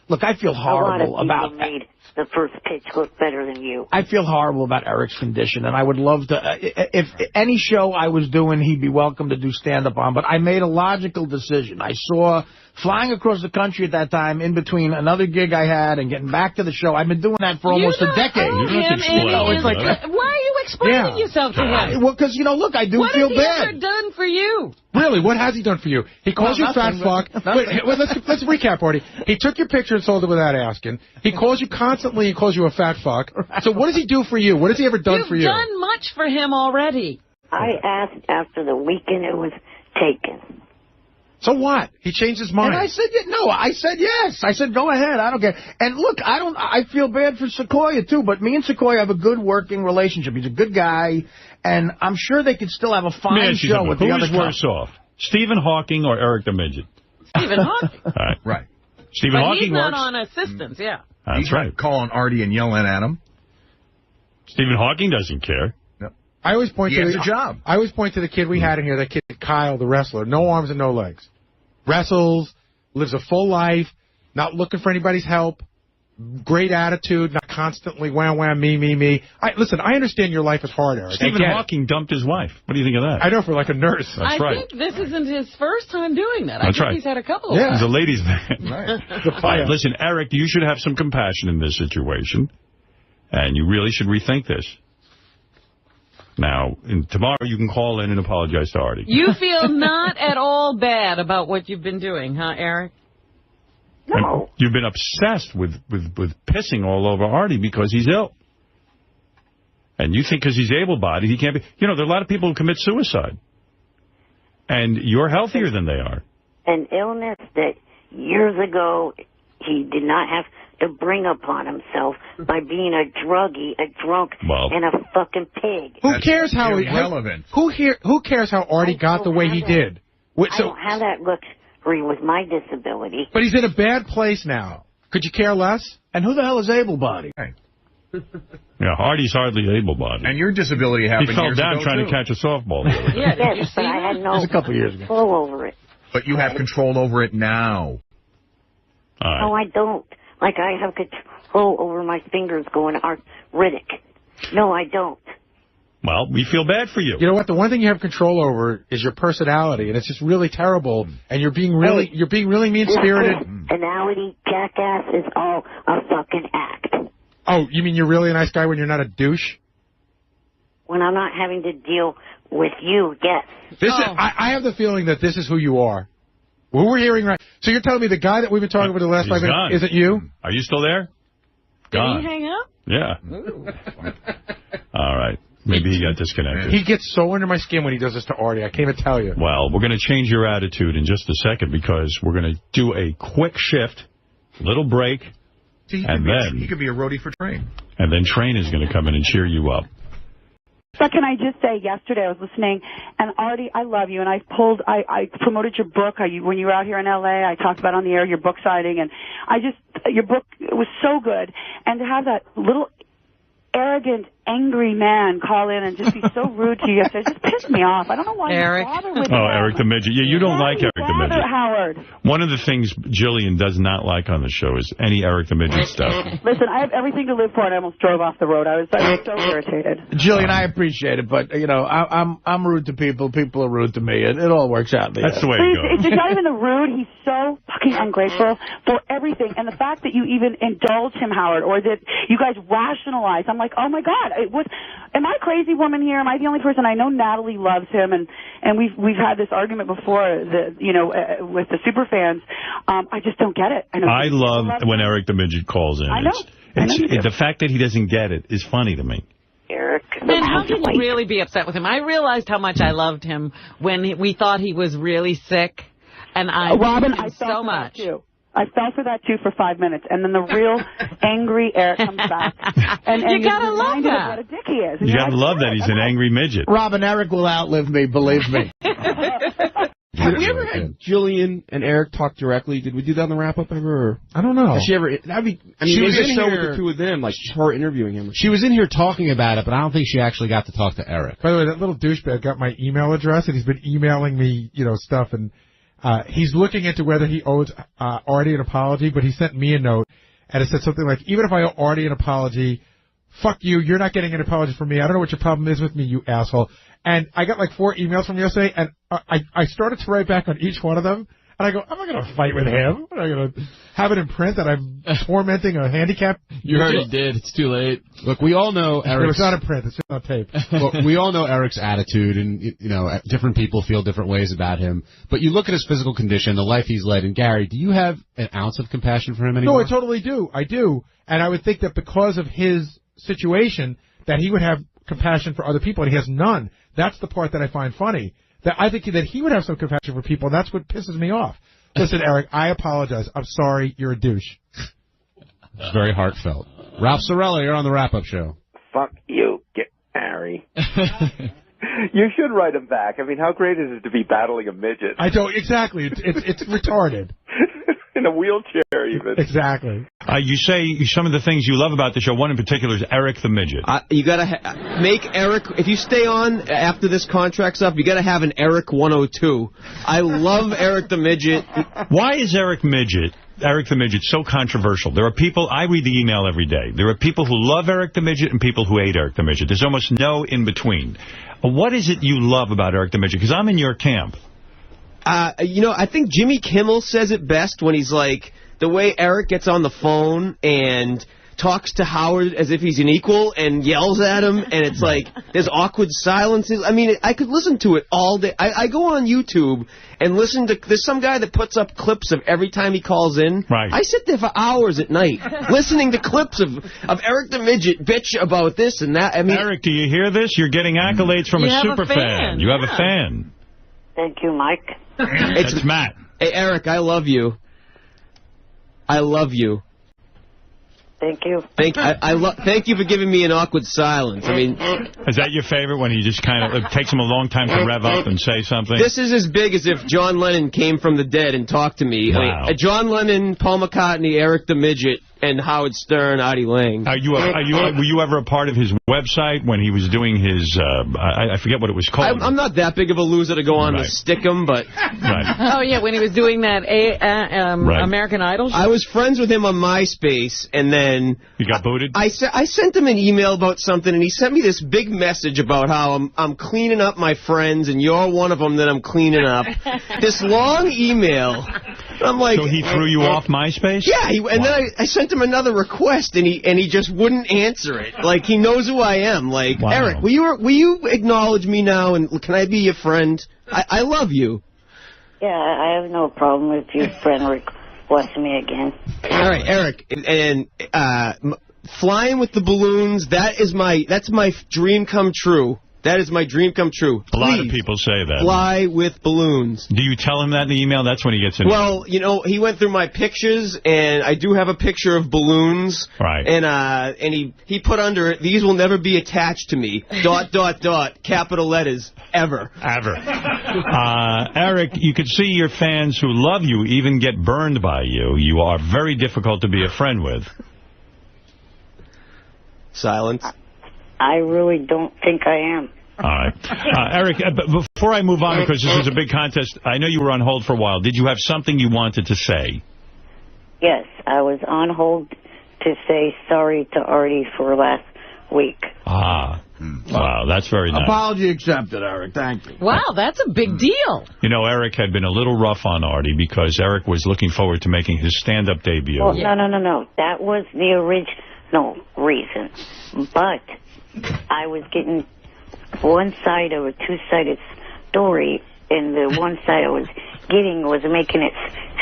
Look, I feel horrible about made the first pitch look better than you. I feel horrible about Eric's condition, and I would love to, if any show I was doing, he'd be welcome to do stand-up on, but I made a logical decision. I saw flying across the country at that time, in between another gig I had and getting back to the show. I've been doing that for almost a decade. Why are you explaining yourself to him? Well, because, look, I do feel bad. What has he ever done for you? Really, what has he done for you? He calls you fat fuck. Wait, let's recap, Artie. He took your picture and sold it without asking. He calls you constantly and calls you a fat fuck. So what does he do for you? What has he ever done for you? You've done much for him already. I asked after the weekend it was taken. So what? He changed his mind. And I said, no, I said yes. I said, go ahead. I don't care. And look, I feel bad for Sequoia, too, but me and Sequoia have a good working relationship. He's a good guy, and I'm sure they could still have a fine show with the other Who is worse off, Stephen Hawking or Eric the Midget? Stephen Hawking. All right. Right. Stephen Hawking he's not works. on assistance, yeah. That's right. Calling Artie and yelling at him. Stephen Hawking doesn't care. No. I always point he has a job. I always point to the kid we had in here, that kid Kyle, the wrestler. No arms and no legs. Wrestles, lives a full life, not looking for anybody's help, great attitude, not constantly wham, me. Listen, I understand your life is hard, Eric. Stephen Hawking dumped his wife. What do you think of that? I know, for like a nurse. That's right. I think this isn't his first time doing that. That's I think right. he's had a couple of He's times. a ladies' man. Right. Listen, Eric, you should have some compassion in this situation, and you really should rethink this. Now, tomorrow you can call in and apologize to Artie. You feel not at all bad about what you've been doing, huh, Eric? No. And you've been obsessed with pissing all over Artie because he's ill. And you think because he's able-bodied, he can't be... there are a lot of people who commit suicide. And you're healthier than they are. An illness that years ago he did not have to bring upon himself by being a druggie, a drunk, and a fucking pig. Who cares how irrelevant. Who cares how Artie got the way he did? I don't have that luxury with my disability. But he's in a bad place now. Could you care less? And who the hell is able-bodied? Right. Yeah, Artie's hardly able-bodied. And your disability happened He fell years down ago, trying too. to catch a softball. Yes, but I had no It was a couple years ago. control over it. But you have control over it now. No, I don't. Like, I have control over my fingers going arthritic. No, I don't. Well, we feel bad for you. You know what? The one thing you have control over is your personality, and it's just really terrible. And you're being really mean-spirited. Personality, jackass, is all a fucking act. Oh, you mean you're really a nice guy when you're not a douche? When I'm not having to deal with you, yes. I have the feeling that this is who you are. What we're hearing right. So you're telling me the guy that we've been talking about the last 5 minutes isn't you? Are you still there? Did he hang up? Yeah. All right. Maybe he got disconnected. He gets so under my skin when he does this to Artie. I can't even tell you. Well, we're going to change your attitude in just a second because we're going to do a quick shift, little break, See, and he could be a roadie for Train. And then Train is going to come in and cheer you up. But can I just say, yesterday I was listening, and Artie, I love you, and I promoted your book. When you were out here in L.A., I talked about on the air your book signing, and your book was so good. And to have that little arrogant, angry man call in and just be so rude to you yesterday just pissed me off. I don't know why you bother with him. Eric the Midget. Yeah, you don't like Eric the Midget. Howard. One of the things Jillian does not like on the show is any Eric the Midget stuff. Listen, I have everything to live for, and I almost drove off the road. I was so irritated. Jillian, I appreciate it, but I'm rude to people. People are rude to me, and it all works out. That's the way it goes. It's not even the rude. He's so fucking ungrateful for everything, and the fact that you even indulge him, Howard, or that you guys rationalize. I'm like, oh my God, Am I a crazy woman here? Am I the only person? I know Natalie loves him, and we've had this argument before, with the super fans. I just don't get it. I love when Eric the Midget calls in. I know. The fact that he doesn't get it is funny to me. Eric. Man, how can you really be upset with him? I realized how much I loved him when we thought he was really sick, and Robin, loved him so much. Too. I fell for that, too, for 5 minutes. And then the real angry Eric comes back. And you gotta love that. What a dick he is. You gotta love that he's an angry midget. Robin, Eric will outlive me, believe me. Have we ever had Jillian and Eric talk directly? Did we do that on the wrap-up ever? Or? I don't know. Has she ever... That'd be... I mean, She was maybe a in show here- with the two of them, like her interviewing him. She was in here talking about it, but I don't think she actually got to talk to Eric. By the way, that little douchebag got my email address, and he's been emailing me, stuff, and he's looking into whether he owes Artie an apology, but he sent me a note, and it said something like, even if I owe Artie an apology, fuck you, you're not getting an apology from me. I don't know what your problem is with me, you asshole. And I got like 4 emails from yesterday, and I started to write back on each one of them. And I go, I'm not going to fight with him. I'm not going to have it in print that I'm tormenting a handicapped. You already did. It's too late. Look, we all know Eric's... It's not in print. It's just on tape. Look, we all know Eric's attitude, and, different people feel different ways about him. But you look at his physical condition, the life he's led, and Gary, do you have an ounce of compassion for him anymore? No, I totally do. I do. And I would think that because of his situation, that he would have compassion for other people, and he has none. That's the part that I find funny. That I think that he would have some compassion for people, and that's what pisses me off. Listen, Eric, I apologize. I'm sorry. You're a douche. It's very heartfelt. Ralph Sorella, you're on the wrap-up show. Fuck you, Harry. You should write him back. I mean, how great is it to be battling a midget? I don't, exactly. It's retarded. In a wheelchair, even. Exactly. You say some of the things you love about the show. One in particular is Eric the Midget. You got to make Eric, if you stay on after this contract's up, you got to have an Eric 102. I love Eric the Midget. Why is Eric the Midget so controversial? There are people, I read the email every day. There are people who love Eric the Midget and people who hate Eric the Midget. There's almost no in between. What is it you love about Eric the Midget? Because I'm in your camp. I think Jimmy Kimmel says it best when he's like, the way Eric gets on the phone and talks to Howard as if he's an equal and yells at him, and it's like, there's awkward silences. I mean, I could listen to it all day. I go on YouTube and listen to, there's some guy that puts up clips of every time he calls in. Right. I sit there for hours at night listening to clips of Eric the Midget bitch about this and that. I mean, Eric, do you hear this? You're getting accolades from a super fan. You have a fan. Thank you, Mike. It's Matt. Hey, Eric, I love you. I love you. Thank you. Thank you for giving me an awkward silence. I mean, is that your favorite when he just kind of it takes him a long time to rev up and say something? This is as big as if John Lennon came from the dead and talked to me. Wow. I mean, John Lennon, Paul McCartney, Eric the Midget, and Howard Stern, Artie Lang. Were you ever a part of his website when he was doing his? I forget what it was called. I'm not that big of a loser to go on to stick him, but. Right. Oh yeah, when he was doing that American Idol show? I was friends with him on MySpace, and then you got booted. I sent him an email about something, and he sent me this big message about how I'm cleaning up my friends, and you're one of them that I'm cleaning up. This long email. I'm like, so he threw you off MySpace? Yeah, then I sent him another request, and he just wouldn't answer it. Like, he knows who I am. Like, Eric, will you acknowledge me now, and can I be your friend? I love you. Yeah, I have no problem if your friend requests me again. All right, Eric, and flying with the balloons, that's my dream come true. That is my dream come true. A lot of people say that. Fly with balloons. Do you tell him that in the email? That's when he gets in. Well, he went through my pictures, and I do have a picture of balloons. Right. And he put under it, these will never be attached to me. ... capital letters. Ever. Eric, you could see your fans who love you even get burned by you. You are very difficult to be a friend with. Silence. I really don't think I am. All right. Eric, before I move on, because this is a big contest, I know you were on hold for a while. Did you have something you wanted to say? Yes, I was on hold to say sorry to Artie for last week. Wow, that's very nice. Apology accepted, Eric. Thank you. Wow, that's a big deal. Eric had been a little rough on Artie because Eric was looking forward to making his stand-up debut. Well, no. That was the original reason. But I was getting one side of a two-sided story, and the one side I was getting was making it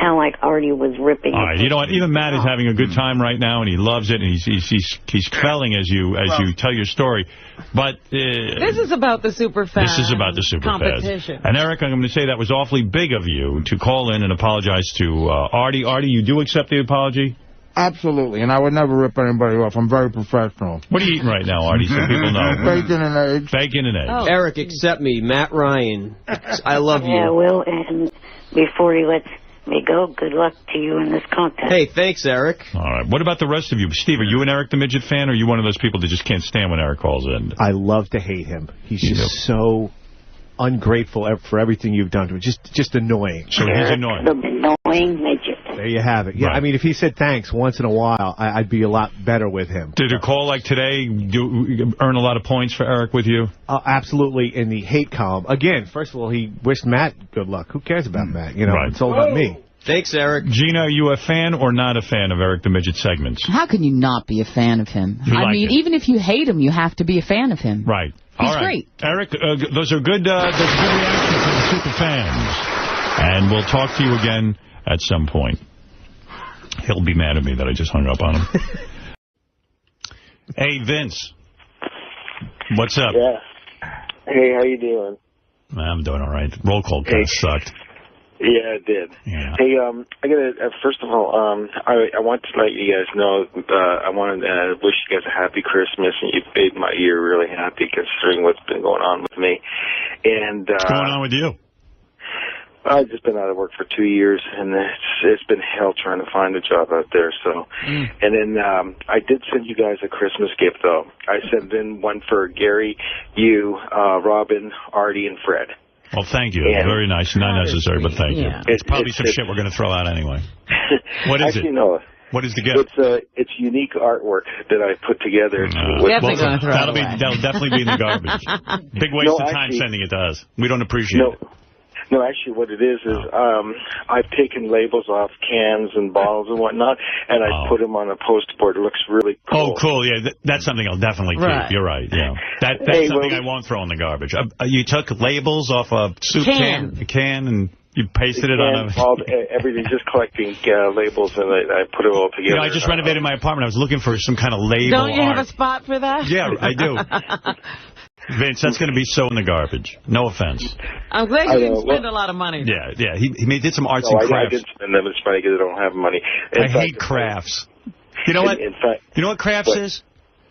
sound like Artie was ripping. All right, you know what? Even Matt is having a good time right now, and he loves it, and he's quelling as you tell your story. But this is about the Superfan. This is about the Superfans. Competition. And Eric, I'm going to say that was awfully big of you to call in and apologize to Artie. Artie, you do accept the apology? Absolutely, and I would never rip anybody off. I'm very professional. What are you eating right now, Artie, so people know? Bacon and eggs. Bacon and eggs. Oh. Eric, accept me. Matt Ryan. I love you. Yeah, Will, and before he lets me go, good luck to you in this contest. Hey, thanks, Eric. All right. What about the rest of you? Steve, are you an Eric the Midget fan, or are you one of those people that just can't stand when Eric calls in? I love to hate him. He's just so ungrateful for everything you've done to him. Just annoying. So he's annoying. The annoying midget. There you have it. Yeah, Right. I mean, if he said thanks once in a while, I'd be a lot better with him. Did a call like today earn a lot of points for Eric with you? Absolutely, in the hate column. Again, first of all, he wished Matt good luck. Who cares about Matt? You know, Right. it's all about me. Thanks, Eric. Gina, are you a fan or not a fan of Eric the Midget segments? How can you not be a fan of him? You I like mean, it. even if you hate him, you have to be a fan of him. Right. He's All right. great. Eric, those are good reactions from the super fans. And we'll talk to you again at some point. He'll be mad at me that I just hung up on him. Hey, Vince. What's up? Yeah. Hey, how you doing? I'm doing all right. Roll call kind of sucked. Yeah, it did. Yeah. Hey, I gotta first of all, I want to let you guys know. I wanted to wish you guys a happy Christmas, and you've made my year really happy considering what's been going on with me. And what's going on with you? I've just been out of work for 2 years, and it's been hell trying to find a job out there. So, and then I did send you guys a Christmas gift, though. I sent in one for Gary, you, Robin, Artie, and Fred. Well, thank you. Very nice. Not necessary, but thank you. It's probably some shit we're going to throw out anyway. What is Actually, it? No. What is the gift? It's unique artwork that I put together. That'll definitely be in the garbage. Big waste of time sending it to us. We don't appreciate it. No, actually what it is I've taken labels off cans and bottles and whatnot, and I put them on a poster board. It looks really cool. Oh, cool. Yeah, that's something I'll definitely keep. You're right. Yeah, that's something I won't throw in the garbage. You took labels off a soup can, and you pasted it on everything, just collecting labels, and I put it all together. You know, I just renovated my apartment. I was looking for some kind of label Don't you art. have a spot for that? Yeah, I do. Vince, that's going to be so in the garbage. No offense. I'm glad you didn't spend a lot of money. Yeah. He did some arts and I crafts. did spend them. It's funny because I don't have money. I hate crafts. You know what? In fact, you know what crafts is?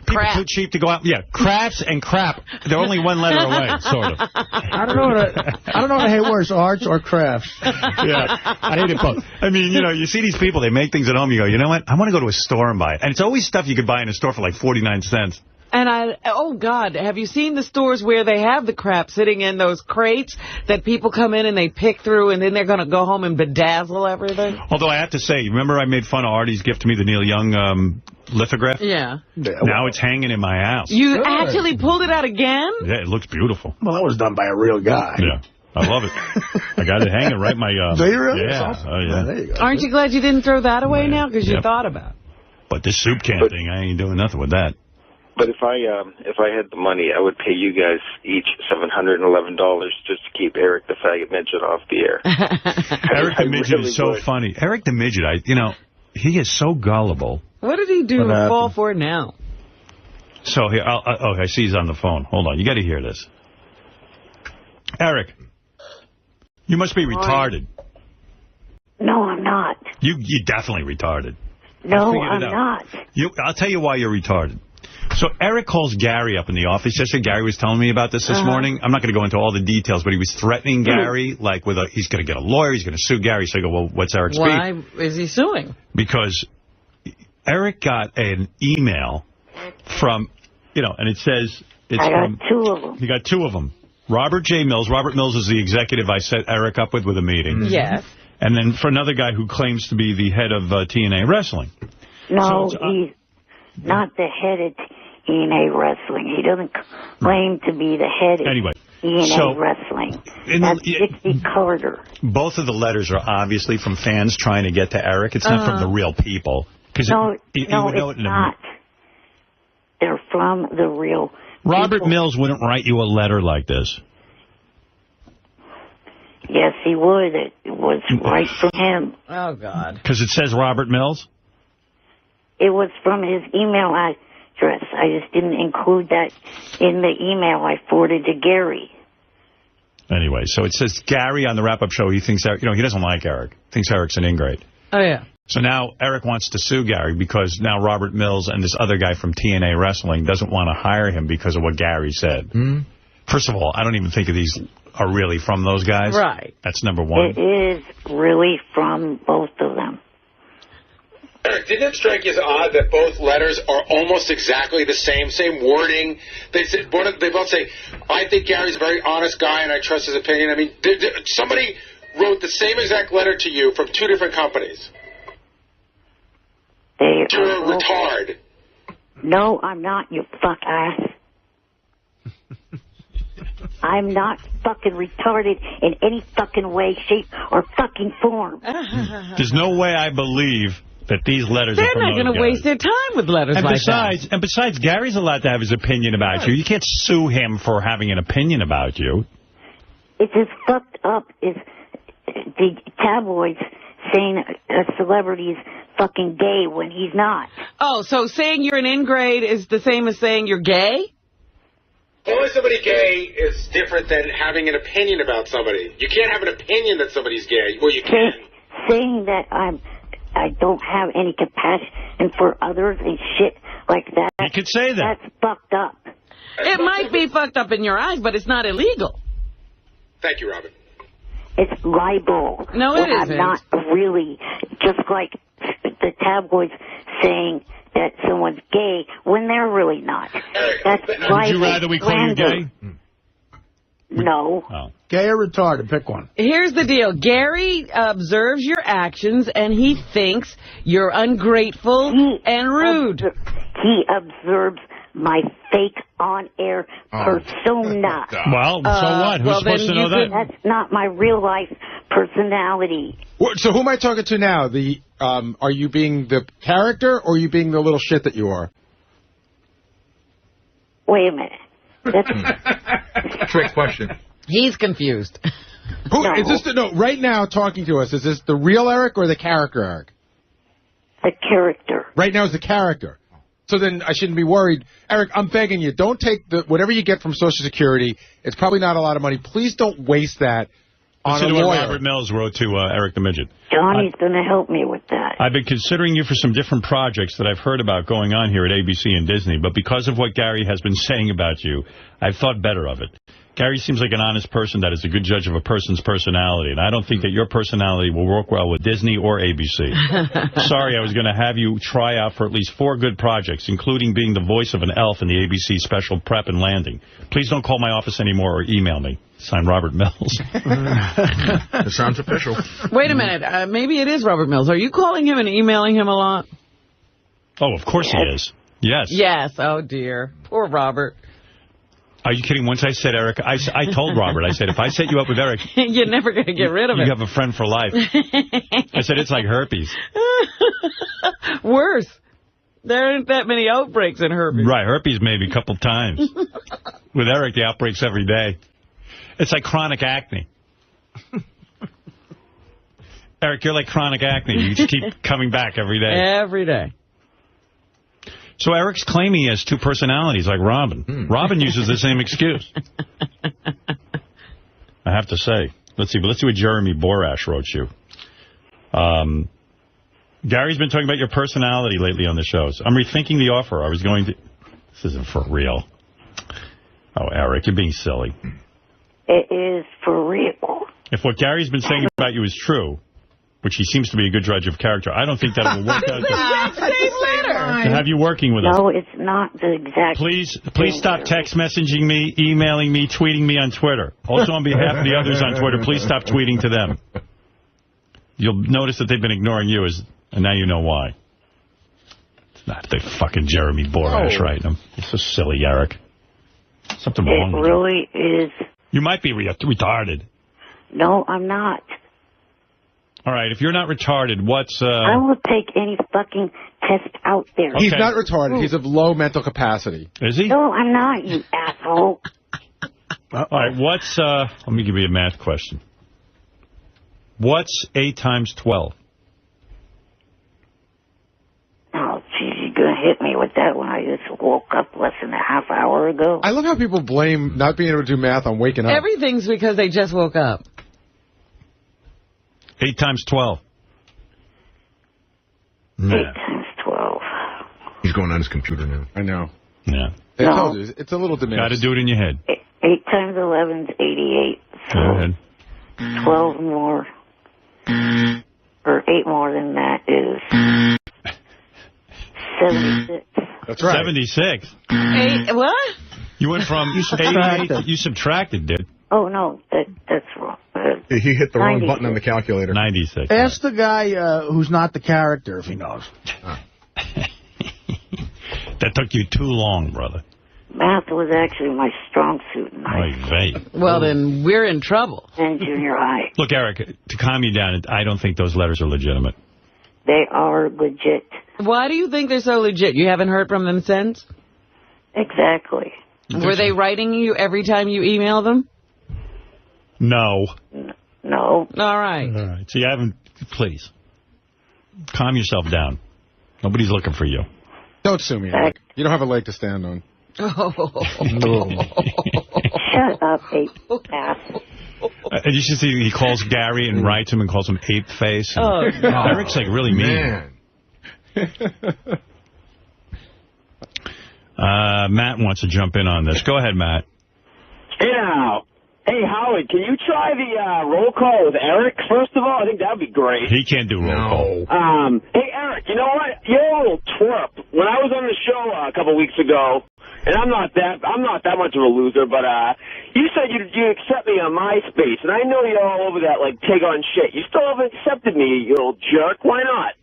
People are too cheap to go out. Yeah, crafts and crap. They're only one letter away, sort of. I don't know what I hate worse, arts or crafts. Yeah, I hate it both. I mean, you know, you see these people, they make things at home, you go, you know what? I want to go to a store and buy it. And it's always stuff you could buy in a store for like 49 cents. And oh God, have you seen the stores where they have the crap sitting in those crates that people come in and they pick through and then they're going to go home and bedazzle everything? Although I have to say, remember I made fun of Artie's gift to me, the Neil Young lithograph? Yeah. Now it's hanging in my house. You actually pulled it out again? Yeah, it looks beautiful. Well, that was done by a real guy. Yeah. I love it. I got it hanging right in my... Do you really? Yeah. Awesome. Oh, yeah. There you go. Aren't you glad you didn't throw that away now? Because you thought about it. But this soup can thing, I ain't doing nothing with that. But if I had the money, I would pay you guys each $711 just to keep Eric the Faggot Midget off the air. Eric the Midget is so funny. Eric the Midget, he is so gullible. What did he do to fall for now? So here, I see he's on the phone. Hold on, you got to hear this. Eric, you must be retarded. No, I'm not. You definitely retarded. No, I'm not. I'll tell you why you're retarded. So Eric calls Gary up in the office. Yesterday, Gary was telling me about this morning. I'm not going to go into all the details, but he was threatening Gary, like he's going to get a lawyer, he's going to sue Gary. So I go, well, what's Eric's beef? Why is he suing? Because Eric got an email from, and it says it's I got 2 of them. He got 2 of them. Robert J. Mills. Robert Mills is the executive I set Eric up with a meeting. Yes. And then for another guy who claims to be the head of TNA Wrestling. No, he's not the head of TNA Wrestling. He doesn't claim to be the head of TNA Wrestling. That's Dixie Carter. Both of the letters are obviously from fans trying to get to Eric. It's not from the real people. No, it's not. They're from the real Robert Mills wouldn't write you a letter like this. Yes, he would. It was right from him. Oh, God. Because it says Robert Mills? It was from his email address. I just didn't include that in the email I forwarded to Gary. Anyway, so it says Gary on the wrap-up show. He thinks, he doesn't like Eric. Thinks Eric's an ingrate. Oh, yeah. So now Eric wants to sue Gary because now Robert Mills and this other guy from TNA Wrestling doesn't want to hire him because of what Gary said. First of all, I don't even think of these are really from those guys. Right. That's number one. It is really from both of them. Eric, didn't it strike you as odd that both letters are almost exactly the same wording? They both say, I think Gary's a very honest guy and I trust his opinion. I mean, somebody wrote the same exact letter to you from two different companies. You're a retard. No, I'm not, you fuck ass. I'm not fucking retarded in any fucking way, shape, or fucking form. There's no way I believe that these letters They're are from not going to waste their time with letters like that. And besides, Gary's allowed to have his opinion about you. You can't sue him for having an opinion about you. It's as fucked up as the tabloids saying a celebrity's fucking gay when he's not. Oh, so saying you're an ingrate is the same as saying you're gay? Calling somebody gay is different than having an opinion about somebody. You can't have an opinion that somebody's gay. Well, you can. Saying that I don't have any compassion for others and shit like that. You could say that. That's fucked up. It might be fucked up in your eyes, but it's not illegal. Thank you, Robin. It's libel. No, it isn't. I'm not really, just like the tabloids saying that someone's gay when they're really not. That's libel. Would you rather we call you gay? No. Oh. Gay or retarded? Pick one. Here's the deal. Gary observes your actions, and he thinks you're ungrateful and rude. He observes my fake on-air persona. Well, so what? Who's supposed to know that? That's not my real-life personality. So who am I talking to now? Are you being the character, or are you being the little shit that you are? Wait a minute. That's trick question. He's confused. Is this right now talking to us, is this the real Eric or the character Eric? The character. Right now is the character. So then I shouldn't be worried. Eric, I'm begging you, don't take whatever you get from Social Security. It's probably not a lot of money. Please don't waste that on Listen a to what lawyer. Robert Mills wrote to Eric the Midget. Johnny's going to help me with that. I've been considering you for some different projects that I've heard about going on here at ABC and Disney, but because of what Gary has been saying about you, I've thought better of it. Gary seems like an honest person that is a good judge of a person's personality, and I don't think that your personality will work well with Disney or ABC. Sorry, I was going to have you try out for at least 4 good projects, including being the voice of an elf in the ABC special Prep and Landing. Please don't call my office anymore or email me. Signed, Robert Mills. It sounds official. Wait a minute. Maybe it is Robert Mills. Are you calling him and emailing him a lot? Oh, of course he is. Yes. Yes. Oh, dear. Poor Robert. Are you kidding? Once I said Eric, I told Robert, I said, if I set you up with Eric... You're never going to get rid of it. You have a friend for life. I said, it's like herpes. Worse. There aren't that many outbreaks in herpes. Right, herpes maybe a couple times. With Eric, the outbreaks every day. It's like chronic acne. Eric, you're like chronic acne. You just keep coming back every day. Every day. So Eric's claiming he has 2 personalities like Robin. Robin uses the same excuse. I have to say. Let's see what Jeremy Borash wrote you. Gary's been talking about your personality lately on the shows. I'm rethinking the offer. I was going to... This isn't for real. Oh, Eric, you're being silly. It is for real. If what Gary's been saying about you is true, which he seems to be a good judge of character, I don't think that it will work out to have you working with us. No, it's not the exact... Please stop text messaging me, emailing me, tweeting me on Twitter. Also, on behalf of the others on Twitter, please stop tweeting to them. You'll notice that they've been ignoring you, and now you know why. It's not the fucking Jeremy Borash writing them. You're so silly, Eric. Something wrong with you. It really is. You might be retarded. No, I'm not. All right, if you're not retarded, what's... I will take any fucking test out there. He's not retarded. He's of low mental capacity. Is he? No, I'm not, you asshole. All right, what's... let me give you a math question. What's 8 times 12? Oh, geez, you're going to hit me with that when I just woke up less than a half hour ago. I love how people blame not being able to do math on waking up. Everything's because they just woke up. 8 times 12. 8 times 12. He's going on his computer now. I know. Yeah. I told you, it's a little diminished. Got to do it in your head. 8 times 11 is 88. Go ahead. 12 more, or 8 more than that is 76. That's right. 76. 8, what? You went from... You subtracted. You subtracted, dude. Oh, no, that's wrong. He hit the wrong 96. button on the calculator. 96. Ask the guy who's not the character if he knows. That took you too long, brother. Math was actually my strong suit in high Right. Well, then we're in trouble. and junior high. Look, Eric, to calm you down, I don't think those letters are legitimate. They are legit. Why do you think they're so legit? You haven't heard from them since? Exactly. Were they writing you every time you email them? No. No. All right. All right. So you haven't... Please. Calm yourself down. Nobody's looking for you. Don't sue me, Eric. You don't have a leg to stand on. Shut up, ass. And you should see he calls Gary and writes him and calls him ape face. Oh, no. Eric's like really mean. Matt wants to jump in on this. Go ahead, Matt. Hey now. Hey, Howard, can you try the roll call with Eric, first of all? I think that would be great. He can't do roll call. Hey, Eric, you know what? You're a little twerp. When I was on the show a couple weeks ago, and I'm not that much of a loser, but you said you accept me on MySpace, and I know you're all over that, like, take on shit. You still haven't accepted me, you little jerk. Why not?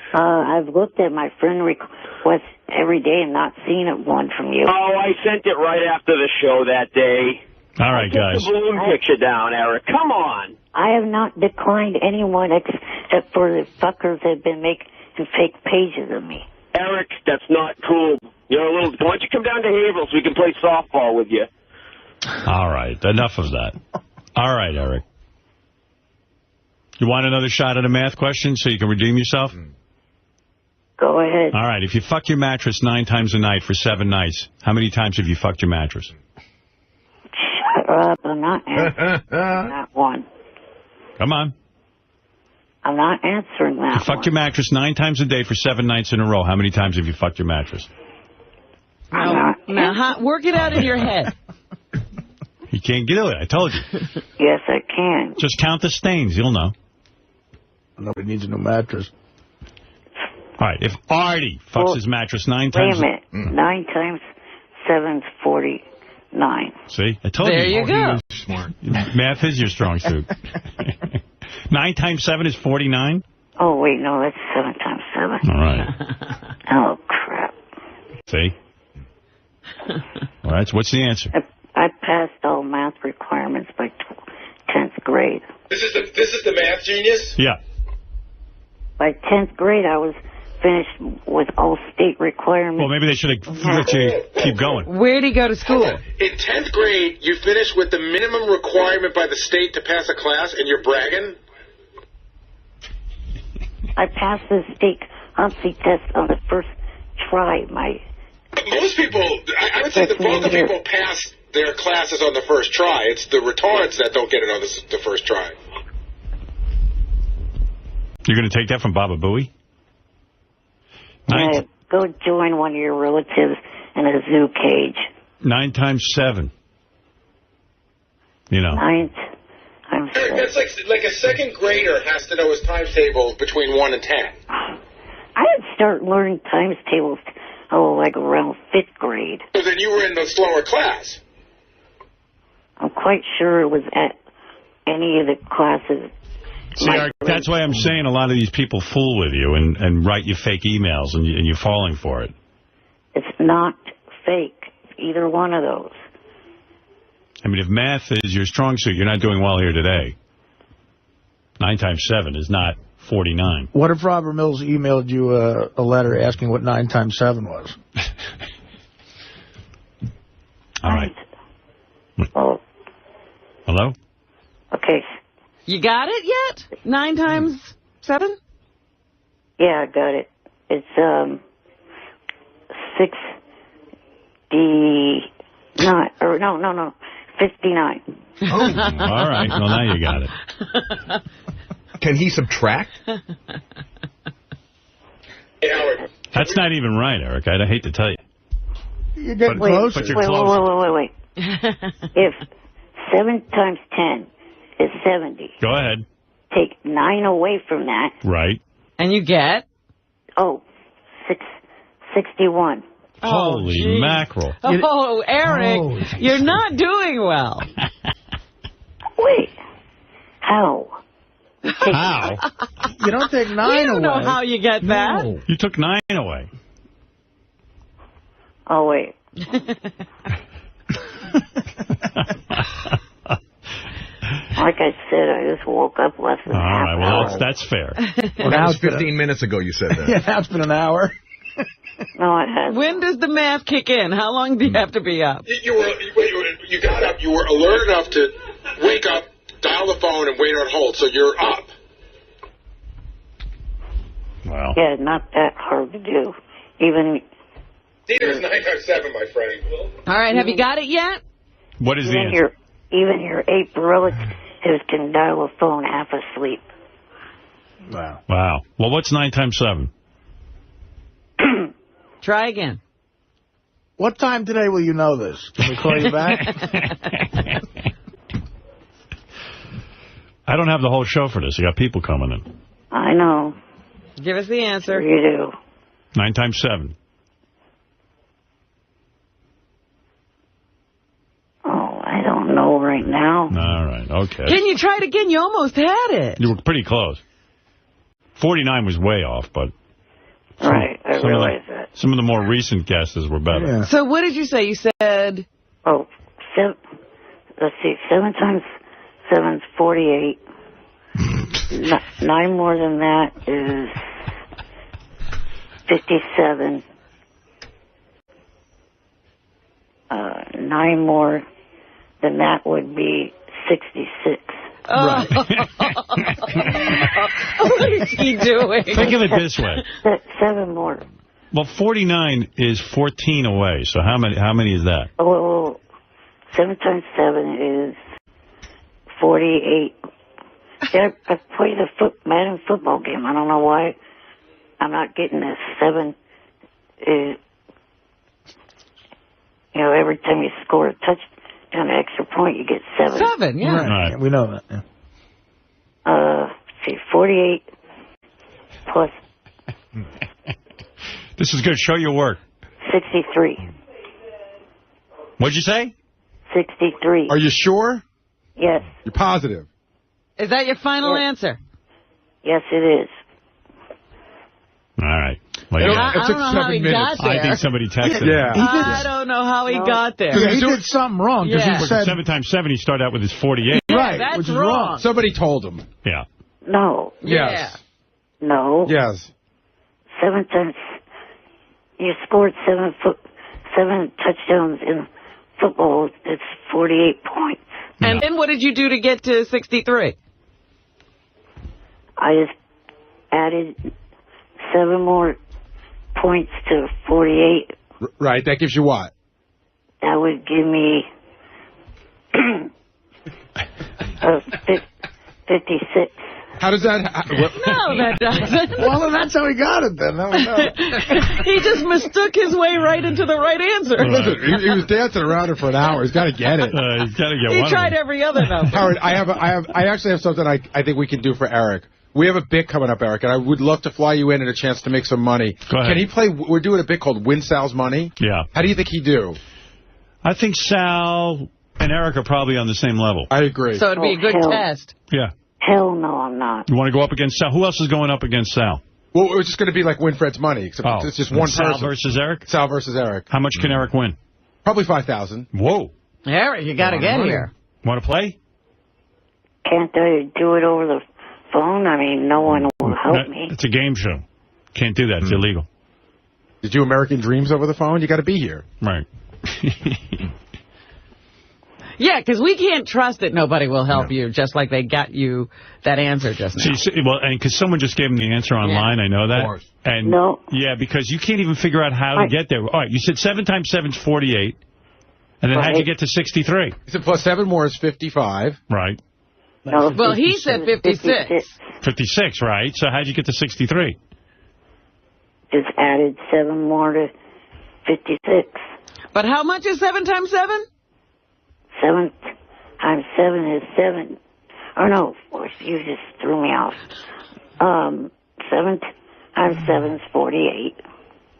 I've looked at my friend request every day and not seen one from you. Oh, I sent it right after the show that day. All right, Get guys. the balloon picture down, Eric. Come on. I have not declined anyone except for the fuckers that have been making fake pages of me. Eric, that's not cool. You're a little... Why don't you come down to Haverhill so we can play softball with you? All right. Enough of that. All right, Eric. You want another shot at a math question so you can redeem yourself? Go ahead. All right. If you fuck your mattress 9 times a night for 7 nights, how many times have you fucked your mattress? Shut up. I'm not answering that one. Come on. I'm not answering that You fucked your mattress 9 times a day for 7 nights in a row. How many times have you fucked your mattress? Now, work it out in your head. You can't do it. I told you. Yes, I can. Just count the stains. You'll know. Nobody needs a new mattress. All right. If Artie fucks his mattress 9 times... Wait a minute. 9 times 7 is 49. See? I told you. There you go. Smart. Math is your strong suit. 9 times 7 is 49? Oh, wait, no, that's 7 times 7. All right. Oh, crap. See? All right, so what's the answer? I passed all math requirements by 10th grade. This is the math genius? Yeah. By 10th grade, I was finished with all state requirements. Well, maybe they should have let you keep going. Where'd he go to school? In 10th grade, you finish with the minimum requirement by the state to pass a class, and you're bragging? I passed the state HOMSI test on the first try. Most people, I would say that most of the people pass their classes on the first try. It's the retards that don't get it on the first try. You're going to take that from Baba Booey? Go join one of your relatives in a zoo cage. 9 times 7. You know. 9 times Eric, that's like a second grader has to know his times table between 1 and 10. I didn't start learning times tables, like around 5th grade. So then you were in the slower class. I'm quite sure it was at any of the classes. See, Eric, that's why I'm saying a lot of these people fool with you and write you fake emails, and you're falling for it. It's not fake, either one of those. I mean, if math is your strong suit, you're not doing well here today. 9 times 7 is not 49. What if Robert Mills emailed you a letter asking what 9 times 7 was? All right. Oh. Hello? Okay. You got it yet? 9 times 7? Yeah, I got it. It's 69. Or no, 59. Oh. All right. Well, now you got it. Can he subtract? That's not even right, Eric. I'd hate to tell you. You're getting closer. closer. But you're closer. Wait. If 7 times 10 is 70. Go ahead. Take 9 away from that. Right. And you get? 61. Holy geez. mackerel. Oh, Eric, you're not doing well. Wait. How? How? You don't take 9 away. You don't know how you get that. No. You took 9 away. Oh, wait. Like I said, I just woke up less than All half right, an well, hour. that's fair. Well, that was 15 minutes ago you said that. Yeah, that's been an hour. No, it hasn't. When does the math kick in? How long do you have to be up? You got up. You were alert enough to wake up, dial the phone, and wait on hold. So you're up. Wow. Yeah, not that hard to do. Even Theater's 9 times 7, my friend. All right, have you got it yet? What is the answer? Even your 8 relatives can dial a phone half asleep. Wow. Wow. Well, what's 9 times 7? Try again. What time today will you know this? Can we call you back? I don't have the whole show for this. I got people coming in. I know. Give us the answer. You do. 9 times 7. Oh, I don't know right now. All right. Okay. Can you try it again? You almost had it. You were pretty close. 49 was way off, but... Right, I realize that. Some of the more recent guesses were better. Yeah. So what did you say? You said... Let's see, 7 times 7 is 48. 9 more than that is 57. 9 more than that would be 66. Right. What is he doing? Think of it this way. 7 more. Well, 49 is 14 away. So how many is that? Oh, 7 times 7 is 48. Yeah, I played a Madden football game. I don't know why I'm not getting this. 7 is, every time you score a touchdown, an extra point, you get 7. 7, yeah. Right. We know that. Yeah. See, 48 plus This is good. Show your work. 63. What'd you say? 63. Are you sure? Yes. You're positive? Is that your final answer? Yes, it is. All right. Well, I don't know how he got there. I think somebody texted him. Yeah. I don't know how he got there. He did something wrong. Because Yeah. he said, 7 times 7, he started out with his 48. right, that's which is wrong. Somebody told him. Yeah. No. Yes. No. Yes. 7 times. You scored 7 touchdowns in football. It's 48 points. And then what did you do to get to 63? I just added 7 more points to 48. Right. That gives you what? That would give me 56. How does that... No, that doesn't. well, then that's how he got it then. That was He just mistook his way right into the right answer. Listen, he was dancing around it for an hour. He's got to get it. He's got to get He one. tried every other number. Howard, I actually have something I think we can do for Eric. We have a bit coming up, Eric, and I would love to fly you in and a chance to make some money. Go ahead. Can he play? We're doing a bit called Win Sal's Money. Yeah. How do you think he'd do? I think Sal and Eric are probably on the same level. I agree. So it'd be a good test. Yeah. Hell no, I'm not. You want to go up against Sal? Who else is going up against Sal? Well, it was just going to be like Winfred's Money, except it's just one Sal person. versus Eric? Sal versus Eric. How much can Eric win? Probably 5,000. Whoa. Eric, you got to get here. Want to play? Can't I do it over the phone? phone. I mean, no one will help me. It's a game show. Can't do that. It's illegal. Did you American Dreams over the phone? You got to be here. Right. Yeah, because we can't trust that nobody will help you, just like they got you that answer just now. See, well, and because someone just gave him the answer online, I know that. And no. Yeah, because you can't even figure out how to get there. All right, you said 7 times 7 is 48. And then how'd you get to 63? He said plus 7 more is 55. Right. No, well, he said 56. 56, right? So how'd you get to 63? Just added 7 more to 56. But how much is 7 times 7? 7 times 7 is 7. Oh, no. You just threw me off. 7 times 7 is 48.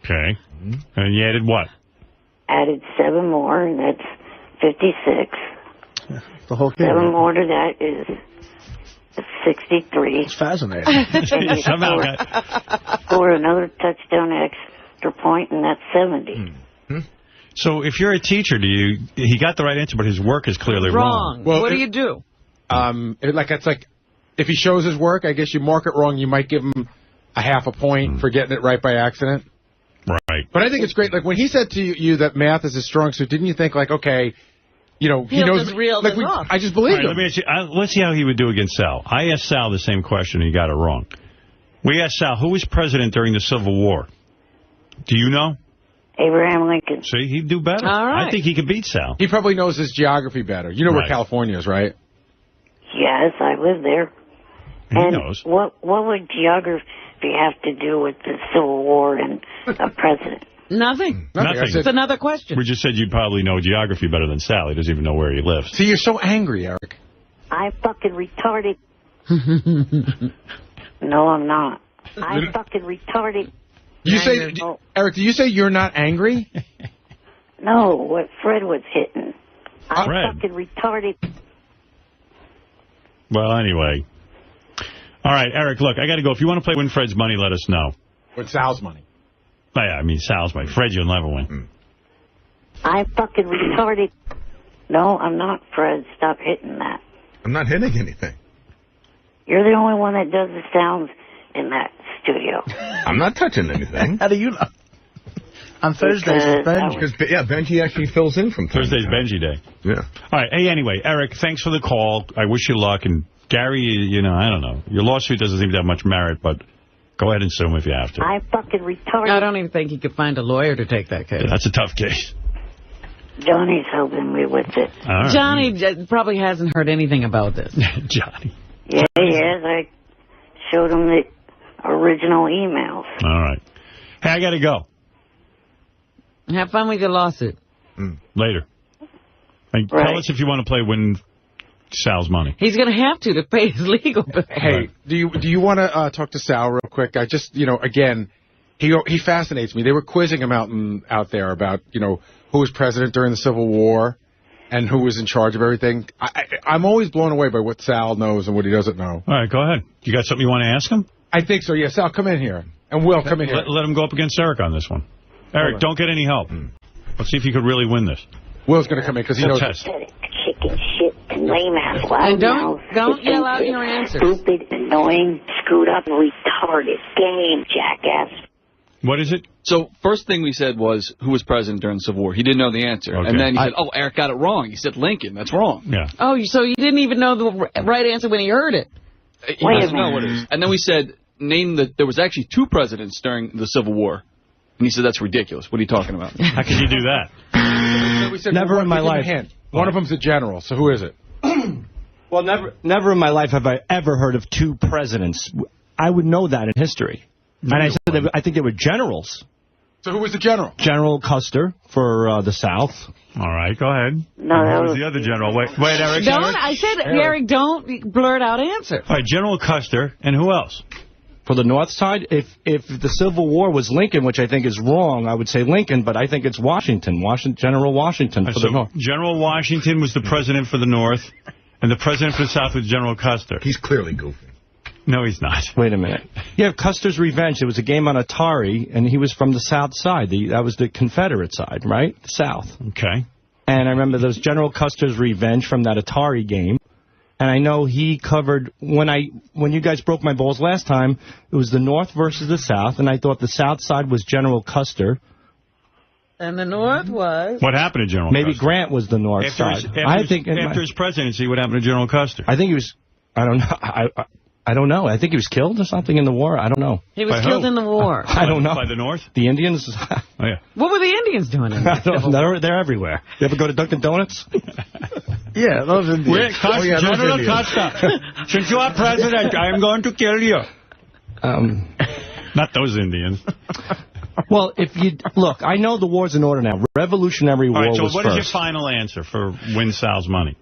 Okay. And you added what? Added 7 more, and that's 56. The whole game. 7 more to that is 63. It's fascinating. Score another touchdown extra point, and that's 70. So if you're a teacher, he got the right answer, but his work is clearly wrong. Well, what do you do? It's like if he shows his work, I guess you mark it wrong. You might give him a half a point for getting it right by accident. Right. But I think it's great. Like when he said to you that math is his strong suit, didn't you think like, okay, he knows. Just reel like this off. I just believe him. Let me ask you, let's see how he would do against Sal. I asked Sal the same question, and he got it wrong. We asked Sal, who was president during the Civil War? Do you know? Abraham Lincoln. See, he'd do better. All right. I think he could beat Sal. He probably knows his geography better. You know where Right. California is, right? Yes, I live there. He and knows. What would geography have to do with the Civil War and a president? Nothing. Nothing. It's another question. We just said you'd probably know geography better than Sal. He doesn't even know where he lives. See, you're so angry, Eric. I'm fucking retarded. No, I'm not. I'm fucking retarded. Eric, do you say you're not angry? No, what Fred was hitting. I'm Fred. fucking retarded. Well, anyway. All right, Eric, look, I got to go. If you want to play Win Fred's Money, let us know. With Sal's money. Oh, yeah, I mean, Sal's money. Fred, you'll never win. I'm fucking retarded. No, I'm not, Fred. Stop hitting that. I'm not hitting anything. You're the only one that does the sounds in that studio. I'm not touching anything. How do you know? On Thursdays, it's Benji. Because, Benji actually fills in from time Thursday's to time. Benji Day. Yeah. All right. Hey, anyway, Eric, thanks for the call. I wish you luck. And Gary, I don't know. Your lawsuit doesn't seem to have much merit, but go ahead and sue him if you have to. I'm fucking retarded. I don't even think he could find a lawyer to take that case. Yeah, that's a tough case. Johnny's helping me with it. All right. Johnny probably hasn't heard anything about this. Johnny. Yeah, he has. I showed him the original emails. All right. Hey, I got to go. Have fun with your lawsuit. Later. And tell us if you want to play Win Sal's Money. He's going to have to pay his legal bill. Hey, do you want to talk to Sal real quick? I just, again, he fascinates me. They were quizzing him out there about, who was president during the Civil War and who was in charge of everything. I'm always blown away by what Sal knows and what he doesn't know. All right, go ahead. You got something you want to ask him? I think so, yeah. Sal, come in here. And Will, come in here. Let him go up against Eric on this one. Eric, don't get any help. Let's see if you could really win this. Will's going to come in because he knows. Test. Chicken shit, lame ass, And loud don't yell out your answers. Stupid, annoying, screwed up, retarded game, jackass. What is it? So first thing we said was, who was president during the Civil War? He didn't know the answer. Okay. And then he said, Eric got it wrong. He said Lincoln. That's wrong. Yeah. Oh, so you didn't even know the right answer when he heard it. He doesn't know what it is. And then we said, there was actually 2 presidents during the Civil War. And he said, that's ridiculous. What are you talking about? How could you do that? We said, Never in my give him a life. hint. One of them's a general, so who is it? Well, never in my life have I ever heard of 2 presidents. I would know that in history. And I said I think they were generals. So who was the general? General Custer for the South. All right, go ahead. No, who was the other general? Wait, Eric. I said, Eric, don't blurt out answers. All right, General Custer, and who else? For the North side, if the Civil War was Lincoln, which I think is wrong, I would say Lincoln, but I think it's Washington, General Washington for the North. General Washington was the president for the North, and the president for the South was General Custer. He's clearly goofy. No, he's not. Wait a minute. Yeah, Custer's Revenge. It was a game on Atari, and he was from the South side. That was the Confederate side, right? The South. Okay. And I remember there was General Custer's Revenge from that Atari game. And I know he covered, when you guys broke my balls last time, it was the North versus the South, and I thought the South side was General Custer. And the North was? What happened to General Maybe Custer? Grant was the North side. After his presidency, what happened to General Custer? I think he was, I don't know. I don't know. I think he was killed or something in the war. I don't know. He was killed in the war. I don't know. By the North? The Indians? Oh, yeah. What were the Indians doing in I don't know. They're everywhere. You ever go to Dunkin' Donuts? Yeah, those Indians. General Custer, since you are president, I am going to kill you. Not those Indians. Well, if you look, I know the war's in order now. Revolutionary War All right, so was what first. is your final answer for Win Sal's money?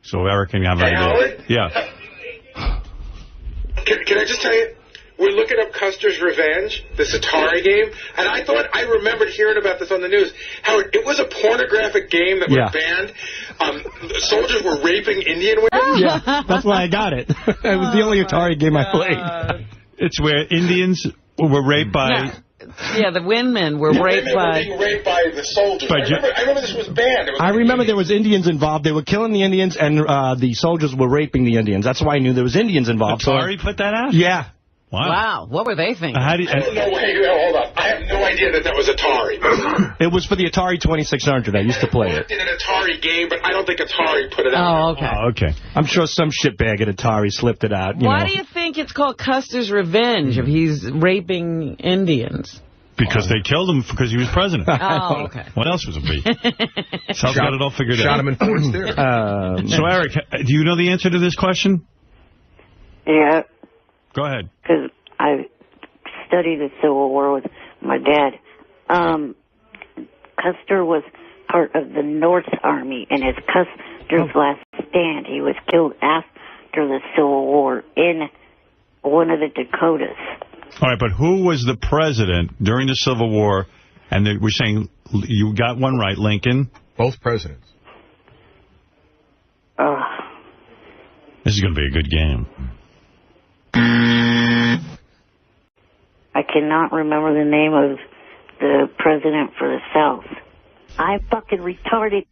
So Eric can have an idea. Howard? Yeah. Can I just tell you, we're looking up Custer's Revenge, this Atari game, and I remembered hearing about this on the news. Howard, it was a pornographic game that was banned. Soldiers were raping Indian women. Yeah, that's why I got it. It was the only Atari game I played. It's where Indians were raped by... Yeah, the women were raped by... being raped by the soldiers. I remember this was banned. I remember there was Indians involved. They were killing the Indians, and the soldiers were raping the Indians. That's why I knew there was Indians involved. Atari put that out? Yeah. Wow. What were they thinking? I don't know. Hey, hold on. I have no idea that was Atari. It was for the Atari 2600. I used to play it. Did an Atari game, but I don't think Atari put it out. Oh, okay. I'm sure some shitbag at Atari slipped it out. Why do you think it's called Custer's Revenge if he's raping Indians? Because they killed him because he was president. Oh, okay. What else was it be? Sal's got it all figured out. Shot him in Ford's Theory. So, Eric, do you know the answer to this question? Yeah. Go ahead. Because I studied the Civil War with my dad. Custer was part of the North Army, and as Custer's last stand, he was killed after the Civil War in one of the Dakotas. All right, but who was the president during the Civil War? And we're saying you got one right, Lincoln. Both presidents. This is going to be a good game. I cannot remember the name of the president for the South. I'm fucking retarded.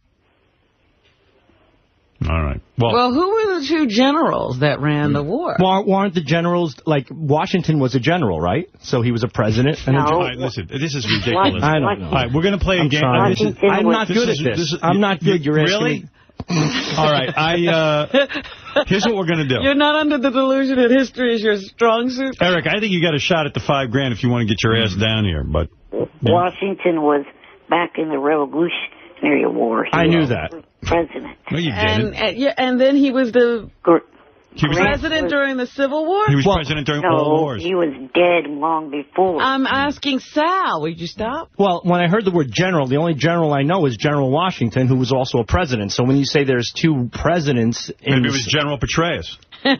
All right. Well, who were the two generals that ran the war? Weren't the generals, like, Washington was a general, right? So he was a president? And All right, listen, this is ridiculous. I don't know. All right, we're going to play a game. I'm not good at this. I'm not good. You're asking really? me. All right, here's what we're going to do. You're not under the delusion that history is your strong suit? Eric, I think you got a shot at the $5,000 if you want to get your ass down here, but... Washington was back in the Revolutionary War. I knew that. President. No, you didn't. And then he was the president during the Civil War? He was president during all wars. He was dead long before. I'm asking Sal. Would you stop? Well, when I heard the word general, the only general I know is General Washington, who was also a president. So when you say there's two presidents... Maybe it was General Petraeus. I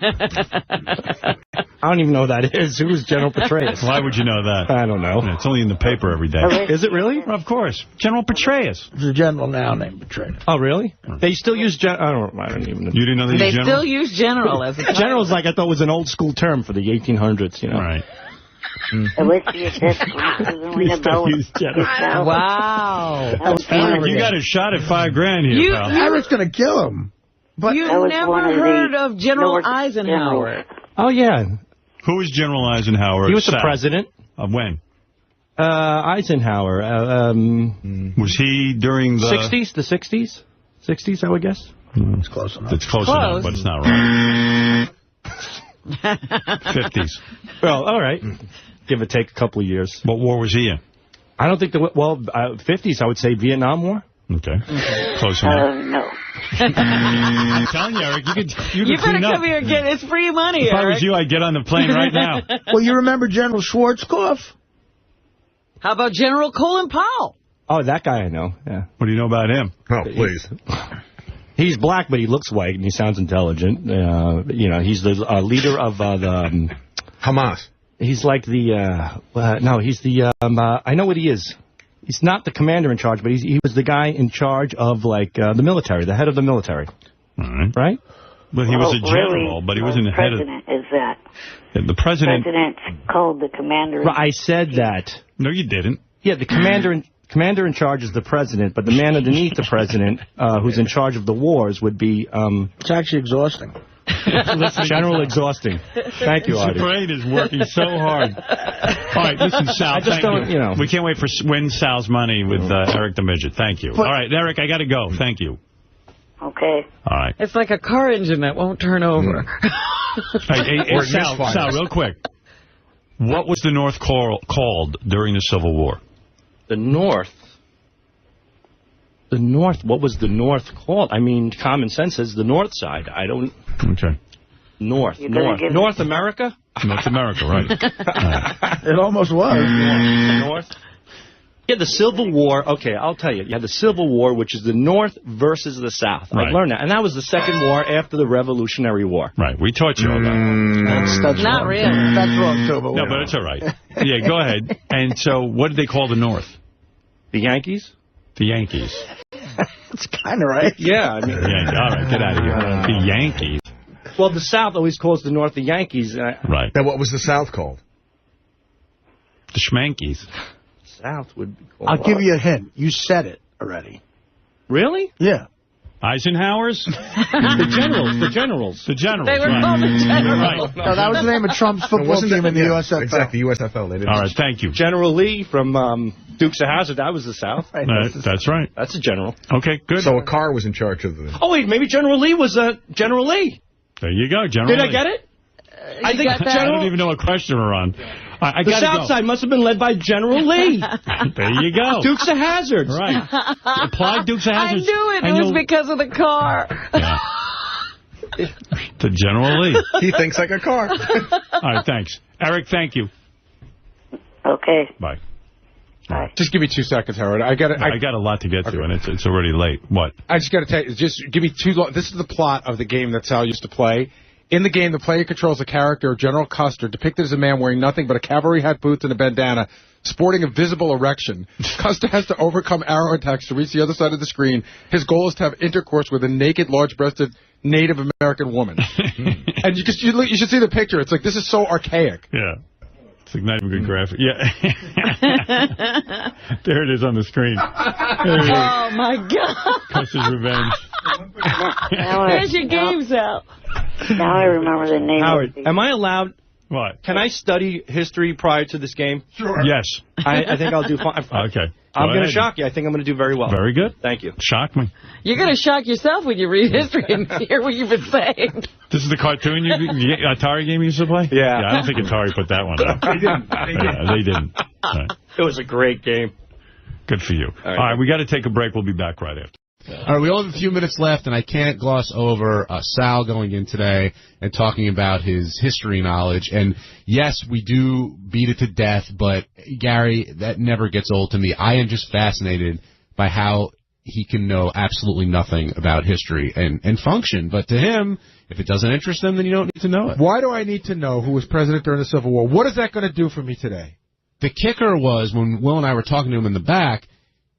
don't even know who that is. Who is General Petraeus? Why would you know that? I don't know. It's only in the paper every day. Is it really? Of course. General Petraeus. There's a general now named Petraeus. Oh, really? They still use I don't even know. You didn't know they still use general as a title. General's like I thought was an old school term for the 1800s, you know. Right. Wow. You got a shot at $5,000 here, pal. Eric's going to kill him. But you never heard of General Eisenhower. Oh, yeah. Who was General Eisenhower? He was the president. Of when? Eisenhower. Was he during the... 60s? The 60s? 60s, I would guess. It's close enough. It's close enough, but it's not right. 50s. Well, all right. Give or take a couple of years. What war was he in? I don't think 50s, I would say Vietnam War. Okay. Close enough. No. I'm telling you, Eric, you better come here and get it's free money, If Eric. I was you, I'd get on the plane right now. Well, you remember General Schwarzkopf? How about General Colin Powell? Oh, that guy I know, yeah. What do you know about him? Oh, please. He's black, but he looks white, and he sounds intelligent. You know, he's the leader of the... Hamas. He's like the... no, he's the... I know what he is. He's not the commander in charge, but he was the guy in charge of, like, the military, the head of the military. All right. Right? Well, he was a general, but he wasn't the head of... President is that? The president... President's called the commander. I said that. No, you didn't. Yeah, the commander in charge is the president, but the man underneath the president, who's in charge of the wars, would be... It's actually exhausting. General exhausting. Thank you, Artie. His brain is working so hard. All right, listen, Sal, I just thank don't. We can't wait for win Sal's money with Eric the Midget. Thank you. All right, Eric, I got to go. Thank you. Okay. All right. It's like a car engine that won't turn over. Hey, Sal, real quick. What was the North called during the Civil War? The North. The North. What was the North called? I mean, common sense says the North side. I don't. Okay. North. North America? North America, right. It almost was. North. Yeah, the Civil War. Okay, I'll tell you. You had the Civil War, which is the North versus the South. Right. I've learned that. And that was the Second War after the Revolutionary War. Right. We taught you all that. That's Not wrong. really. That's wrong, too. But No, but it's all right. Yeah, go ahead. And so what did they call the North? The Yankees? The Yankees. It's kind of right. Yeah. I mean, All right, get out of here. The Yankees. Well, the South always calls the North the Yankees. Right. Now, what was the South called? The Schmankies. South would be called. I'll give you a hint. You said it already. Really? Yeah. Eisenhower's? The Generals. The Generals. The Generals, They were right. called the Generals. Right. No, that was the name of Trump's football team in the USFL. Exactly, USFL. They didn't. All right, thank you. General Lee from Dukes of Hazzard. That was the South. That's right. That's a general. Okay, good. So a car was in charge of the... Oh, wait, maybe General Lee was General Lee. There you go, General Did I Lee. get it? I think got that? I don't even know what question we're on. I the gotta South go. side must have been led by General Lee. There you go. Dukes of Hazzard. Right. Apply Dukes of I Hazzard. knew it. It was because of the car. Yeah. The General Lee. He thinks like a car. All right, thanks. Eric, thank you. Okay. Bye. Just give me 2 seconds, Howard. I got a lot to get to, and it's already late. What? I just got to tell you, just give me this is the plot of the game that Sal used to play. In the game, the player controls a character, General Custer, depicted as a man wearing nothing but a cavalry hat, boots, and a bandana, sporting a visible erection. Custer has to overcome arrow attacks to reach the other side of the screen. His goal is to have intercourse with a naked, large-breasted Native American woman. And you should see the picture. It's like, this is so archaic. Yeah. It's like not even good graphic. Yeah. There it is on the screen. Oh, my God. Custer's Revenge. Where's your game, Sal? Now I remember the name. Howard, am I allowed? What? Can I study history prior to this game? Sure. Yes. I think I'll do fine. Okay. I'm going to ahead. shock you. I think I'm going to do very well. Very good. Thank you. Shock me. You're going to shock yourself when you read history and hear what you've been saying. This is the cartoon Atari game you used to play? Yeah. I don't think Atari put that one out. They didn't. Right. It was a great game. Good for you. All right, we got to take a break. We'll be back right after. All right, we only have a few minutes left, and I can't gloss over Sal going in today and talking about his history knowledge. And, yes, we do beat it to death, but, Gary, that never gets old to me. I am just fascinated by how he can know absolutely nothing about history and function. But to him, if it doesn't interest him, then you don't need to know it. Why do I need to know who was president during the Civil War? What is that going to do for me today? The kicker was when Will and I were talking to him in the back,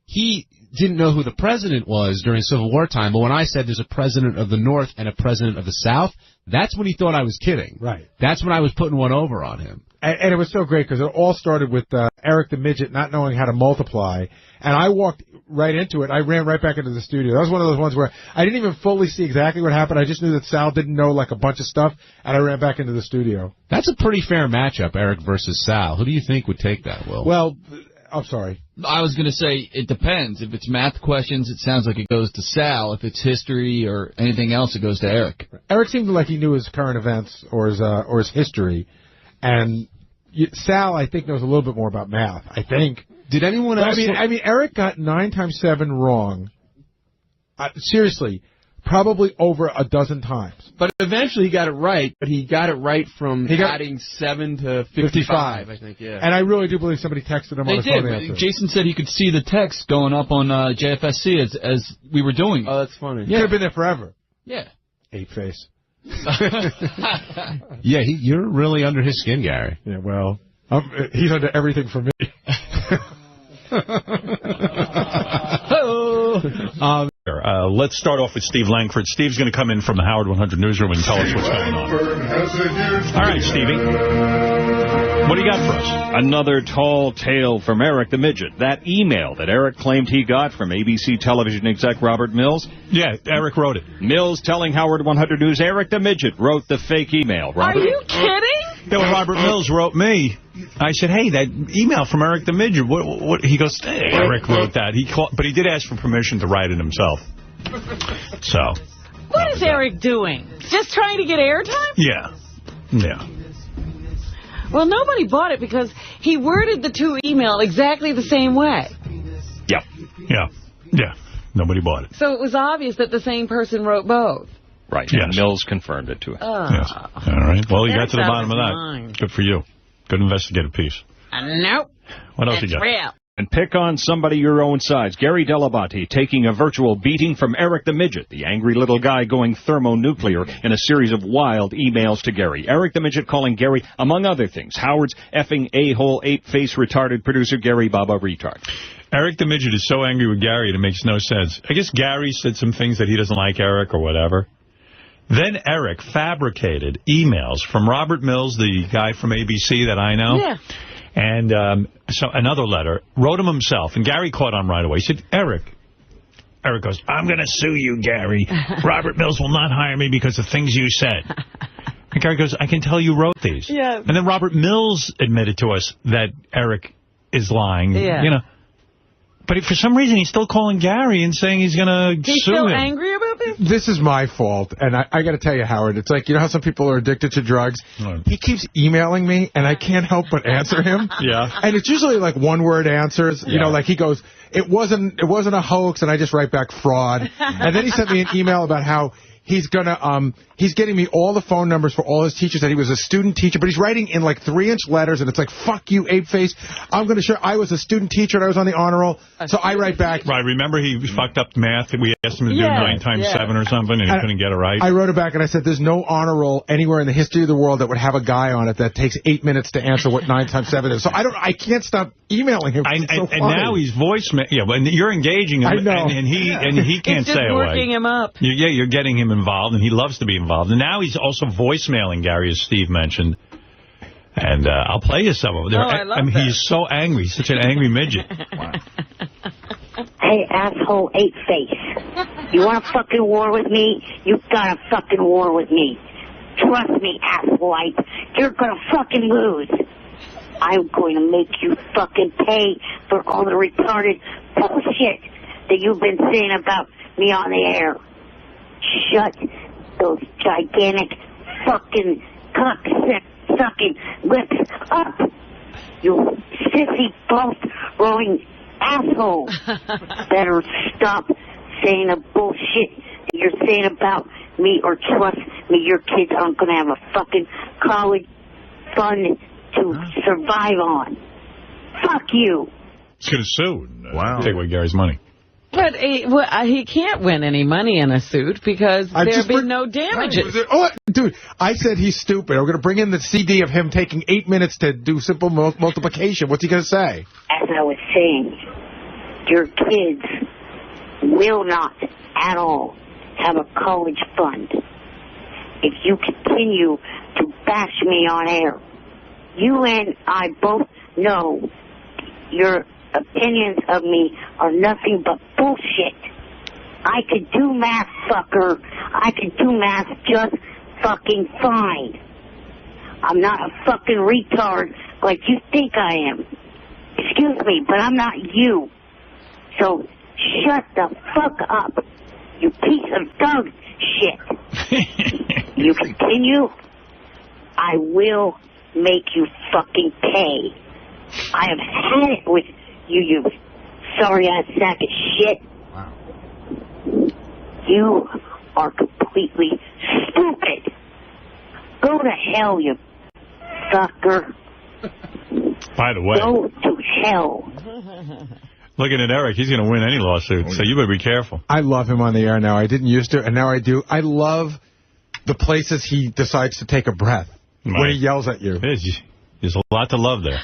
he didn't know who the president was during Civil War time, but when I said there's a president of the North and a president of the South, that's when he thought I was kidding. Right. That's when I was putting one over on him. And it was so great because it all started with Eric the Midget not knowing how to multiply. And I walked right into it. I ran right back into the studio. That was one of those ones where I didn't even fully see exactly what happened. I just knew that Sal didn't know like a bunch of stuff, and I ran back into the studio. That's a pretty fair matchup, Eric versus Sal. Who do you think would take that, Will? Well, I'm sorry. I was going to say it depends. If it's math questions, it sounds like it goes to Sal. If it's history or anything else, it goes to Eric. Eric seemed like he knew his current events or his history, and Sal, I think, knows a little bit more about math. I think. Did anyone else? I mean, Eric got 9 times 7 wrong. Seriously, probably over a dozen times. But eventually he got it right. But he got it right from adding 7 to 55. I think. Yeah. And I really do believe somebody texted him on his phone. They did. Jason said he could see the text going up on JFSC as we were doing it. Oh, that's funny. Could have been there forever. Yeah. Ape face. Yeah, you're really under his skin, Gary. Yeah, well, he's under everything for me. Let's start off with Steve Langford. Steve's going to come in from the Howard 100 newsroom and tell us what's going on. All right, Stevie. What do you got for us? Another tall tale from Eric the Midget. That email that Eric claimed he got from ABC television exec Robert Mills. Yeah, Eric wrote it. Mills telling Howard 100 News Eric the Midget wrote the fake email. Are you kidding? Yeah, when Robert Mills wrote me, I said, hey, that email from Eric the Midget, what? He goes, Eric wrote that. But he did ask for permission to write it himself. So. What is Eric doing? Just trying to get airtime? Yeah. Yeah. Well, nobody bought it because he worded the two email exactly the same way. Yeah. Yeah. Yeah. Nobody bought it. So it was obvious that the same person wrote both. Right. Yes. And Mills confirmed it to him. Yes. All right. Well, you got to the bottom of that. Mine. Good for you. Good investigative piece. Nope. What else That's you got? real. And pick on somebody your own size. Gary Dell'Abate taking a virtual beating from Eric the Midget, the angry little guy going thermonuclear in a series of wild emails to Gary. Eric the Midget calling Gary, among other things, Howard's effing a-hole, ape-face, retarded producer Gary Baba retard. Eric the Midget is so angry with Gary, it makes no sense. I guess Gary said some things that he doesn't like Eric or whatever. Then Eric fabricated emails from Robert Mills, the guy from ABC that I know. Yeah. And so another letter, wrote him himself, and Gary caught on right away. He said, Eric goes, I'm going to sue you, Gary. Robert Mills will not hire me because of things you said. And Gary goes, I can tell you wrote these. Yes. And then Robert Mills admitted to us that Eric is lying. Yeah. You know. But for some reason, he's still calling Gary and saying he's going to sue him. He's still angry about this? This is my fault, and I got to tell you, Howard, it's like, you know how some people are addicted to drugs? Right. He keeps emailing me, and I can't help but answer him. Yeah. And it's usually like one-word answers. You know, like he goes, it wasn't a hoax, and I just write back fraud. And then he sent me an email about how he's getting me all the phone numbers for all his teachers, that he was a student teacher, but he's writing in like 3-inch letters, and it's like, fuck you, ape face. I'm going to show I was a student teacher and I was on the honor roll. So I write back. Right, remember he fucked up math? We asked him to do 9 times 7 or something, and he couldn't get it right. I wrote it back, and I said, there's no honor roll anywhere in the history of the world that would have a guy on it that takes 8 minutes to answer what 9 times 7 is. So I can't stop emailing him. And now he's voicemail. Yeah, but you're engaging him. I know. And he can't stay away. It's working him up. You're getting him involved, and he loves to be involved. And now he's also voicemailing Gary, as Steve mentioned. And I'll play you some of them. I love that. He's so angry. He's such an angry midget. Hey, asshole, ape face. You want a fucking war with me? You got a fucking war with me. Trust me, asshole ape. You're gonna fucking lose. I'm going to make you fucking pay for all the retarded bullshit that you've been saying about me on the air. Shut those gigantic fucking cock-sucking lips up. You sissy bolt-rolling asshole. Better stop saying the bullshit that you're saying about me, or trust me, your kids aren't going to have a fucking college fund to survive on. Fuck you. He's going to sue. Wow. Take away Gary's money. But he can't win any money in a suit because there have been no damages. Oh, dude, I said he's stupid. I'm going to bring in the CD of him taking 8 minutes to do simple multiplication. What's he going to say? As I was saying, your kids will not at all have a college fund. If you continue to bash me on air, you and I both know your opinions of me are nothing but bullshit. I could do math, fucker. I could do math just fucking fine. I'm not a fucking retard like you think I am. Excuse me, but I'm not you. So shut the fuck up, you piece of dog shit. You continue, I will make you fucking pay. I have had it with you sorry-ass sack of shit. Wow. You are completely stupid. Go to hell, you sucker. By the way. Go to hell. Looking at Eric, he's going to win any lawsuit, so you better be careful. I love him on the air now. I didn't used to, and now I do. I love the places he decides to take a breath when he yells at you. There's a lot to love there.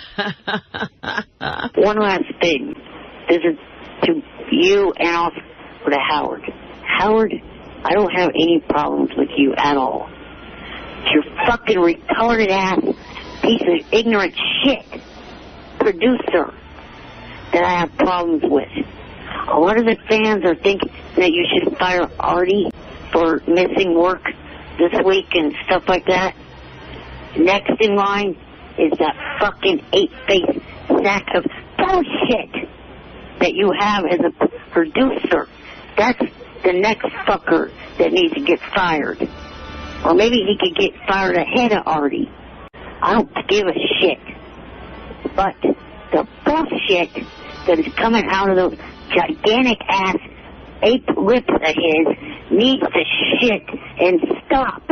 One last thing. This is to you and also to Howard. Howard, I don't have any problems with you at all. Your fucking retarded ass piece of the ignorant shit producer that I have problems with. A lot of the fans are thinking that you should fire Artie for missing work this week and stuff like that. Next in line is that fucking 8-faced sack of bullshit that you have as a producer. That's the next fucker that needs to get fired. Or maybe he could get fired ahead of Artie. I don't give a shit. But the bullshit that is coming out of those gigantic ass ape lips of his needs to shit and stop.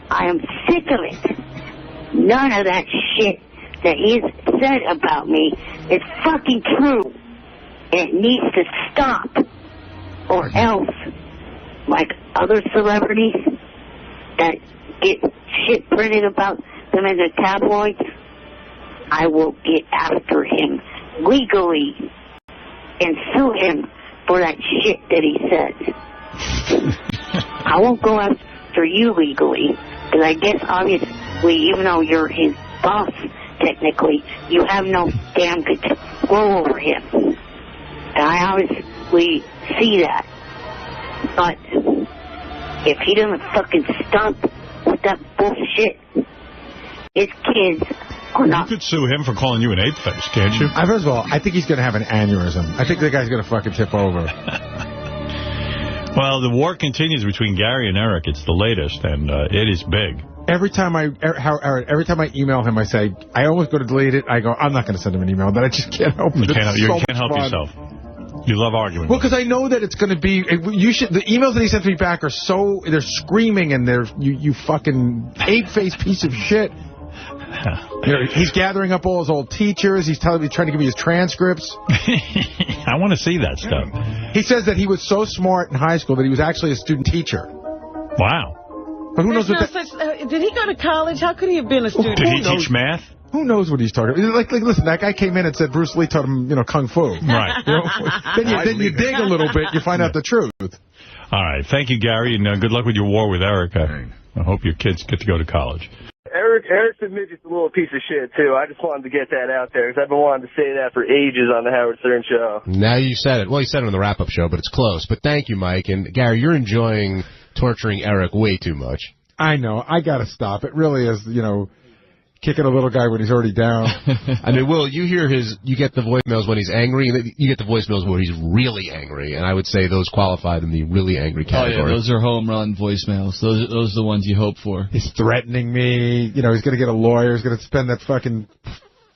I am sick of it. None of that shit that he's said about me is fucking true. It needs to stop. Or else, like other celebrities that get shit printed about them in the tabloids, I will get after him legally and sue him for that shit that he says. I won't go after you legally, because I guess obviously, even though you're his boss, technically, you have no damn control over him. And I obviously see that. But if he doesn't fucking stop with that bullshit, his kids are not. You could sue him for calling you an ape face, can't you? First of all, I think he's going to have an aneurysm. I think the guy's going to fucking tip over. Well, the war continues between Gary and Eric. It's the latest, and it is big. Every time I email him, I say, I almost go to delete it. I go, I'm not going to send him an email, but I just can't help it. You can't help yourself. You love arguing. Well, because I know that it's going to be. The emails that he sends me back are so. They're screaming and they're you fucking ape-faced piece of shit. He's gathering up all his old teachers. He's trying to give me his transcripts. I want to see that stuff. He says that he was so smart in high school that he was actually a student teacher. Wow. But who knows what did he go to college? How could he have been a student? Did he teach math? Who knows what he's talking about? Like, listen, that guy came in and said Bruce Lee taught him, Kung Fu. Right. Then you dig a little bit, you find out the truth. All right. Thank you, Gary, and good luck with your war with Eric. I hope your kids get to go to college. Eric the Midget's a little piece of shit, too. I just wanted to get that out there, because I've been wanting to say that for ages on the Howard Stern Show. Now you said it. Well, you said it on the wrap-up show, but it's close. But thank you, Mike. And, Gary, you're enjoying torturing Eric way too much. I know. I got to stop. It really is, kicking a little guy when he's already down. I mean, Will, you get the voicemails when he's angry, and you get the voicemails where he's really angry, and I would say those qualify in the really angry category. Oh, yeah, those are home run voicemails. Those are the ones you hope for. He's threatening me. He's going to get a lawyer. He's going to spend that fucking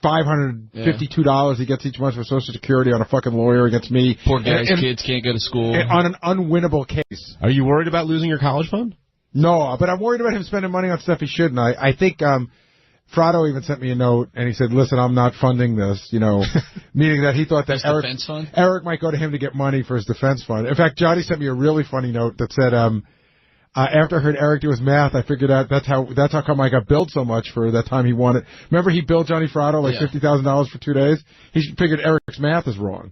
$552 he gets each month for Social Security on a fucking lawyer against me. Poor guy's kids can't go to school. On an unwinnable case. Are you worried about losing your college fund? No, but I'm worried about him spending money on stuff he shouldn't. I think... Frado even sent me a note, and he said, listen, I'm not funding this, meaning that he thought that Eric might go to him to get money for his defense fund. In fact, Johnny sent me a really funny note that said, after I heard Eric do his math, I figured out that's how come I got billed so much for that time he won it. Remember he billed Johnny Frado $50,000 for 2 days? He figured Eric's math is wrong.